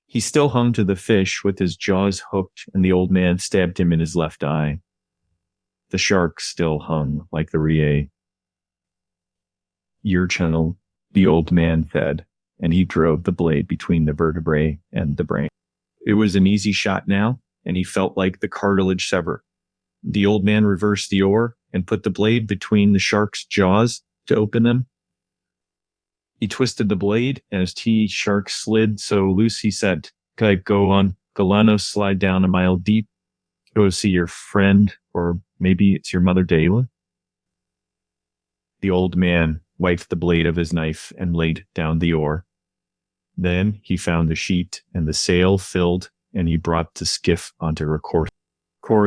He still hung to the fish with his jaws hooked, and the old man stabbed him in his left eye. The shark still hung like the Rie. Ear channel, the old man fed, and he drove the blade between the vertebrae and the brain. It was an easy shot now, and he felt like the cartilage sever. The old man reversed the oar and put the blade between the shark's jaws to open them. He twisted the blade, and as the shark slid so loose, he said, "Okay, go on, Galanos, slide down a mile deep. Go see your friend, or maybe it's your mother, Dela." The old man wiped the blade of his knife and laid down the oar. Then he found the sheet and the sail filled, and he brought the skiff onto a course.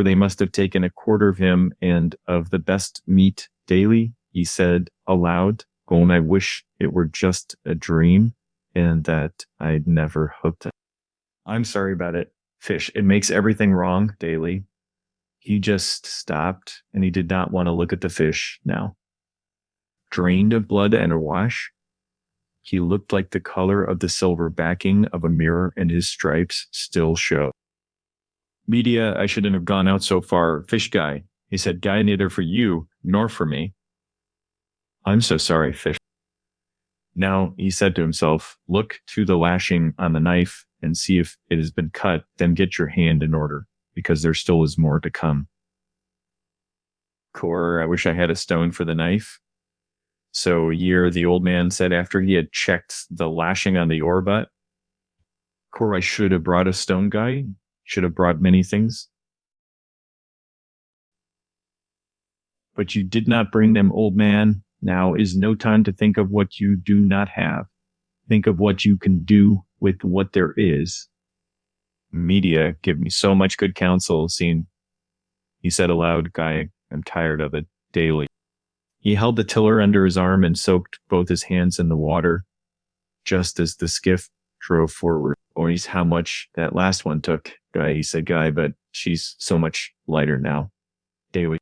They must have taken a quarter of him and of the best meat daily, he said aloud. "Gon, I wish it were just a dream and that I'd never hooked it." "I'm sorry about it, fish. It makes everything wrong, daily." He just stopped, and he did not want to look at the fish now. Drained of blood and awash, he looked like the color of the silver backing of a mirror, and his stripes still showed. "Media, I shouldn't have gone out so far. Fish guy," he said, "guy neither for you nor for me." I'm so sorry, fish. Now, he said to himself, look to the lashing on the knife and see if it has been cut, then get your hand in order, because there still is more to come. Core, I wish I had a stone for the knife. So Year, the old man said after he had checked the lashing on the oar butt, Core, I should have brought a stone guy. Should have brought many things. But you did not bring them, old man. Now is no time to think of what you do not have. Think of what you can do with what there is. Media give me so much good counsel, scene. He said aloud, Guy, I'm tired of it daily. He held the tiller under his arm and soaked both his hands in the water, just as the skiff drove forward. Or he's how much that last one took, Guy, he said, Guy, but she's so much lighter now. Daily.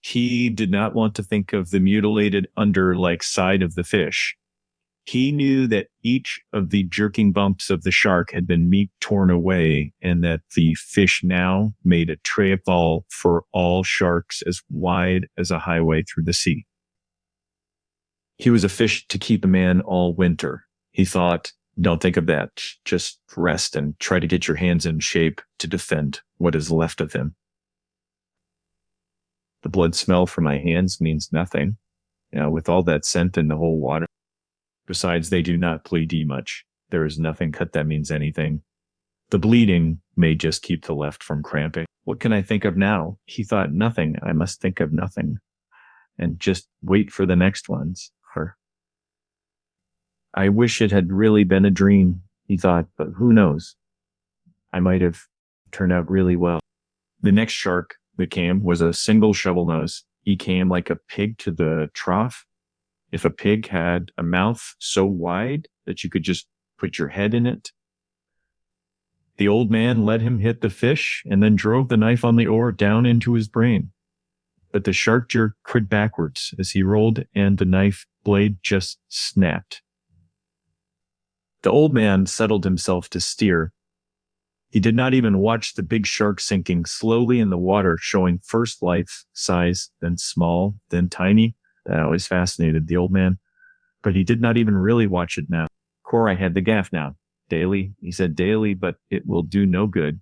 He did not want to think of the mutilated under-like side of the fish. He knew that each of the jerking bumps of the shark had been meat torn away, and that the fish now made a trail for all sharks as wide as a highway through the sea. He was a fish to keep a man all winter. He thought, don't think of that. Just rest and try to get your hands in shape to defend what is left of him. The blood smell from my hands means nothing, with all that scent in the whole water. Besides, they do not plead much. There is nothing cut that means anything. The bleeding may just keep the left from cramping. What can I think of now? He thought, nothing. I must think of nothing. And just wait for the next ones. I wish it had really been a dream, he thought, but who knows? I might have turned out really well. The next shark that came was a single shovel nose. He came like a pig to the trough. If a pig had a mouth so wide that you could just put your head in it. The old man let him hit the fish and then drove the knife on the oar down into his brain. But the shark jerked backwards as he rolled, and the knife blade just snapped. The old man settled himself to steer. He did not even watch the big shark sinking slowly in the water, showing first life size, then small, then tiny. That always fascinated the old man, but he did not even really watch it now. Core, I had the gaff now. Daily, he said, daily, but it will do no good.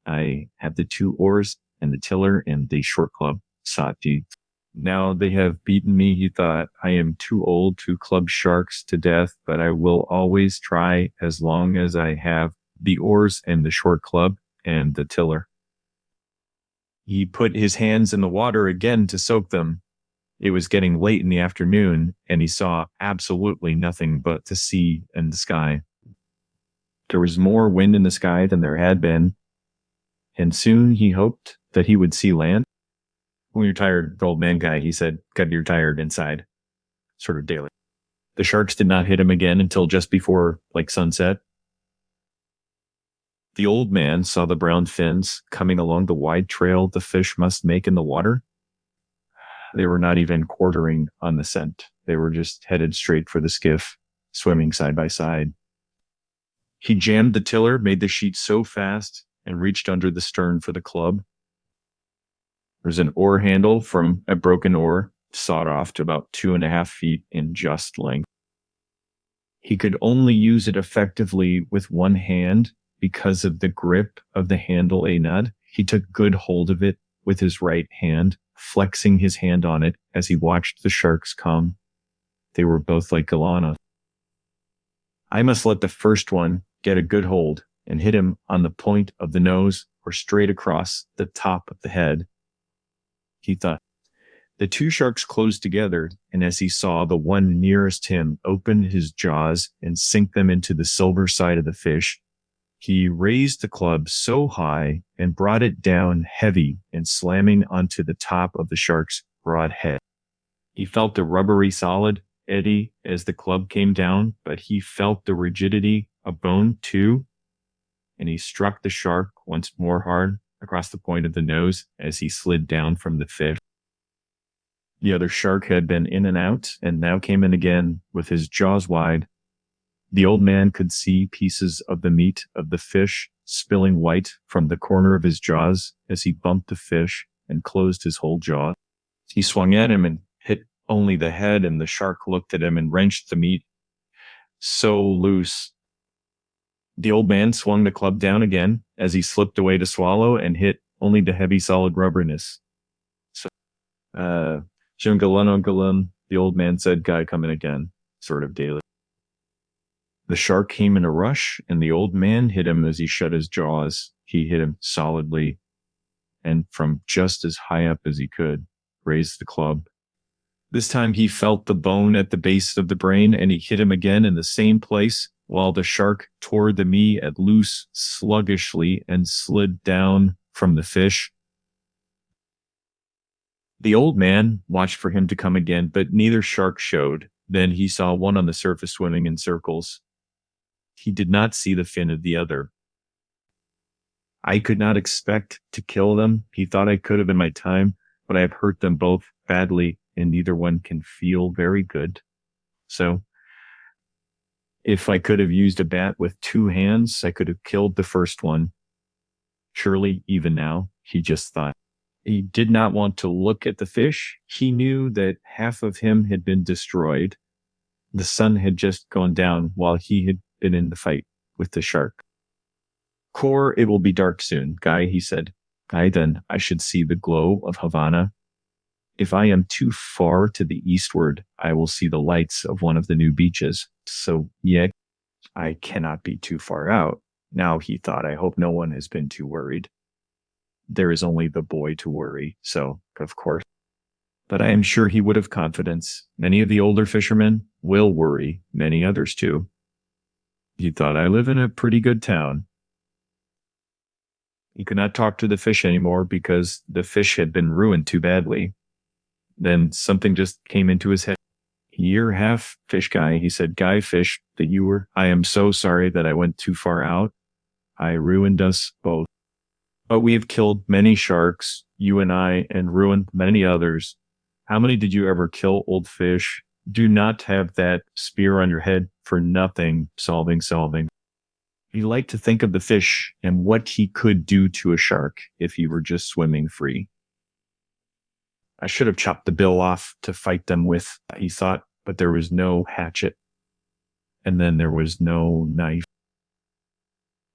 I have the 2 oars and the tiller and the short club. Sati. Now they have beaten me, he thought. I am too old to club sharks to death, but I will always try as long as I have the oars and the short club and the tiller. He put his hands in the water again to soak them. It was getting late in the afternoon, and he saw absolutely nothing but the sea and the sky. There was more wind in the sky than there had been, and soon he hoped that he would see land. When you're tired, the old man guy, he said, "God, you're tired inside," sort of daily. The sharks did not hit him again until just before sunset. The old man saw the brown fins coming along the wide trail the fish must make in the water. They were not even quartering on the scent. They were just headed straight for the skiff, swimming side by side. He jammed the tiller, made the sheet so fast, and reached under the stern for the club. There's an oar handle from a broken oar, sawed off to about 2.5 feet in just length. He could only use it effectively with one hand because of the grip of the handle Anad. He took good hold of it with his right hand, flexing his hand on it as he watched the sharks come. They were both like Galana. I must let the first one get a good hold and hit him on the point of the nose or straight across the top of the head, he thought. The 2 sharks closed together, and as he saw the one nearest him open his jaws and sink them into the silver side of the fish, he raised the club so high and brought it down heavy and slamming onto the top of the shark's broad head. He felt the rubbery solid eddy as the club came down, but he felt the rigidity of bone too, and he struck the shark once more hard across the point of the nose as he slid down from the fish. The other shark had been in and out and now came in again with his jaws wide. The old man could see pieces of the meat of the fish spilling white from the corner of his jaws as he bumped the fish and closed his whole jaw. He swung at him and hit only the head, and the shark looked at him and wrenched the meat so loose. The old man swung the club down again as he slipped away to swallow and hit only the heavy solid rubberness. So, Shungalunungalum, the old man said, guy coming again, sort of daily. The shark came in a rush, and the old man hit him as he shut his jaws. He hit him solidly, and from just as high up as he could, raised the club. This time he felt the bone at the base of the brain, and he hit him again in the same place, while the shark tore the meat at loose sluggishly and slid down from the fish. The old man watched for him to come again, but neither shark showed. Then he saw one on the surface swimming in circles. He did not see the fin of the other. I could not expect to kill them. He thought I could have in my time, but I have hurt them both badly, and neither one can feel very good. So, if I could have used a bat with 2 hands, I could have killed the first one. Surely, even now, he just thought. He did not want to look at the fish. He knew that half of him had been destroyed. The sun had just gone down while he had been in the fight with the shark. Kor, it will be dark soon, Guy, he said. Guy, then I should see the glow of Havana. If I am too far to the eastward, I will see the lights of one of the new beaches. So, yeah, I cannot be too far out. Now, he thought, I hope no one has been too worried. There is only the boy to worry, so, of course. But I am sure he would have confidence. Many of the older fishermen will worry, many others too. He thought, I live in a pretty good town. He could not talk to the fish anymore because the fish had been ruined too badly. Then something just came into his head. You're half fish guy, he said. Guy fish that you were. I am so sorry that I went too far out. I ruined us both. But we have killed many sharks, you and I, and ruined many others. How many did you ever kill, old fish? Do not have that spear on your head for nothing. Solving. He liked to think of the fish and what he could do to a shark if he were just swimming free. I should have chopped the bill off to fight them with, he thought, but there was no hatchet. And then there was no knife.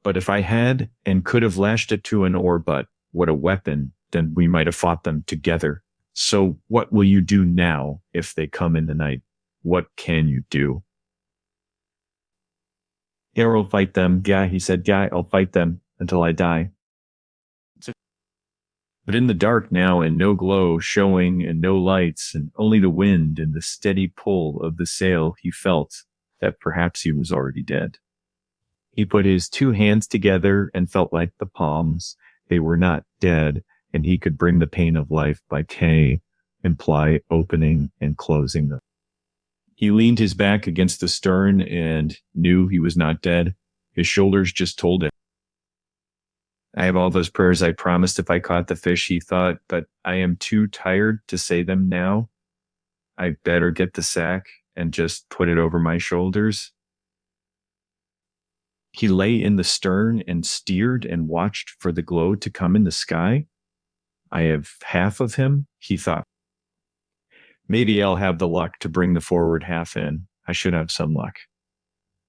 But if I had and could have lashed it to an oar butt, what a weapon, then we might have fought them together. So what will you do now if they come in the night? What can you do? Yeah, I'll fight them. Yeah, he said, yeah, I'll fight them until I die. But in the dark now, and no glow showing and no lights, and only the wind and the steady pull of the sail, he felt that perhaps he was already dead. He put his 2 hands together and felt like the palms. They were not dead, and he could bring the pain of life by K, imply opening and closing them. He leaned his back against the stern and knew he was not dead. His shoulders just told him. I have all those prayers I promised if I caught the fish, he thought, but I am too tired to say them now. I better get the sack and just put it over my shoulders. He lay in the stern and steered and watched for the glow to come in the sky. I have half of him, he thought. Maybe I'll have the luck to bring the forward half in. I should have some luck.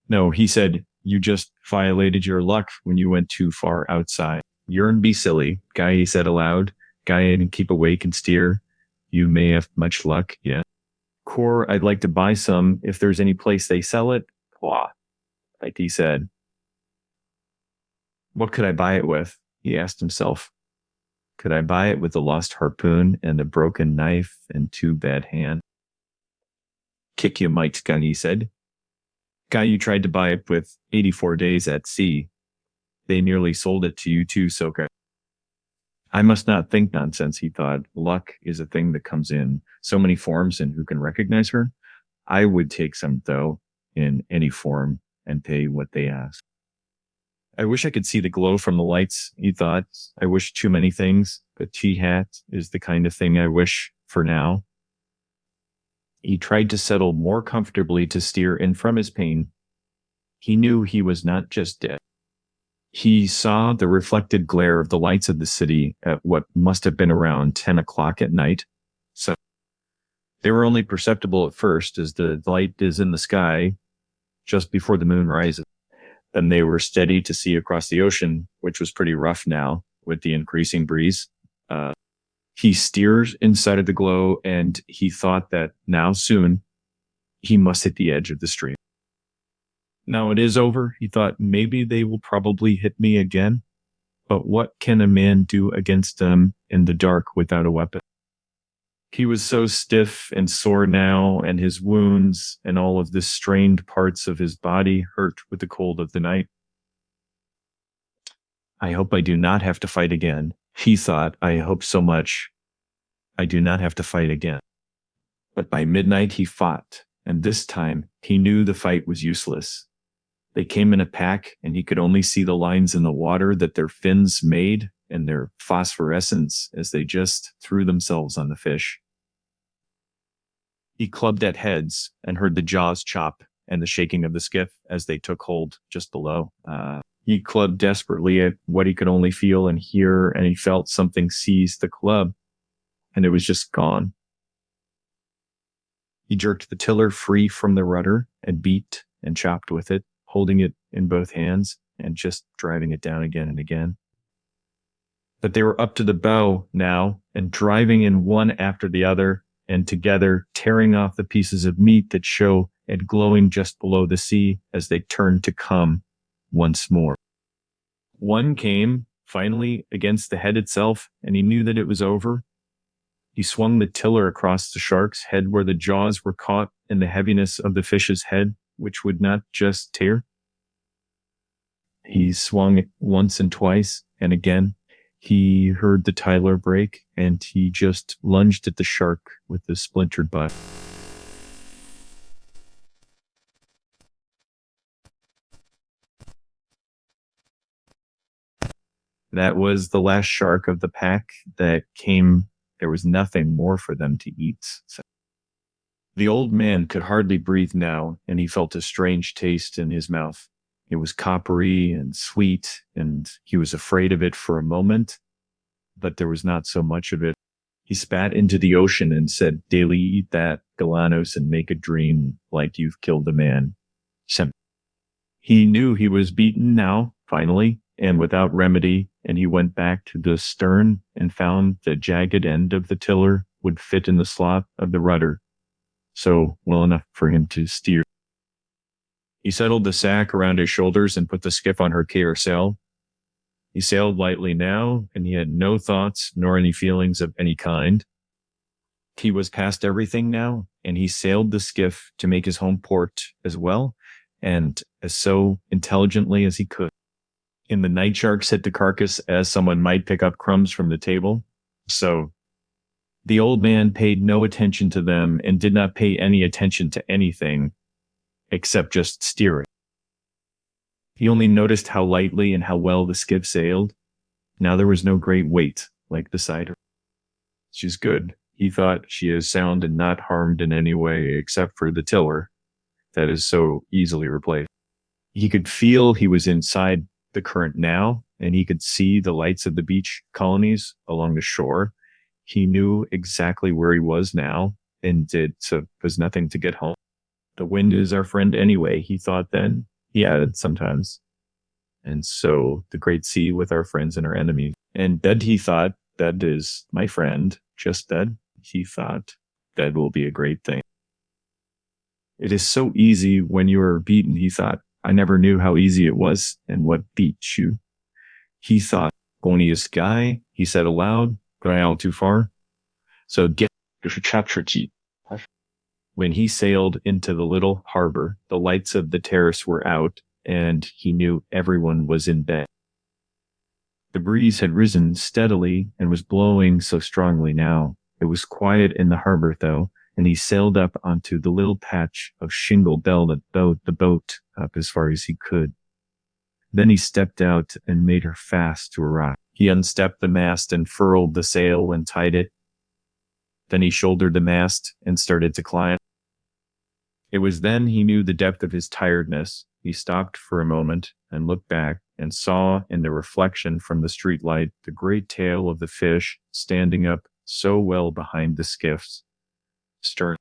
No, he said, you just violated your luck when you went too far outside. Yearn be silly, Guy, he said aloud. Guy, and keep awake and steer. You may have much luck, yeah. Kor, I'd like to buy some if there's any place they sell it. Blah, like he said. What could I buy it with? He asked himself. Could I buy it with a lost harpoon and a broken knife and 2 bad hands? Kick you might, Guy, he said. Guy, you tried to buy it with 84 days at sea. They nearly sold it to you too, Soka. I must not think nonsense, he thought. Luck is a thing that comes in so many forms, and who can recognize her? I would take some, though, in any form and pay what they ask. I wish I could see the glow from the lights, he thought. I wish too many things, but T-hat is the kind of thing I wish for now. He tried to settle more comfortably to steer, and from his pain, he knew he was not just dead. He saw the reflected glare of the lights of the city at what must have been around 10 o'clock at night. So They were only perceptible at first, as the light is in the sky just before the moon rises. Then they were steady to see across the ocean, which was pretty rough now with the increasing breeze. He steers inside of the glow, and he thought that now soon he must hit the edge of the stream. Now it is over. He thought maybe they will probably hit me again, but what can a man do against them in the dark without a weapon? He was so stiff and sore now, and his wounds and all of the strained parts of his body hurt with the cold of the night. I hope I do not have to fight again. He thought, I hope so much I do not have to fight again. But by midnight he fought, and this time he knew the fight was useless. They came in a pack, and he could only see the lines in the water that their fins made and their phosphorescence as they just threw themselves on the fish. He clubbed at heads and heard the jaws chop and the shaking of the skiff as they took hold just below. He clubbed desperately at what he could only feel and hear, and he felt something seize the club, and it was just gone. He jerked the tiller free from the rudder and beat and chopped with it, holding it in both hands and just driving it down again and again. But they were up to the bow now and driving in one after the other and together tearing off the pieces of meat that show and glowing just below the sea as they turned to come once more. One came finally against the head itself, and he knew that it was over. He swung the tiller across the shark's head where the jaws were caught in the heaviness of the fish's head, which would not just tear. He swung it once and twice, and again he heard the tiller break, and he just lunged at the shark with the splintered butt. That was the last shark of the pack that came. There was nothing more for them to eat. So the old man could hardly breathe now, and he felt a strange taste in his mouth. It was coppery and sweet, and he was afraid of it for a moment, but there was not so much of it. He spat into the ocean and said, "Daily eat that, Galanos, and make a dream like you've killed a man." He knew he was beaten now, finally, and without remedy, and he went back to the stern and found the jagged end of the tiller would fit in the slot of the rudder, so well enough for him to steer. He settled the sack around his shoulders and put the skiff on her carousel. He sailed lightly now, and he had no thoughts nor any feelings of any kind. He was past everything now, and he sailed the skiff to make his home port as well, and as so intelligently as he could. In the night sharks hit the carcass as someone might pick up crumbs from the table. So the old man paid no attention to them and did not pay any attention to anything except just steering. He only noticed how lightly and how well the skiff sailed. Now there was no great weight like the cider. She's good. He thought she is sound and not harmed in any way except for the tiller that is so easily replaced. He could feel he was inside the current now, and he could see the lights of the beach colonies along the shore. He knew exactly where he was now, and so was nothing to get home. The wind is our friend anyway, he thought then. He added sometimes. And so the great sea with our friends and our enemies. And that he thought, that is my friend, just that he thought that will be a great thing. It is so easy when you are beaten, he thought. I never knew how easy it was and what beats you. He thought, Gonius guy, he said aloud, going out too far. So get chapter. When he sailed into the little harbor, the lights of the terrace were out, and he knew everyone was in bed. The breeze had risen steadily and was blowing so strongly now. It was quiet in the harbor, though, and he sailed up onto the little patch of shingle that bowed the boat up as far as he could. Then he stepped out and made her fast to a rock. He unstepped the mast and furled the sail and tied it. Then he shouldered the mast and started to climb. It was then he knew the depth of his tiredness. He stopped for a moment and looked back and saw in the reflection from the streetlight the great tail of the fish standing up so well behind the skiffs, stern.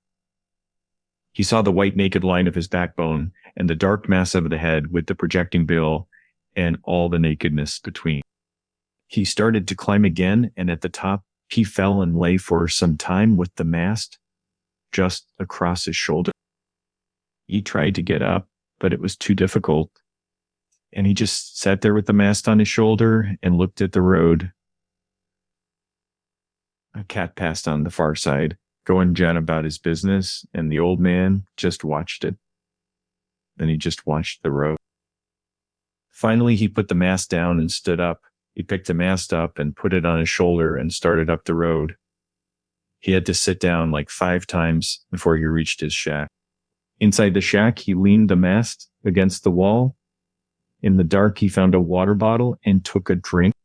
He saw the white naked line of his backbone and the dark mass of the head with the projecting bill and all the nakedness between. He started to climb again, and at the top, he fell and lay for some time with the mast just across his shoulder. He tried to get up, but it was too difficult. And he just sat there with the mast on his shoulder and looked at the road. A cat passed on the far side, going John about his business, and the old man just watched it. Then he just watched the road. Finally, he put the mast down and stood up. He picked the mast up and put it on his shoulder and started up the road. He had to sit down like 5 times before he reached his shack. Inside the shack, he leaned the mast against the wall. In the dark, he found a water bottle and took a drink.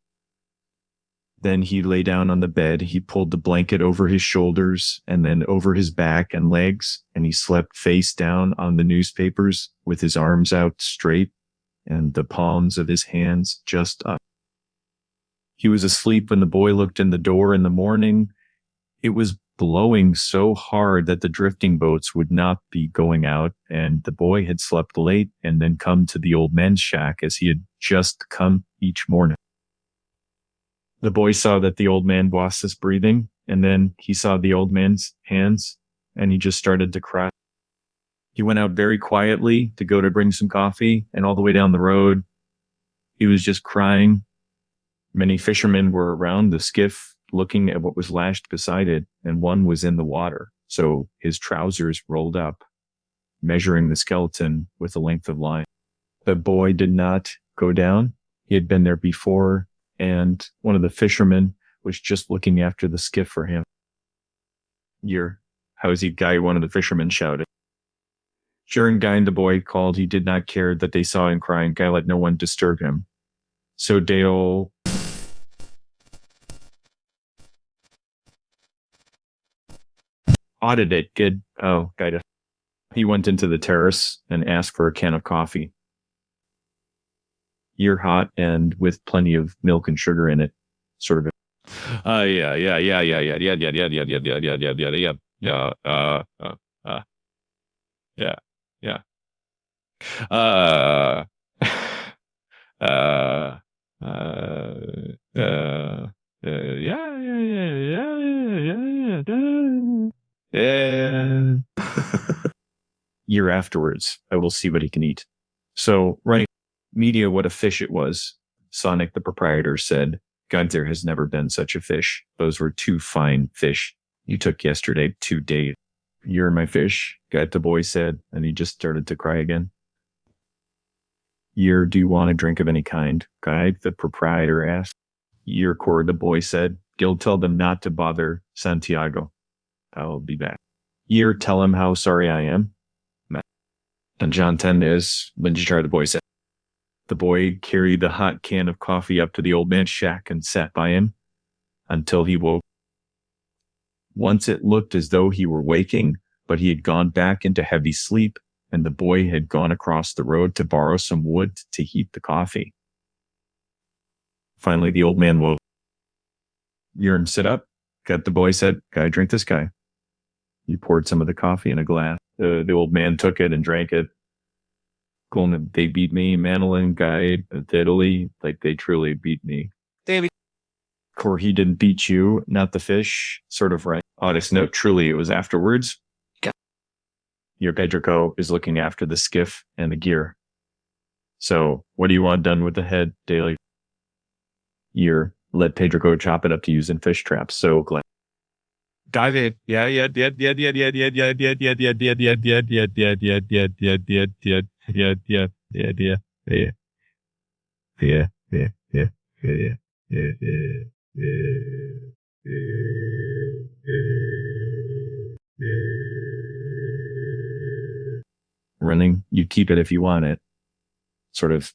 Then he lay down on the bed. He pulled the blanket over his shoulders and then over his back and legs, and he slept face down on the newspapers with his arms out straight and the palms of his hands just up. He was asleep when the boy looked in the door in the morning. It was blowing so hard that the drifting boats would not be going out, and the boy had slept late and then come to the old man's shack as he had just come each morning. The boy saw that the old man was breathing, and then he saw the old man's hands, and he just started to cry. He went out very quietly to go to bring some coffee, and all the way down the road, he was just crying. Many fishermen were around the skiff looking at what was lashed beside it, and one was in the water, so his trousers rolled up, measuring the skeleton with the length of line. The boy did not go down. He had been there before, and one of the fishermen was just looking after the skiff for him. How's he, Guy? One of the fishermen shouted. During Guy and the boy called, he did not care that they saw him crying. Guy let no one disturb him. So Dale audited. Good. Oh, Guy. He went into the terrace and asked for a can of coffee. You're hot and with plenty of milk and sugar in it, sort of. Yeah. Year afterwards, I will see what he can eat. So, right. Media, what a fish it was. Sonic, the proprietor, said, God, there has never been such a fish. Those were 2 fine fish you took yesterday, 2 days. You're my fish, God, the boy said, and he just started to cry again. Do you want a drink of any kind? Guy, the proprietor asked. Cord, the boy said. Gil, tell them not to bother Santiago. I'll be back. Tell him how sorry I am. And John 10 is, Linjichar, the boy said. The boy carried the hot can of coffee up to the old man's shack and sat by him until he woke. Once it looked as though he were waking, but he had gone back into heavy sleep, and the boy had gone across the road to borrow some wood to heat the coffee. Finally, the old man woke. Yerm, sit up. The boy said, Guy, drink this, Guy. He poured some of the coffee in a glass. The old man took it and drank it. They beat me, Manolin, Guy, Italy, like they truly beat me. David. He didn't beat you, not the fish, sort of right. Honest note, truly, it was afterwards. Your Pedrico is looking after the skiff and the gear. So, what do you want done with the head, Daily? Let Pedrico chop it up to use in fish traps. So glad. David, yeah. Running, you keep it if you want it. Sort of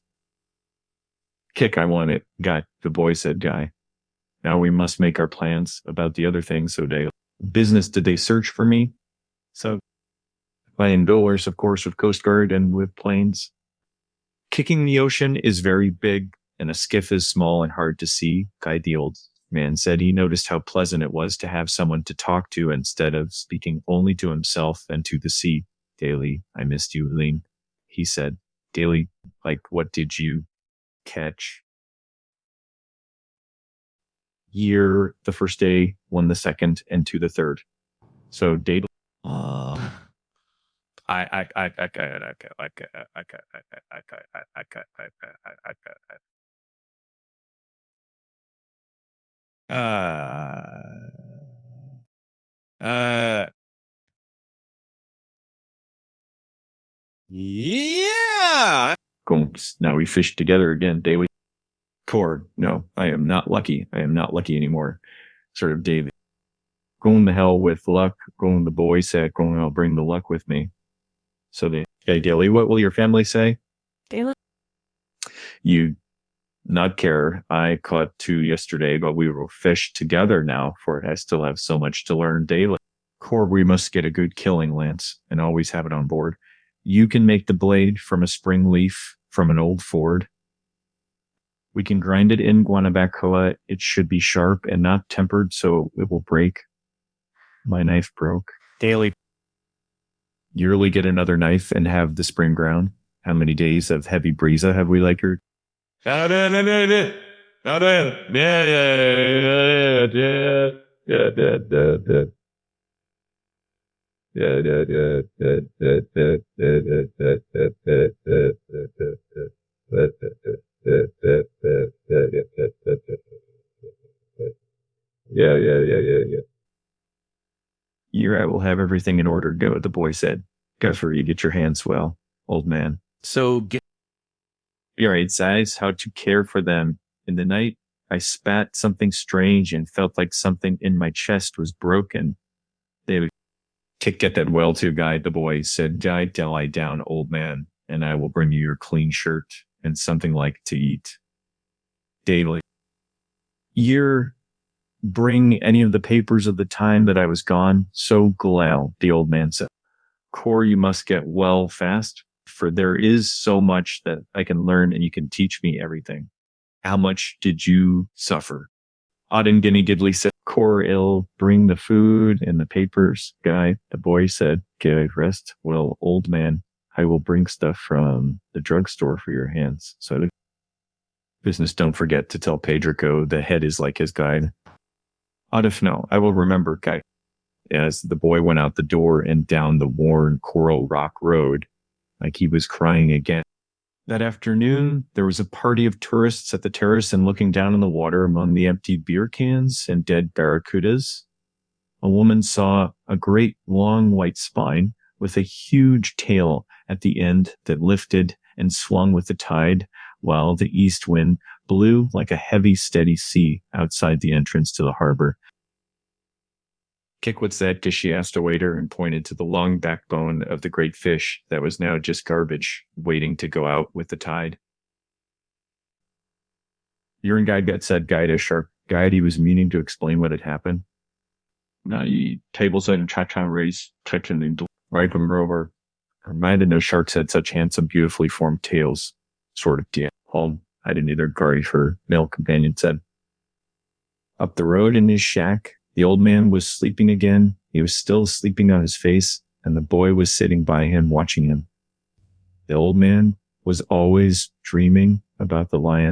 kick, I want it. Guy, the boy said, Guy. Now we must make our plans about the other things. So business, did they search for me? So by endorse, of course, with Coast Guard and with planes. Kicking the ocean is very big and a skiff is small and hard to see. Guy, the old Man said he noticed how pleasant it was to have someone to talk to instead of speaking only to himself and to the sea. Daily, I missed you, Lean. He said, Daily, like, what did you catch? Year, the first day, one the second, and two the third. So daily. Yeah. Now we fish together again daily. Cord, no, I am not lucky. I am not lucky anymore. Sort of daily. Going to hell with luck. Going the boy said, going, I'll bring the luck with me. So the okay, daily, what will your family say? Daily. You not care. I caught 2 yesterday, but we will fish together now, for I still have so much to learn daily. Cord, we must get a good killing, Lance, and always have it on board. You can make the blade from a spring leaf from an old Ford. We can grind it in Guanabacoa. It should be sharp and not tempered, so it will break. My knife broke. Daily. Yearly get another knife and have the spring ground. How many days of heavy breeza have we likered? Yeah. Year I will have everything in order. Go, the boy said. Go for you, get your hands well, old man. So get All right, size, how to care for them. In the night, I spat something strange and felt like something in my chest was broken. They would get that well too, guy, the boy said. Lie down, old man, and I will bring you your clean shirt and something like to eat. Daily. Year, bring any of the papers of the time that I was gone. So glad, the old man said. Core, you must get well fast, for there is so much that I can learn and you can teach me everything. How much did you suffer? Auden Guinea Gidley said, Core ill, bring the food and the papers. Guy, the boy said, get rest. Well, old man, I will bring stuff from the drugstore for your hands. So the business, don't forget to tell Pedrico the head is like his guide. No, I will remember, guy. As the boy went out the door and down the worn Coral Rock Road, like he was crying again. That afternoon, there was a party of tourists at the terrace and looking down in the water among the empty beer cans and dead barracudas. A woman saw a great long white spine with a huge tail at the end that lifted and swung with the tide, while the east wind blew like a heavy, steady sea outside the entrance to the harbor. Kick, what's that? She asked a waiter and pointed to the long backbone of the great fish that was now just garbage, waiting to go out with the tide. Urine guide got said, guide a sharp guide. He was meaning to explain what had happened. Now, tables and cha-cha race, right from rover. Reminded no sharks had such handsome, beautifully formed tails. Sort of dear. Home. I didn't either. Gary, her male companion, said. Up the road in his shack, the old man was sleeping again. He was still sleeping on his face, and the boy was sitting by him, watching him. The old man was always dreaming about the lion.